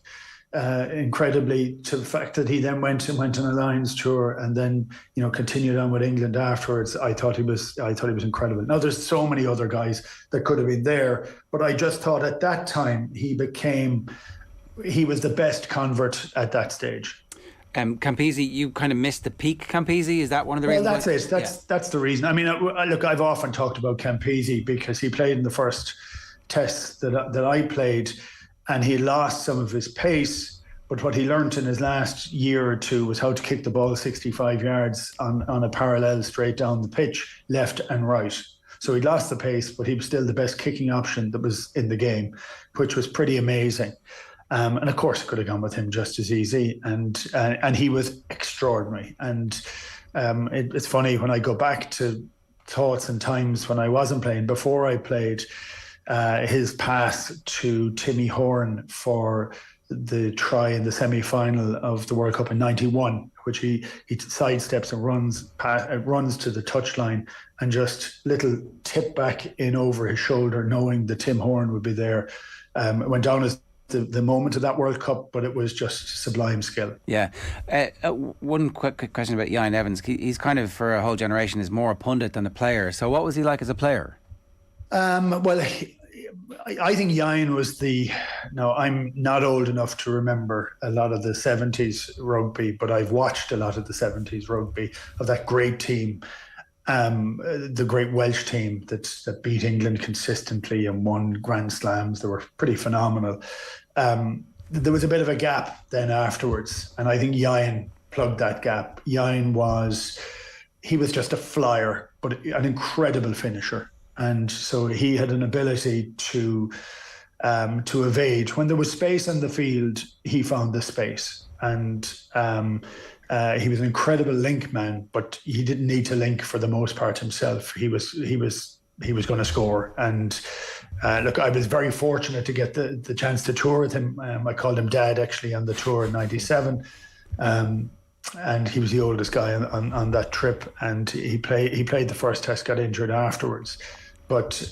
incredibly, to the fact that he then went on a Lions tour and then continued on with England afterwards. I thought he was incredible. Now there's so many other guys that could have been there, but I just thought at that time he was the best convert at that stage. Campese, you kind of missed the peak Campese. Is that one of the reasons? Well, that's it. That's the reason. I mean, look, I've often talked about Campese because he played in the first tests that I played, and he lost some of his pace. But what he learnt in his last year or two was how to kick the ball 65 yards on a parallel straight down the pitch, left and right. So he lost the pace, but he was still the best kicking option that was in the game, which was pretty amazing. And of course, it could have gone with him just as easy. And he was extraordinary. And it's funny, when I go back to thoughts and times when I wasn't playing, before I played, his pass to Timmy Horn for the try in the semi-final of the World Cup in '91, which he sidesteps and runs to the touchline and just little tip back in over his shoulder, knowing that Tim Horn would be there. It went down as the moment of that World Cup, but it was just sublime skill. Yeah. One quick question about Ian Evans. He's kind of, for a whole generation, is more a pundit than a player. So what was he like as a player? Well, I think Ian was I'm not old enough to remember a lot of the 70s rugby, but I've watched a lot of the 70s rugby of that great team. The great Welsh team that beat England consistently and won Grand Slams. They were pretty phenomenal. there was a bit of a gap then afterwards, and I think Jan plugged that gap. Jan was just a flyer, but an incredible finisher, and so he had an ability to evade. When there was space on the field, he found the space, and he was an incredible link man, but he didn't need to link for the most part himself. He was going to score, and look, I was very fortunate to get the chance to tour with him. I called him Dad actually on the tour in '97, and he was the oldest guy on that trip, and he played the first test, got injured afterwards, but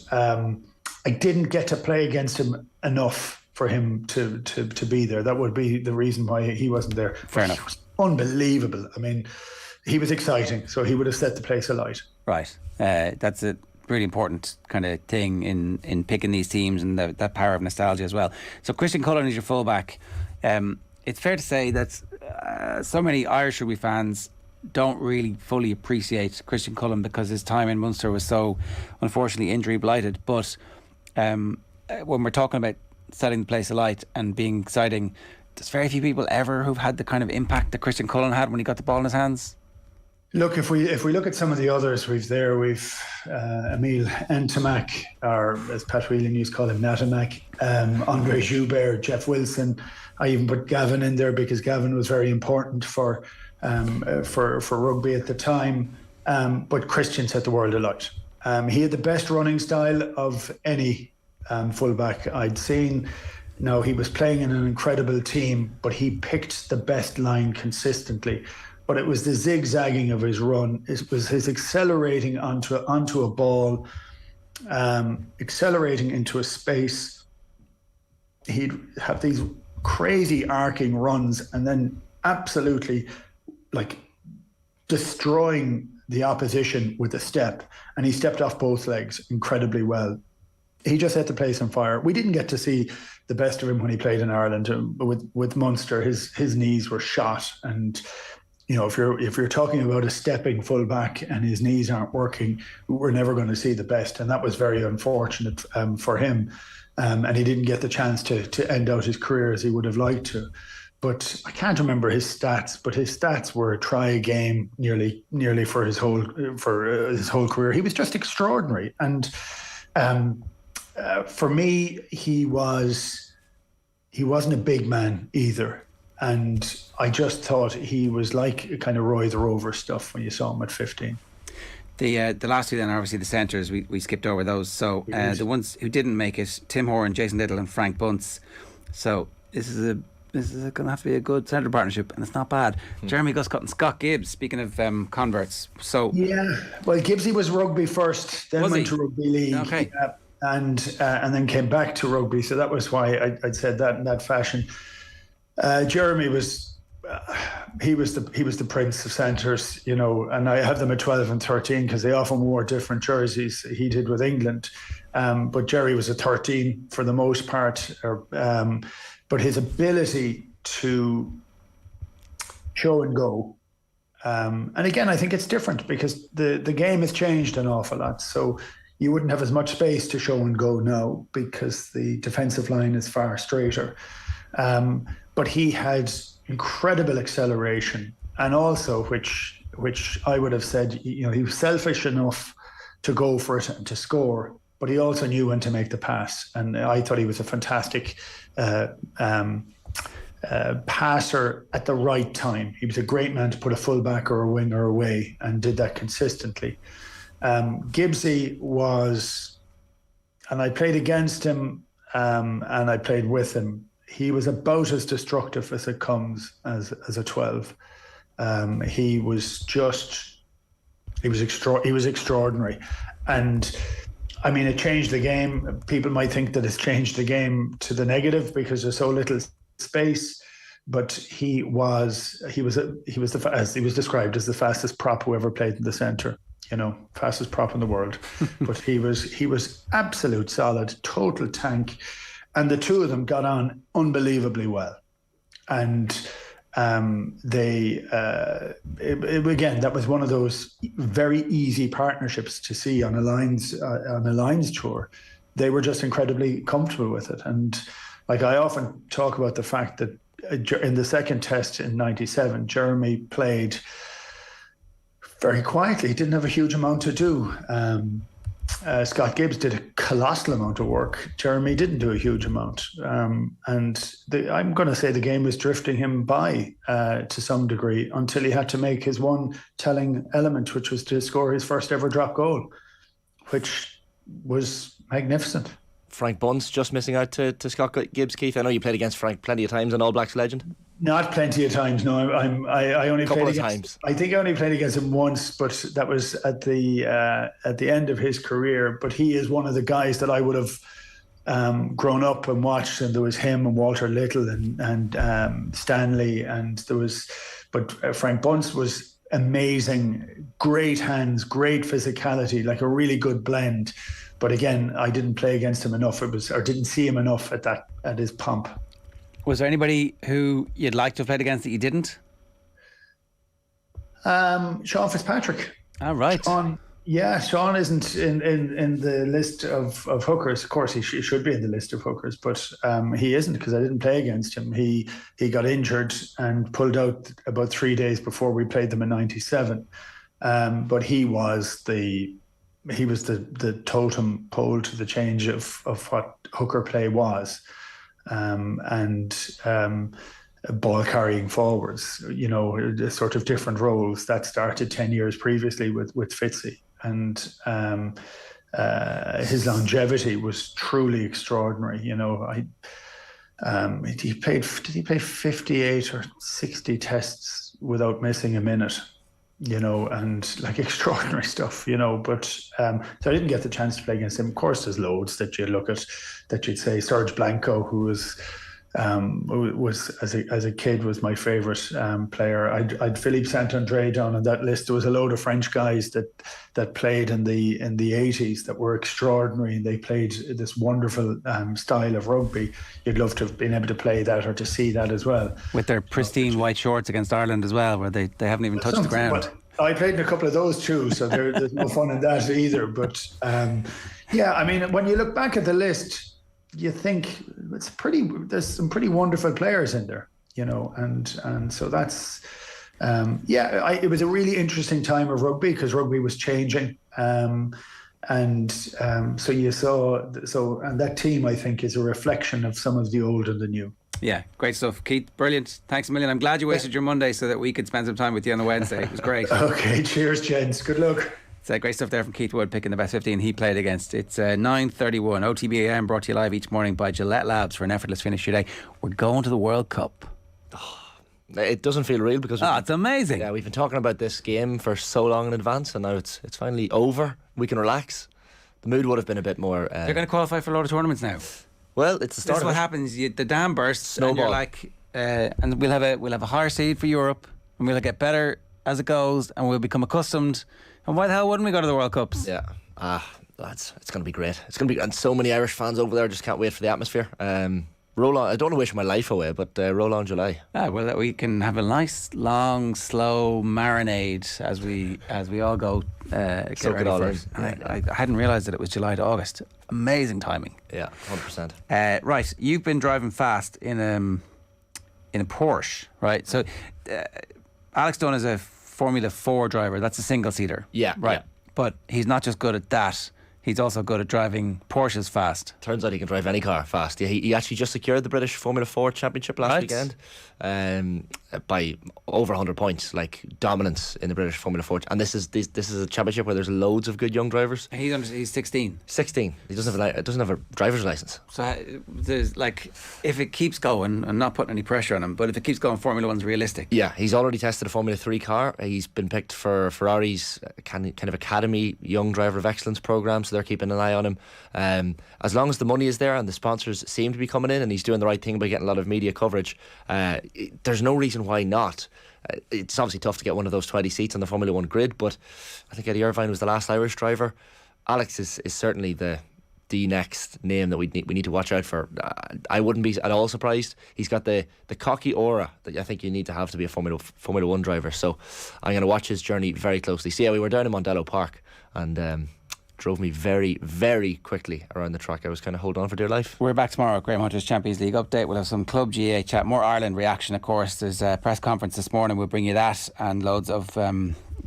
I didn't get to play against him enough for him to be there. That would be the reason why he wasn't there. Fair enough. He was unbelievable. I mean, he was exciting, so he would have set the place alight. Right. That's a really important kind of thing in picking these teams, and that power of nostalgia as well. So Christian Cullen is your fullback. It's fair to say that so many Irish rugby fans don't really fully appreciate Christian Cullen because his time in Munster was so unfortunately injury blighted. But when we're talking about setting the place alight and being exciting, there's very few people ever who've had the kind of impact that Christian Cullen had when he got the ball in his hands. Look, if we look at some of the others, we've Emile Ntamak, or as Pat Whelan used to call him, Natamak, Andre Joubert, Jeff Wilson. I even put Gavin in there because Gavin was very important for rugby at the time. But Christian set the world alight. He had the best running style of any fullback I'd seen. Now, he was playing in an incredible team, but he picked the best line consistently. But it was the zigzagging of his run. It was his accelerating onto a ball, accelerating into a space. He'd have these crazy arcing runs and then absolutely destroying the opposition with a step. And he stepped off both legs incredibly well. He just set the place on fire. We didn't get to see the best of him when he played in Ireland. With Munster, his knees were shot, and if you're talking about a stepping fullback and his knees aren't working, we're never going to see the best, and that was very unfortunate for him. And he didn't get the chance to end out his career as he would have liked to. But I can't remember his stats. But his stats were a try a game nearly for his whole career. He was just extraordinary, and for me, he wasn't a big man either. And I just thought he was like kind of Roy the Rover stuff when you saw him at 15. The last two then are obviously the centres. We skipped over those. So the ones who didn't make it: Tim Horan, Jason Little and Frank Bunce. So this is going to have to be a good centre partnership, and it's not bad. Jeremy Guscott and Scott Gibbs, speaking of converts. So yeah, well, Gibbsy was rugby first, then went to rugby league. Okay. And then came back to rugby. So that was why I'd said that in that fashion. Jeremy was the prince of centres, and I have them at 12 and 13 because they often wore different jerseys. He did with England, but Jerry was a 13 for the most part. But his ability to show and go, and again, I think it's different because the game has changed an awful lot. So you wouldn't have as much space to show and go now because the defensive line is far straighter. But he had incredible acceleration, and also, which I would have said, he was selfish enough to go for it and to score, but he also knew when to make the pass. And I thought he was a fantastic passer at the right time. He was a great man to put a fullback or a winger away, and did that consistently. Gibbsy was, and I played against him, and I played with him. He was about as destructive as it comes as a 12. He was extraordinary, and I mean, it changed the game. People might think that it's changed the game to the negative because there's so little space, but he was as he was described as the fastest prop who ever played in the centre. Fastest prop in the world. But he was absolute solid, total tank. And the two of them got on unbelievably well. And again, that was one of those very easy partnerships to see on a Lions tour. They were just incredibly comfortable with it. And like I often talk about the fact that in the second test in '97, Jeremy played very quietly. He didn't have a huge amount to do. Scott Gibbs did a colossal amount of work. Jeremy didn't do a huge amount. I'm going to say the game was drifting him by to some degree until he had to make his one telling element, which was to score his first ever drop goal, which was magnificent. Frank Bunce just missing out to Scott Gibbs, Keith. I know you played against Frank plenty of times, an All Blacks legend. Not plenty of times. No, I only played against. I think I only played against him once, but that was at the end of his career. But he is one of the guys that I would have grown up and watched. And there was him and Walter Little and Stanley, and there was. But Frank Bunce was amazing. Great hands, great physicality, like a really good blend. But again, I didn't play against him enough. Didn't see him enough at his pomp. Was there anybody who you'd like to have played against that you didn't? Sean Fitzpatrick. All right. Sean isn't in the list of hookers. Of course, he should be in the list of hookers, but he isn't because I didn't play against him. He got injured and pulled out about 3 days before we played them in '97. But he was the totem pole to the change of what hooker play was. Ball carrying forwards, sort of different roles that started 10 years previously with Fitzy, and his longevity was truly extraordinary. Did he play 58 or 60 tests without missing a minute? And like extraordinary stuff, but so I didn't get the chance to play against him. Of course, there's loads that you look at that you'd say Serge Blanco, who was as a kid was my favourite player. I'd Philippe Saint-André down on that list. There was a load of French guys that played in the 80s that were extraordinary. They played this wonderful style of rugby. You'd love to have been able to play that or to see that as well. With their pristine white shorts against Ireland as well, where they haven't even touched the ground. I played in a couple of those too, so there's no fun in that either. But when you look back at the list, you think there's some pretty wonderful players in there, and so that's it was a really interesting time of rugby because rugby was changing, so you saw and that team I think is a reflection of some of the old and the new. Yeah, great stuff, Keith. Brilliant. Thanks a million. I'm glad you wasted your Monday so that we could spend some time with you on the Wednesday. It was great. Okay, cheers, gents. Good luck. It's great stuff there from Keith Wood, picking the best 15 he played against. It's 9:31. OTB AM brought to you live each morning by Gillette Labs for an effortless finish today. We're going to the World Cup. It doesn't feel real because it's amazing. Yeah, we've been talking about this game for so long in advance, and now it's finally over. We can relax. The mood would have been a bit more. They're going to qualify for a lot of tournaments now. Well, it's the start. This is what happens. The dam bursts, Snowball. and you're like, and we'll have a higher seed for Europe, and we'll get better as it goes, and we'll become accustomed. And why the hell wouldn't we go to the World Cups? Yeah. Lads, it's going to be great. It's going to be, and so many Irish fans over there just can't wait for the atmosphere. Roll on. I don't want to wish my life away, but roll on July. Well, we can have a nice, long, slow marinade as we all go get Soak ready it all for in. it. I hadn't realised that it was July to August. Amazing timing. Yeah, 100%. Right, you've been driving fast in a Porsche, right? So Alex Dunn is a Formula 4 driver. That's a single-seater. Yeah. Right. Yeah. But he's not just good at that. He's also good at driving Porsches fast. Turns out he can drive any car fast. Yeah, he actually just secured the British Formula 4 Championship last weekend by over 100 points, like dominance in the British Formula 4. And this is a championship where there's loads of good young drivers. He's 16. 16. He doesn't have a driver's license. So there's if it keeps going, I'm not putting any pressure on him, but if it keeps going, Formula 1's realistic. Yeah, he's already tested a Formula 3 car. He's been picked for Ferrari's kind of Academy Young Driver of Excellence programme, so they're keeping an eye on him. As long as the money is there and the sponsors seem to be coming in and he's doing the right thing by getting a lot of media coverage, there's no reason why not. It's obviously tough to get one of those 20 seats on the Formula 1 grid, but I think Eddie Irvine was the last Irish driver. Alex is certainly the next name that we need to watch out for. I wouldn't be at all surprised. He's got the cocky aura that I think you need to have to be a Formula 1 driver. So I'm going to watch his journey very closely. See, we were down in Mondello Park, and drove me very, very quickly around the track. I was kind of holding on for dear life. We're back tomorrow. Graham Hunter's Champions League update. We'll have some Club GA chat, more Ireland reaction, of course. There's a press conference this morning. We'll bring you that and loads of, I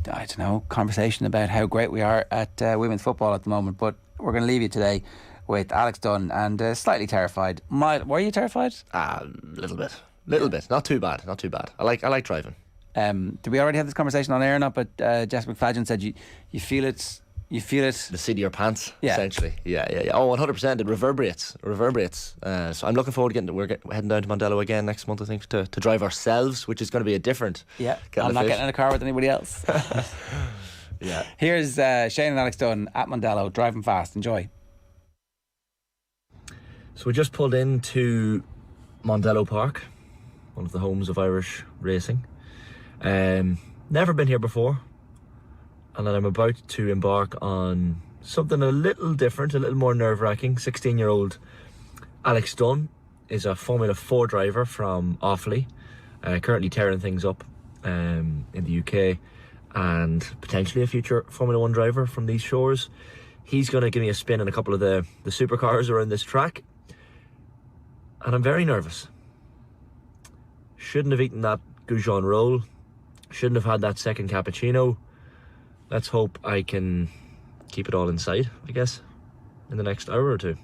don't know, conversation about how great we are at women's football at the moment. But we're going to leave you today with Alex Dunn and slightly terrified. Were you terrified? A little bit. Not too bad. I like driving. Did we already have this conversation on air or not? But Jess McFadden said you feel it. You feel it. The seat of your pants, essentially. Yeah. Oh, 100%. It reverberates. So I'm looking forward to we're heading down to Mondello again next month, I think, to drive ourselves, which is going to be a different. Yeah. I'm not getting in a car with anybody else. Yeah. Here's Shane and Alex Dunn at Mondello, driving fast. Enjoy. So we just pulled into Mondello Park, one of the homes of Irish racing. Never been here before. And then I'm about to embark on something a little different, a little more nerve-wracking. 16-year-old Alex Dunn is a Formula 4 driver from Offaly, currently tearing things up in the UK, and potentially a future Formula 1 driver from these shores. He's going to give me a spin in a couple of the supercars around this track. And I'm very nervous. Shouldn't have eaten that Goujon roll. Shouldn't have had that second cappuccino. Let's hope I can keep it all in sight, I guess, in the next hour or two.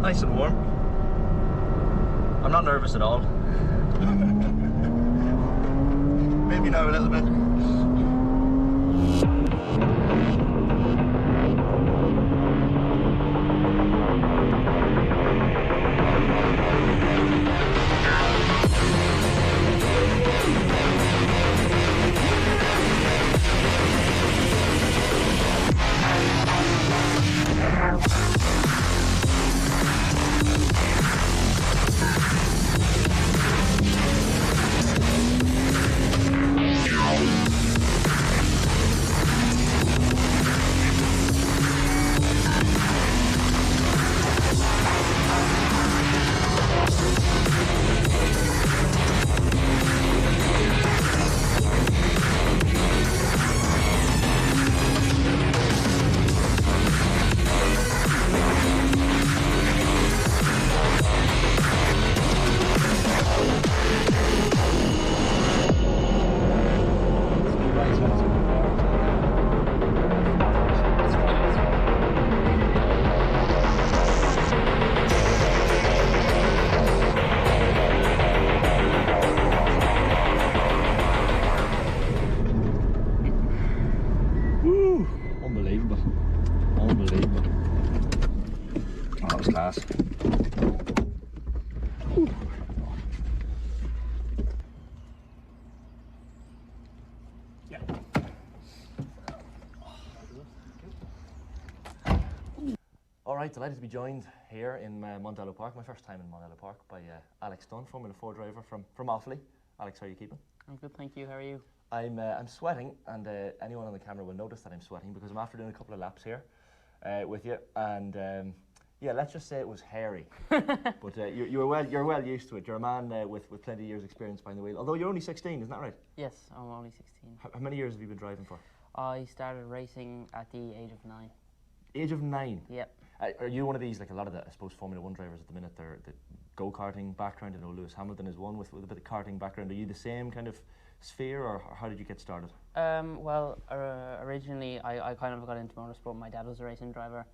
Nice and warm. I'm not nervous at all. Maybe now a little bit. Alright, delighted to be joined here in Mondello Park, my first time in Mondello Park, by Alex Dunn, Formula 4 driver from Offaly. Alex, how are you keeping? I'm good, thank you. How are you? I'm sweating, and anyone on the camera will notice that I'm sweating because I'm after doing a couple of laps here with you, and Yeah, let's just say it was hairy. But you're well used to it. You're a man with plenty of years' experience behind the wheel. Although you're only 16, isn't that right? Yes, I'm only 16. How many years have you been driving for? I started racing at the age of 9. Age of 9? Yep. Are you one of these, like a lot of the, I suppose, Formula 1 drivers at the minute, they're the go-karting background? I know Lewis Hamilton is one with a bit of karting background. Are you the same kind of sphere, or how did you get started? Well, originally I kind of got into motorsport. My dad was a racing driver.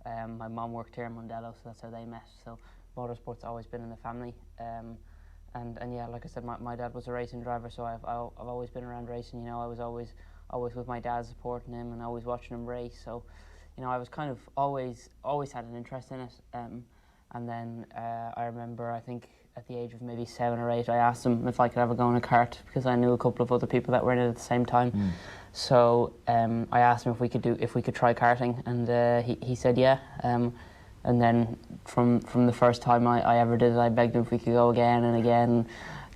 My mum worked here in Mondello, so that's how they met. So motorsport's always been in the family. And yeah, like I said, my dad was a racing driver, so I've always been around racing. You know, I was always with my dad supporting him and always watching him race. So, you know, I was kind of always had an interest in it. And then I remember, I think at the age of maybe 7 or 8, I asked him if I could ever go in a kart, because I knew a couple of other people that were in it at the same time. So I asked him if we could try karting, and he said yeah. And then from the first time I ever did it, I begged him if we could go again and again.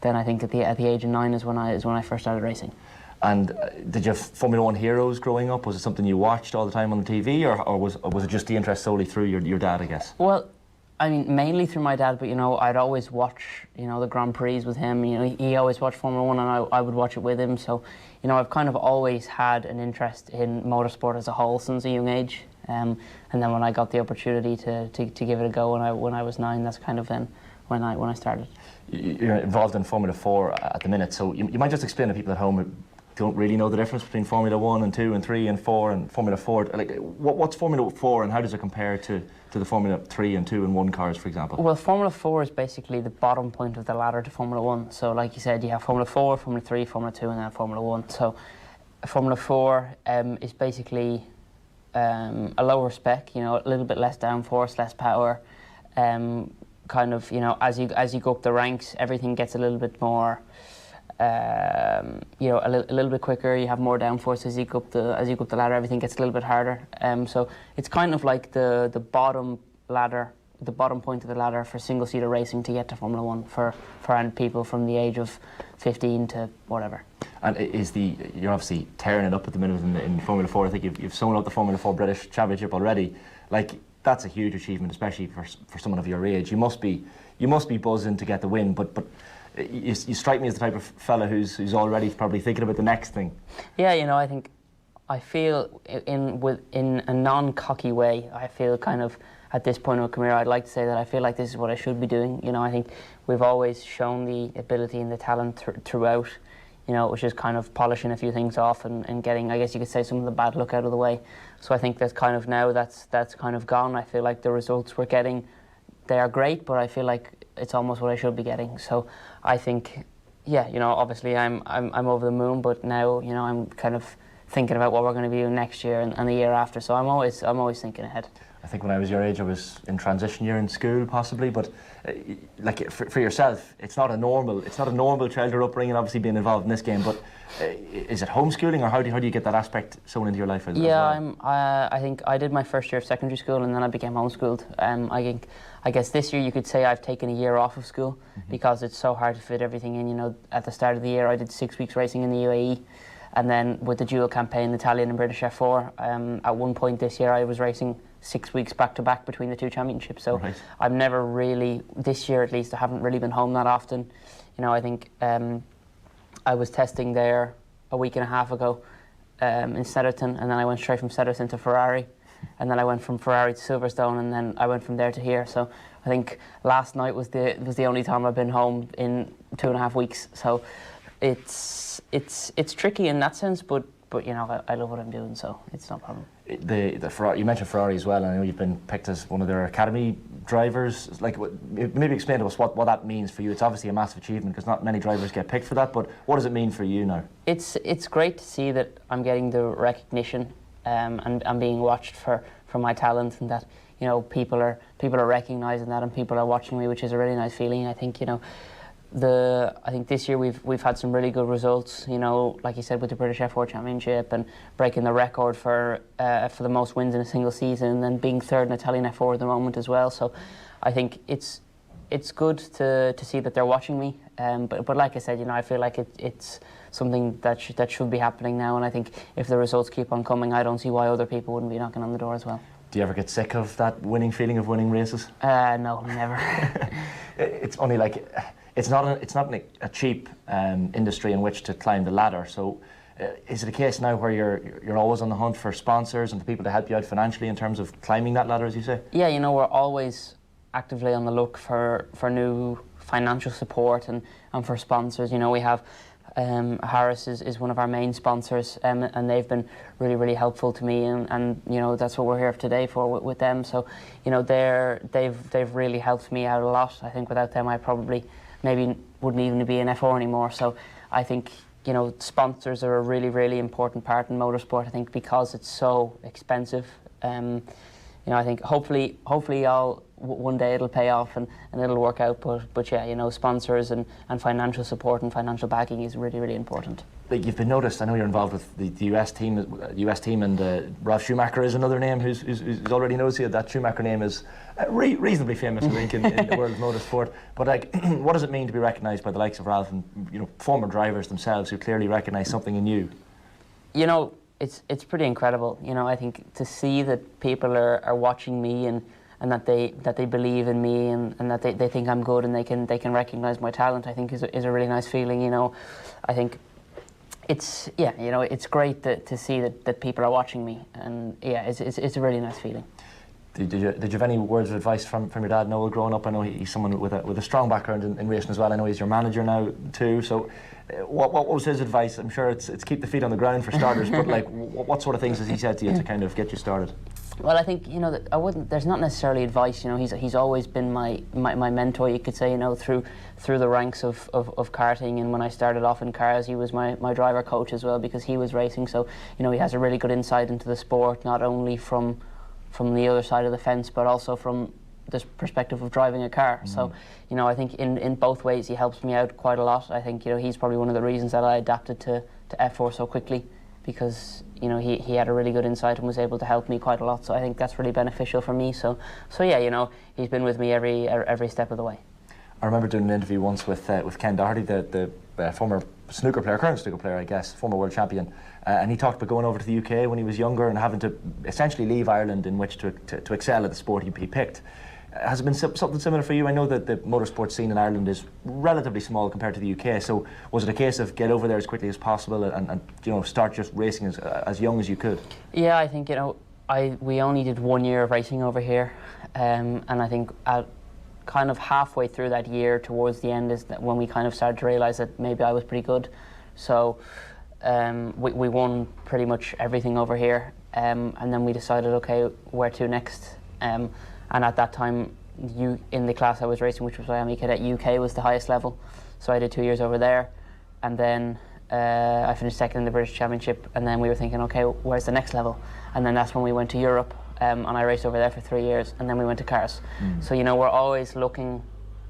Then I think at the age of 9 is when I first started racing. And did you have Formula 1 heroes growing up? Was it something you watched all the time on the TV, or was it just the interest solely through your dad, I guess? Well, I mean, mainly through my dad, but, you know, I'd always watch, you know, the Grand Prix with him. You know, he always watched Formula 1 and I would watch it with him. So, you know, I've kind of always had an interest in motorsport as a whole since a young age. And then when I got the opportunity to give it a go when I was 9, that's kind of then when I started. You're involved in Formula 4 at the minute, so you might just explain to people at home who don't really know the difference between Formula 1 and 2 and 3 and 4 and Formula 4. Like, what's Formula 4 and how does it compare to the Formula 3 and 2 and 1 cars, for example? Well, Formula 4 is basically the bottom point of the ladder to Formula 1. So like you said, you have Formula 4, Formula 3, Formula 2 and then Formula 1. So Formula 4 is basically a lower spec, you know, a little bit less downforce, less power. Kind of, you know, as you go up the ranks, everything gets a little bit more, you know, a little bit quicker. You have more downforce as you go up the ladder. Everything gets a little bit harder. So it's kind of like the bottom ladder, the bottom point of the ladder for single-seater racing to get to Formula 1 for people from the age of 15 to whatever. And you're obviously tearing it up at the minute in Formula 4. I think you've sewn up the Formula 4 British Championship already. Like, that's a huge achievement, especially for someone of your age. You must be buzzing to get the win, but you strike me as the type of fella who's already probably thinking about the next thing. Yeah, you know, I feel in a non-cocky way, I feel kind of at this point in my career, I'd like to say that I feel like this is what I should be doing. You know, I think we've always shown the ability and the talent throughout. You know, it was just kind of polishing a few things off and getting, I guess you could say, some of the bad luck out of the way. So I think that's kind of now that's kind of gone. I feel like the results we're getting, they are great, but I feel like it's almost what I should be getting. So I think, yeah, you know, obviously I'm over the moon, but now, you know, I'm kind of thinking about what we're going to be doing next year and the year after. So I'm always thinking ahead. I think when I was your age, I was in transition year in school, possibly. But like for yourself, it's not a normal childhood upbringing. Obviously, being involved in this game, but is it homeschooling, or how do you get that aspect sewn into your life as well? I think I did my first year of secondary school, and then I became homeschooled. I guess this year you could say I've taken a year off of school because it's so hard to fit everything in. You know, at the start of the year, I did 6 weeks racing in the UAE. And then with the dual campaign, Italian and British F4, at one point this year I was racing 6 weeks back to back between the two championships. So right. I've never really, this year at least, I haven't really been home that often. You know, I think I was testing there a week and a half ago in Stetterton, and then I went straight from Stetterton to Ferrari, and then I went from Ferrari to Silverstone, and then I went from there to here. So I think last night was the only time I've been home in 2.5 weeks. So it's tricky in that sense, but you know, I love what I'm doing, so it's no problem. The Ferrari, you mentioned Ferrari as well, and I know you've been picked as one of their academy drivers. Like, maybe explain to us what that means for you. It's obviously a massive achievement because not many drivers get picked for that, but what does it mean for you now? It's great to see that I'm getting the recognition and I'm being watched for my talent, and that, you know, people are recognising that and people are watching me, which is a really nice feeling. I think, you know, I think this year we've had some really good results, you know, like you said, with the British F4 Championship and breaking the record for the most wins in a single season, and being third in Italian F4 at the moment as well. So I think it's good to see that they're watching me. But like I said, you know, I feel like it's something that should be happening now, and I think if the results keep on coming, I don't see why other people wouldn't be knocking on the door as well. Do you ever get sick of that winning feeling of winning races? No, never. It's only like it's not a cheap industry in which to climb the ladder. So, is it a case now where you're always on the hunt for sponsors and for people to help you out financially in terms of climbing that ladder, as you say? Yeah, you know, we're always actively on the look for new financial support and for sponsors. You know, we have Harris is one of our main sponsors, and they've been really helpful to me, and you know, that's what we're here today for with them. So, you know, they've really helped me out a lot. I think without them I probably maybe wouldn't even be an F4 anymore. So I think, you know, sponsors are a really important part in motorsport, I think, because it's so expensive. You know, I think hopefully one day it'll pay off and it'll work out, but yeah, you know, sponsors and financial support and financial backing is really important. Like, you've been noticed, I know you're involved with the US team, and Ralf Schumacher is another name who's already noticed you. That Schumacher name is reasonably famous, I think, in the world of motorsport. But like, what does it mean to be recognised by the likes of Ralf and, you know, former drivers themselves who clearly recognise something in you? You know, it's pretty incredible. You know, I think to see that people are watching me and that they believe in me and that they think I'm good and they can recognise my talent, I think is a really nice feeling. You know, I think it's great to see that people are watching me, and yeah, it's a really nice feeling. Did you have any words of advice from your dad, Noel, growing up? I know he's someone with a strong background in racing as well. I know he's your manager now too. So, what was his advice? I'm sure it's keep the feet on the ground for starters. But like, what sort of things has he said to you to kind of get you started? Well, I think, you know, that there's not necessarily advice. You know, he's always been my mentor, you could say. You know, through the ranks of karting, and when I started off in cars, he was my driver coach as well, because he was racing. So, you know, he has a really good insight into the sport, not only from the other side of the fence, but also from this perspective of driving a car. So, you know, I think in both ways he helps me out quite a lot. I think, you know, he's probably one of the reasons that I adapted to F4 so quickly, because, you know, he had a really good insight and was able to help me quite a lot. So I think that's really beneficial for me. So yeah, you know, he's been with me every step of the way. I remember doing an interview once with Ken Doherty, the former snooker player, current snooker player, I guess, former world champion, and he talked about going over to the UK when he was younger and having to essentially leave Ireland in which to excel at the sport he picked. Has it been something similar for you? I know that the motorsport scene in Ireland is relatively small compared to the UK, so was it a case of get over there as quickly as possible and you know, start just racing as young as you could? Yeah, I think, you know, we only did 1 year of racing over here, and I think kind of halfway through that year, towards the end, is that when we kind of started to realise that maybe I was pretty good. So we won pretty much everything over here, and then we decided, okay, where to next? And at that time, in the class I was racing, which was Miami Cadet UK, was the highest level. So I did 2 years over there, and then I finished second in the British Championship, and then we were thinking, okay, where's the next level? And then that's when we went to Europe, and I raced over there for 3 years, and then we went to cars. So, you know, we're always looking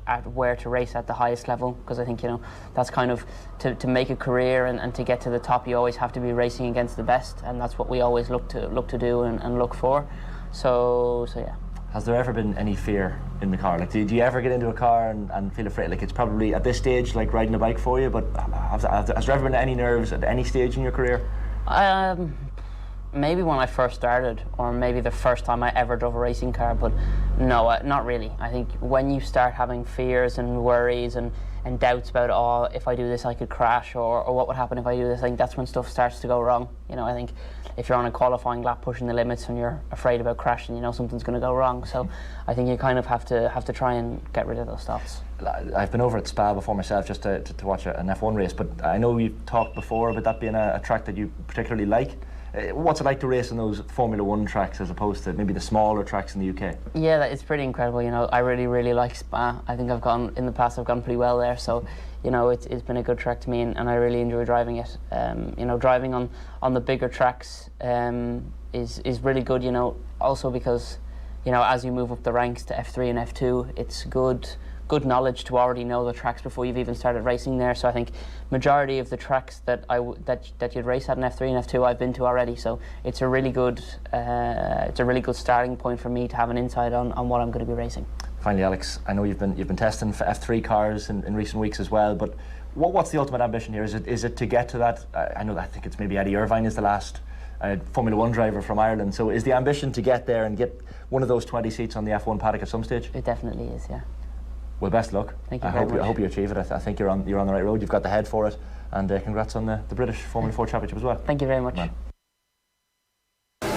at where to race at the highest level, because I think, you know, that's kind of to make a career and to get to the top, you always have to be racing against the best, and that's what we always look to do and look for. So yeah. Has there ever been any fear in the car? Like, do you ever get into a car and feel afraid? Like, it's probably at this stage like riding a bike for you, but has there ever been any nerves at any stage in your career? Maybe when I first started, or maybe the first time I ever drove a racing car, but no, not really. I think when you start having fears and worries and doubts about, oh, if I do this I could crash, or what would happen if I do this, I think that's when stuff starts to go wrong. You know, I think if you're on a qualifying lap pushing the limits and you're afraid about crashing, you know something's going to go wrong. So I think you kind of have to try and get rid of those thoughts. I've been over at Spa before myself just to watch an F1 race, but I know you've talked before about that being a track that you particularly like. What's it like to race on those Formula 1 tracks as opposed to maybe the smaller tracks in the UK? Yeah, it's pretty incredible. You know, I really like Spa. I think I've gone pretty well there. So, you know, it's been a good track to me, and I really enjoy driving it. You know, driving on the bigger tracks is really good. You know, also because, you know, as you move up the ranks to F3 and F2, it's good knowledge to already know the tracks before you've even started racing there. So I think majority of the tracks that you'd race at in F3 and F2 I've been to already. So it's a really good starting point for me to have an insight on what I'm going to be racing. Finally, Alex, I know you've been testing for F3 cars in recent weeks as well, but what's the ultimate ambition here? Is it to get to that? I think it's maybe Eddie Irvine is the last Formula 1 driver from Ireland. So is the ambition to get there and get one of those 20 seats on the F1 paddock at some stage? It definitely is, yeah. Well, best luck. Thank you very much. I hope you achieve it. I think you're on the right road. You've got the head for it, and congrats on the British Formula 4 Championship as well. Thank you very much. Man.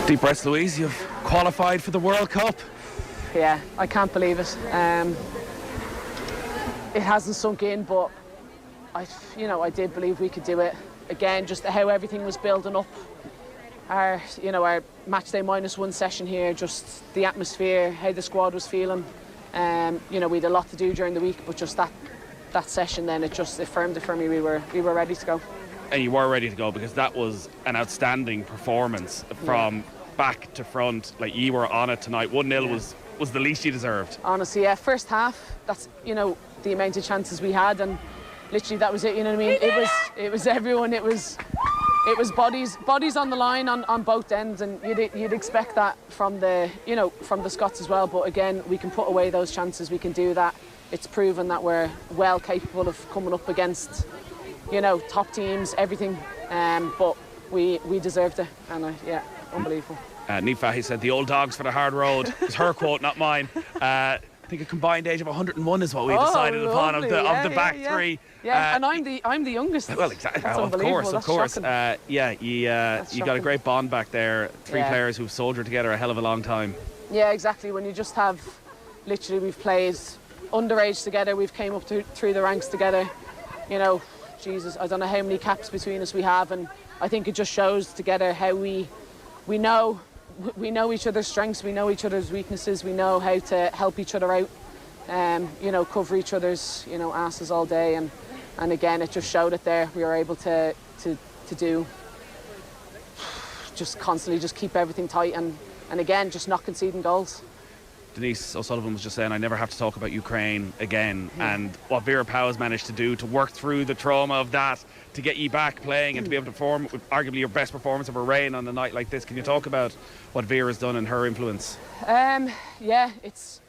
Deep breaths, Louise. You've qualified for the World Cup. Yeah, I can't believe it. It hasn't sunk in, but I did believe we could do it. Again, just how everything was building up. Our match day -1 session here, just the atmosphere, how the squad was feeling. We had a lot to do during the week, but just that session, then it firmed it for me. We were ready to go. And you were ready to go because that was an outstanding performance from back to front. Like, you were on it tonight. 1-0 was the least you deserved. Honestly, yeah. First half, that's the amount of chances we had, and literally that was it. You know what I mean? It was everyone. It was bodies on the line on both ends, and you'd expect that from the Scots as well. But again, we can put away those chances. We can do that. It's proven that we're well capable of coming up against top teams, everything. But we deserved it, and unbelievable. Niamh, he said the old dogs for the hard road. It's her quote, not mine. I think a combined age of 101 is what we decided upon of the back three. Yeah, and I'm the youngest. Well, exactly. That's of course. Shocking. You got a great bond back there. Three players who've soldiered together a hell of a long time. Yeah, exactly. When you just have, literally, we've played underage together. We've came up through the ranks together. Jesus, I don't know how many caps between us we have, and I think it just shows together how we know each other's strengths, we know each other's weaknesses, we know how to help each other out, cover each other's asses all day, and again it just showed it there. We were able to do just constantly just keep everything tight and again just not conceding goals. Denise O'Sullivan was just saying, I never have to talk about Ukraine again, and what Vera Pauw has managed to do to work through the trauma of that, to get you back playing and to be able to perform with arguably your best performance of a reign on a night like this. Can you talk about what Vera's done and her influence? It's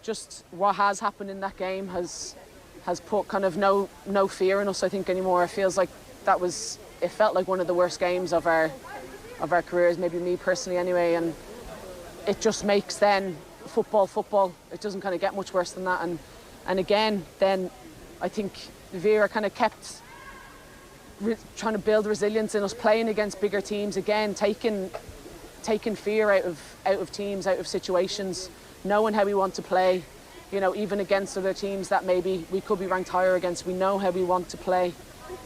just what has happened in that game has put kind of no fear in us, I think, anymore. It feels like it felt like one of the worst games of our careers, maybe me personally anyway, and it just makes then football. It doesn't kind of get much worse than that, and again then I think Vera kind of kept trying to build resilience in us, playing against bigger teams, again taking fear out of teams, out of situations, knowing how we want to play, even against other teams that maybe we could be ranked higher against. We know how we want to play,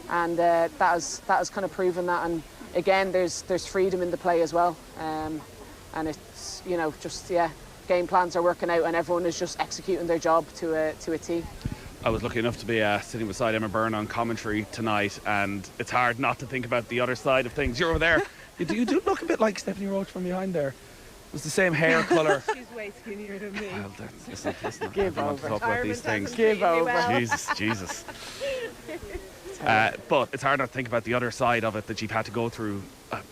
and that has kind of proven that. And again, there's freedom in the play as well, and it's game plans are working out and everyone is just executing their job to a T. I was lucky enough to be sitting beside Emma Byrne on commentary tonight, and it's hard not to think about the other side of things. You're over there. You do look a bit like Stephanie Roach from behind there. It was the same hair colour. She's way skinnier than me. Well, listen. Give I want to talk about these things. Give over. Well. Jesus. But it's hard not to think about the other side of it that you've had to go through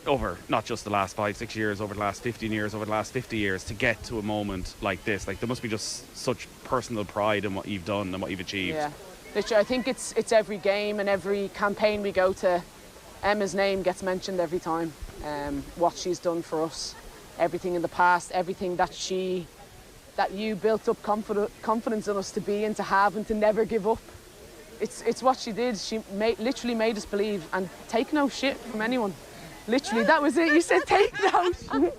over not just the last 5-6 years, over the last 15 years, over the last 50 years to get to a moment like this. Like, there must be just such personal pride in what you've done and what you've achieved. Yeah, literally, I think it's every game and every campaign we go to, Emma's name gets mentioned every time. What she's done for us, everything in the past, everything that you built up confidence in us to be and to have and to never give up. It's what she did. She literally made us believe and take no shit from anyone. Literally, that was it. You said take no shit.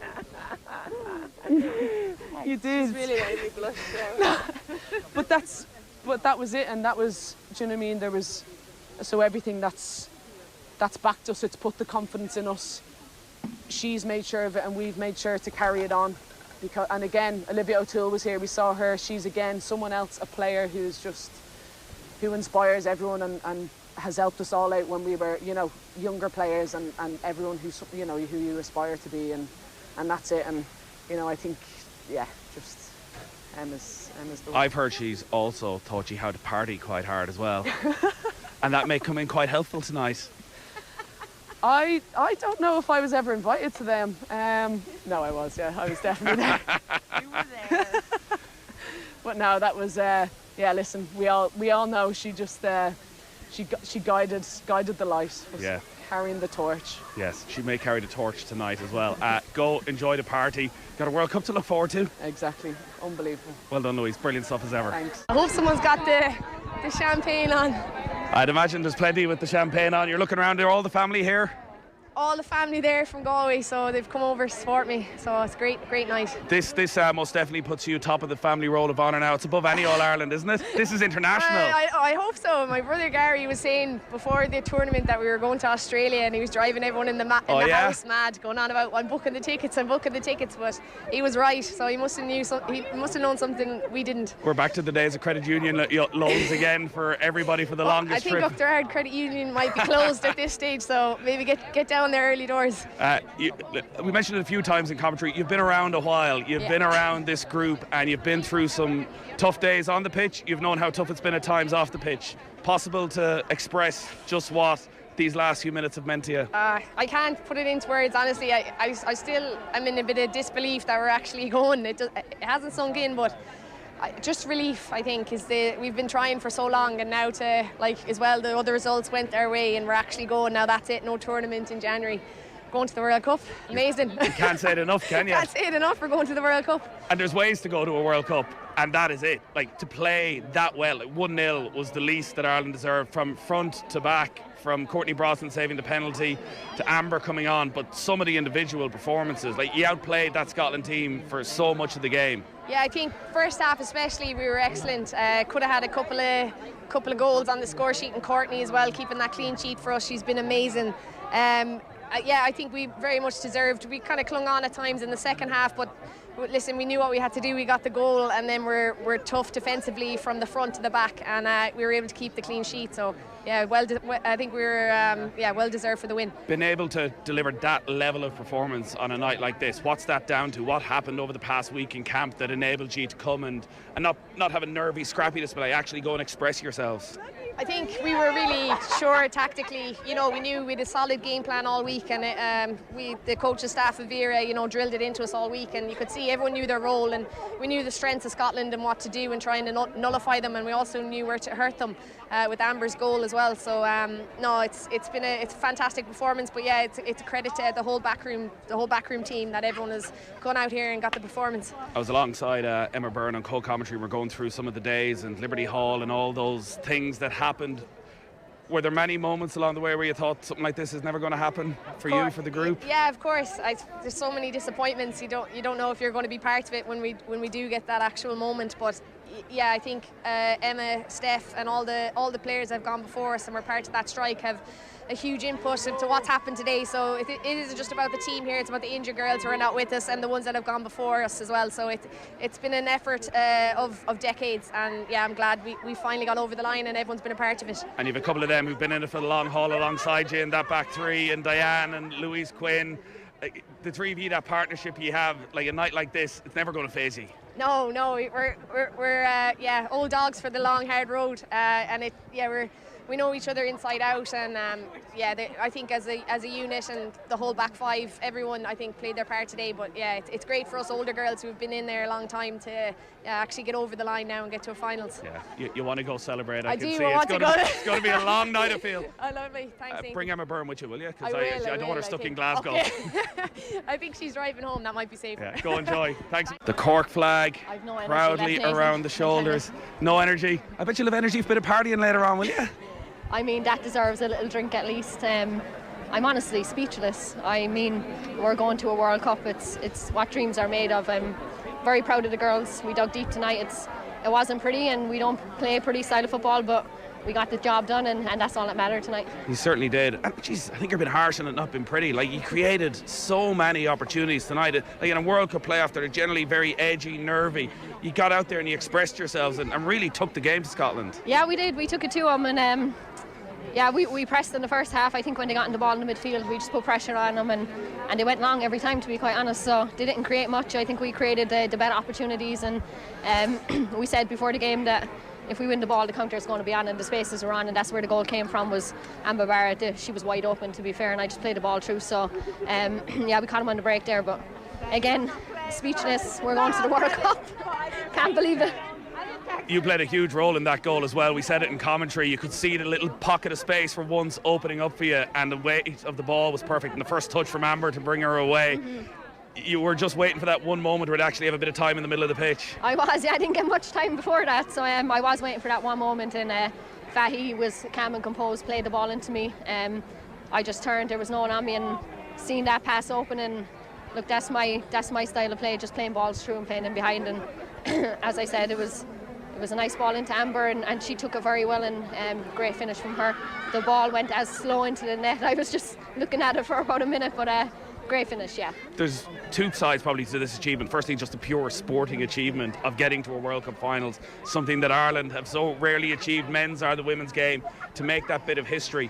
You did. It's really made me blush. So. But that was it, and that was, do you know what I mean? So everything that's backed us, it's put the confidence in us. She's made sure of it, and we've made sure to carry it on. And again, Olivia O'Toole was here. We saw her. She's again someone else, a player who inspires everyone and has helped us all out when we were, younger players and everyone who you aspire to be, and that's it. And I think, just Emma's the one. I've heard she's also taught you how to party quite hard as well, and that may come in quite helpful tonight. I don't know if I was ever invited to them. No, I was. Yeah, I was definitely there. You were there. But no, that was. Listen, we all know she just she guided the light. Yeah, Carrying the torch. Yes, she may carry the torch tonight as well. Go enjoy the party. Got a World Cup to look forward to. Exactly. Unbelievable. Well done, Louise. Brilliant stuff as ever. Thanks. I hope someone's got the champagne on. I'd imagine there's plenty with the champagne on. You're looking around there, all the family here. All the family there from Galway, so they've come over to support me. So it's great night. This most definitely puts you top of the family roll of honour now. It's above any All-Ireland, isn't it? This is international. I hope so. My brother Gary was saying before the tournament that we were going to Australia, and he was driving everyone in the house mad, going on about I'm booking the tickets, but he was right. So he must have known something we didn't. We're back to the days of credit union loans again for everybody for the longest trip. I think Upterard Credit Union might be closed at this stage, so maybe get down there early doors. We mentioned it a few times in commentary. You've been around a while. You've been around this group, and you've been through some tough days on the pitch. You've known how tough it's been at times off the pitch. Possible to express just what these last few minutes have meant to you? I can't put it into words, honestly. I still am in a bit of disbelief that we're actually going. It hasn't sunk in, but just relief, I think, we've been trying for so long, and now to, as well, the other results went their way and we're actually going. Now that's it, no tournament in January. Going to the World Cup, amazing. You can't say it enough, can you? Can't say it enough, we're going to the World Cup. And there's ways to go to a World Cup, and that is it. To play that well, 1-0 was the least that Ireland deserved, from front to back, from Courtney Brosnan saving the penalty to Amber coming on, but some of the individual performances, you outplayed that Scotland team for so much of the game. Yeah, I think first half especially we were excellent. Could have had a couple of goals on the score sheet, and Courtney as well, keeping that clean sheet for us. She's been amazing. I think we very much deserved. We kind of clung on at times in the second half, but listen, we knew what we had to do. We got the goal, and then we're tough defensively from the front to the back, and we were able to keep the clean sheet. So yeah, I think we were well deserved for the win. Been able to deliver that level of performance on a night like this, what's that down to? What happened over the past week in camp that enabled you to come and not have a nervy scrappiness, but actually go and express yourselves? I think we were really sure tactically. We knew we had a solid game plan all week, and the coaching staff of Vera, drilled it into us all week, and you could see everyone knew their role, and we knew the strengths of Scotland and what to do and trying to nullify them, and we also knew where to hurt them with Amber's goal as well. So no, it's a fantastic performance, but yeah, it's a credit to the whole backroom team that everyone has gone out here and got the performance. I was alongside Emma Byrne on co-commentary. We're going through some of the days and Liberty Hall and all those things that happened. Were there many moments along the way where you thought something like this is never going to happen for you, for the group? Yeah, of course. There's so many disappointments. You don't know if you're going to be part of it when we do get that actual moment. But yeah, I think Emma, Steph, and all the players that have gone before us and were part of that strike have a huge input into what's happened today. So it isn't just about the team here, it's about the injured girls who are not with us and the ones that have gone before us as well. So it's been an effort of decades, and yeah, I'm glad we finally got over the line and everyone's been a part of it. And you've a couple of them who've been in it for the long haul alongside you in that back three, and Diane and Louise Quinn. The three of you, that partnership you have, a night like this, it's never going to faze you. No, we're old dogs for the long hard road, and we know each other inside out, and I think as a unit and the whole back five, everyone I think played their part today. But yeah, it's great for us older girls who've been in there a long time to actually get over the line now and get to a finals. Yeah, you want to go celebrate. I can do. see It's going to be a long night, I feel. I love it. Thanks. Bring Emma Byrne with you, will you? Because I don't want her stuck in Glasgow. Okay. I think she's driving home. That might be safer. Yeah, go enjoy. Thanks. The Cork flag I've no proudly around the shoulders. No energy. I bet you'll have energy for a bit of partying later on, will you? I mean, that deserves a little drink at least. I'm honestly speechless. I mean, we're going to a World Cup. It's what dreams are made of. I'm very proud of the girls. We dug deep tonight. It wasn't pretty, and we don't play a pretty style of football, but we got the job done, and that's all that mattered tonight. You certainly did. And I think you're a bit harsh on it not being pretty. You created so many opportunities tonight. In a World Cup playoff, they're generally very edgy, nervy. You got out there and you expressed yourselves and really took the game to Scotland. Yeah, we did. We took it to them, and we pressed in the first half. I think when they got in the ball in the midfield, we just put pressure on them, and they went long every time, to be quite honest. So they didn't create much. I think we created the better opportunities, and we said before the game that if we win the ball, the counter is going to be on and the spaces are on, and that's where the goal came from, was Amber Barrett. She was wide open, to be fair, and I just played the ball through. So we caught him on the break there, but again, speechless. We're going to the World Cup. Can't believe it. You played a huge role in that goal as well. We said it in commentary. You could see the little pocket of space for once opening up for you, and the weight of the ball was perfect. And the first touch from Amber to bring her away. You were just waiting for that one moment where it actually have a bit of time in the middle of the pitch. I was, yeah. I didn't get much time before that, so I was waiting for that one moment. And Fahy was calm and composed, played the ball into me. I just turned. There was no one on me, and seeing that pass open, and look, that's my style of play. Just playing balls through and playing them behind. And as I said, it was a nice ball into Amber, and she took it very well, and great finish from her. The ball went as slow into the net. I was just looking at it for about a minute, but great finish, yeah. There's two sides probably to this achievement. Firstly, just the pure sporting achievement of getting to a World Cup finals, something that Ireland have so rarely achieved, men's or the women's game, to make that bit of history.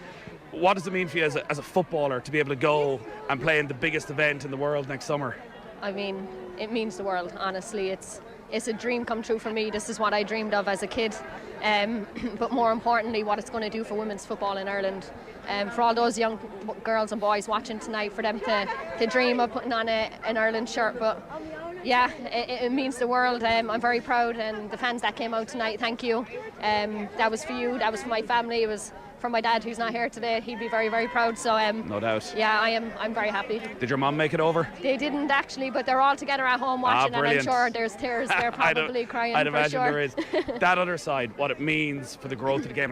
What does it mean for you as a footballer to be able to go and play in the biggest event in the world next summer? I mean, it means the world, honestly. It's a dream come true for me. This is what I dreamed of as a kid. But more importantly, what it's going to do for women's football in Ireland. For all those young girls and boys watching tonight, for them to dream of putting on an Ireland shirt. But yeah, it means the world. I'm very proud, and the fans that came out tonight, thank you. That was for you, that was for my family, it was for my dad who's not here today. He'd be very, very proud. So no doubt. Yeah, I'm very happy. Did your mum make it over? They didn't actually, but they're all together at home watching, and I'm sure there's tears. They're probably crying. I'd imagine for sure. there is. That other side, what it means for the growth of the game,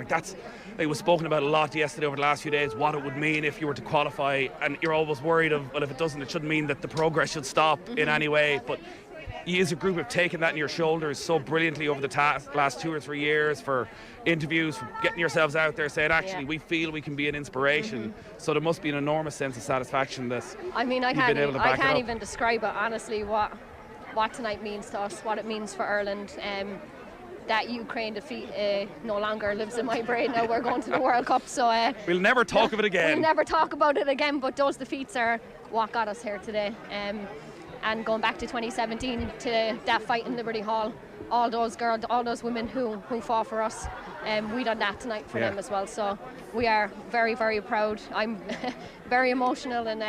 it was spoken about a lot yesterday over the last few days, what it would mean if you were to qualify, and you're always worried of, well, if it doesn't, it shouldn't mean that the progress should stop in any way. But you as a group have taken that on your shoulders so brilliantly over the last 2 or 3 years, for interviews, for getting yourselves out there saying, actually, we feel we can be an inspiration. So there must be an enormous sense of satisfaction that I can't even describe it, honestly, what tonight means to us, what it means for Ireland. That Ukraine defeat no longer lives in my brain. Now we're going to the World Cup, so we'll never talk of it again. We'll never talk about it again, but those defeats are what got us here today. And going back to 2017, to that fight in Liberty Hall, all those girls, all those women who fought for us, we done that tonight for them as well. So we are very, very proud. I'm very emotional, and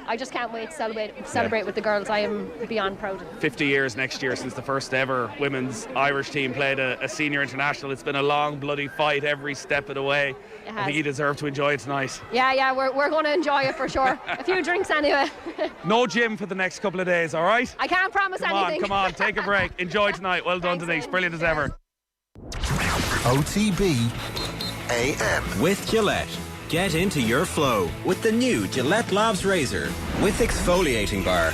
I just can't wait to celebrate with the girls. I am beyond proud. 50 years next year since the first ever women's Irish team played a senior international. It's been a long, bloody fight every step of the way. I think you deserve to enjoy it tonight. Yeah, we're going to enjoy it for sure. A few drinks anyway. No gym for the next couple of days, all right? I can't promise anything. Come on, take a break. Enjoy tonight. Well done, Denise. Brilliant as ever. OTB AM. With Gillette. Get into your flow with the new Gillette Labs Razor with exfoliating bar.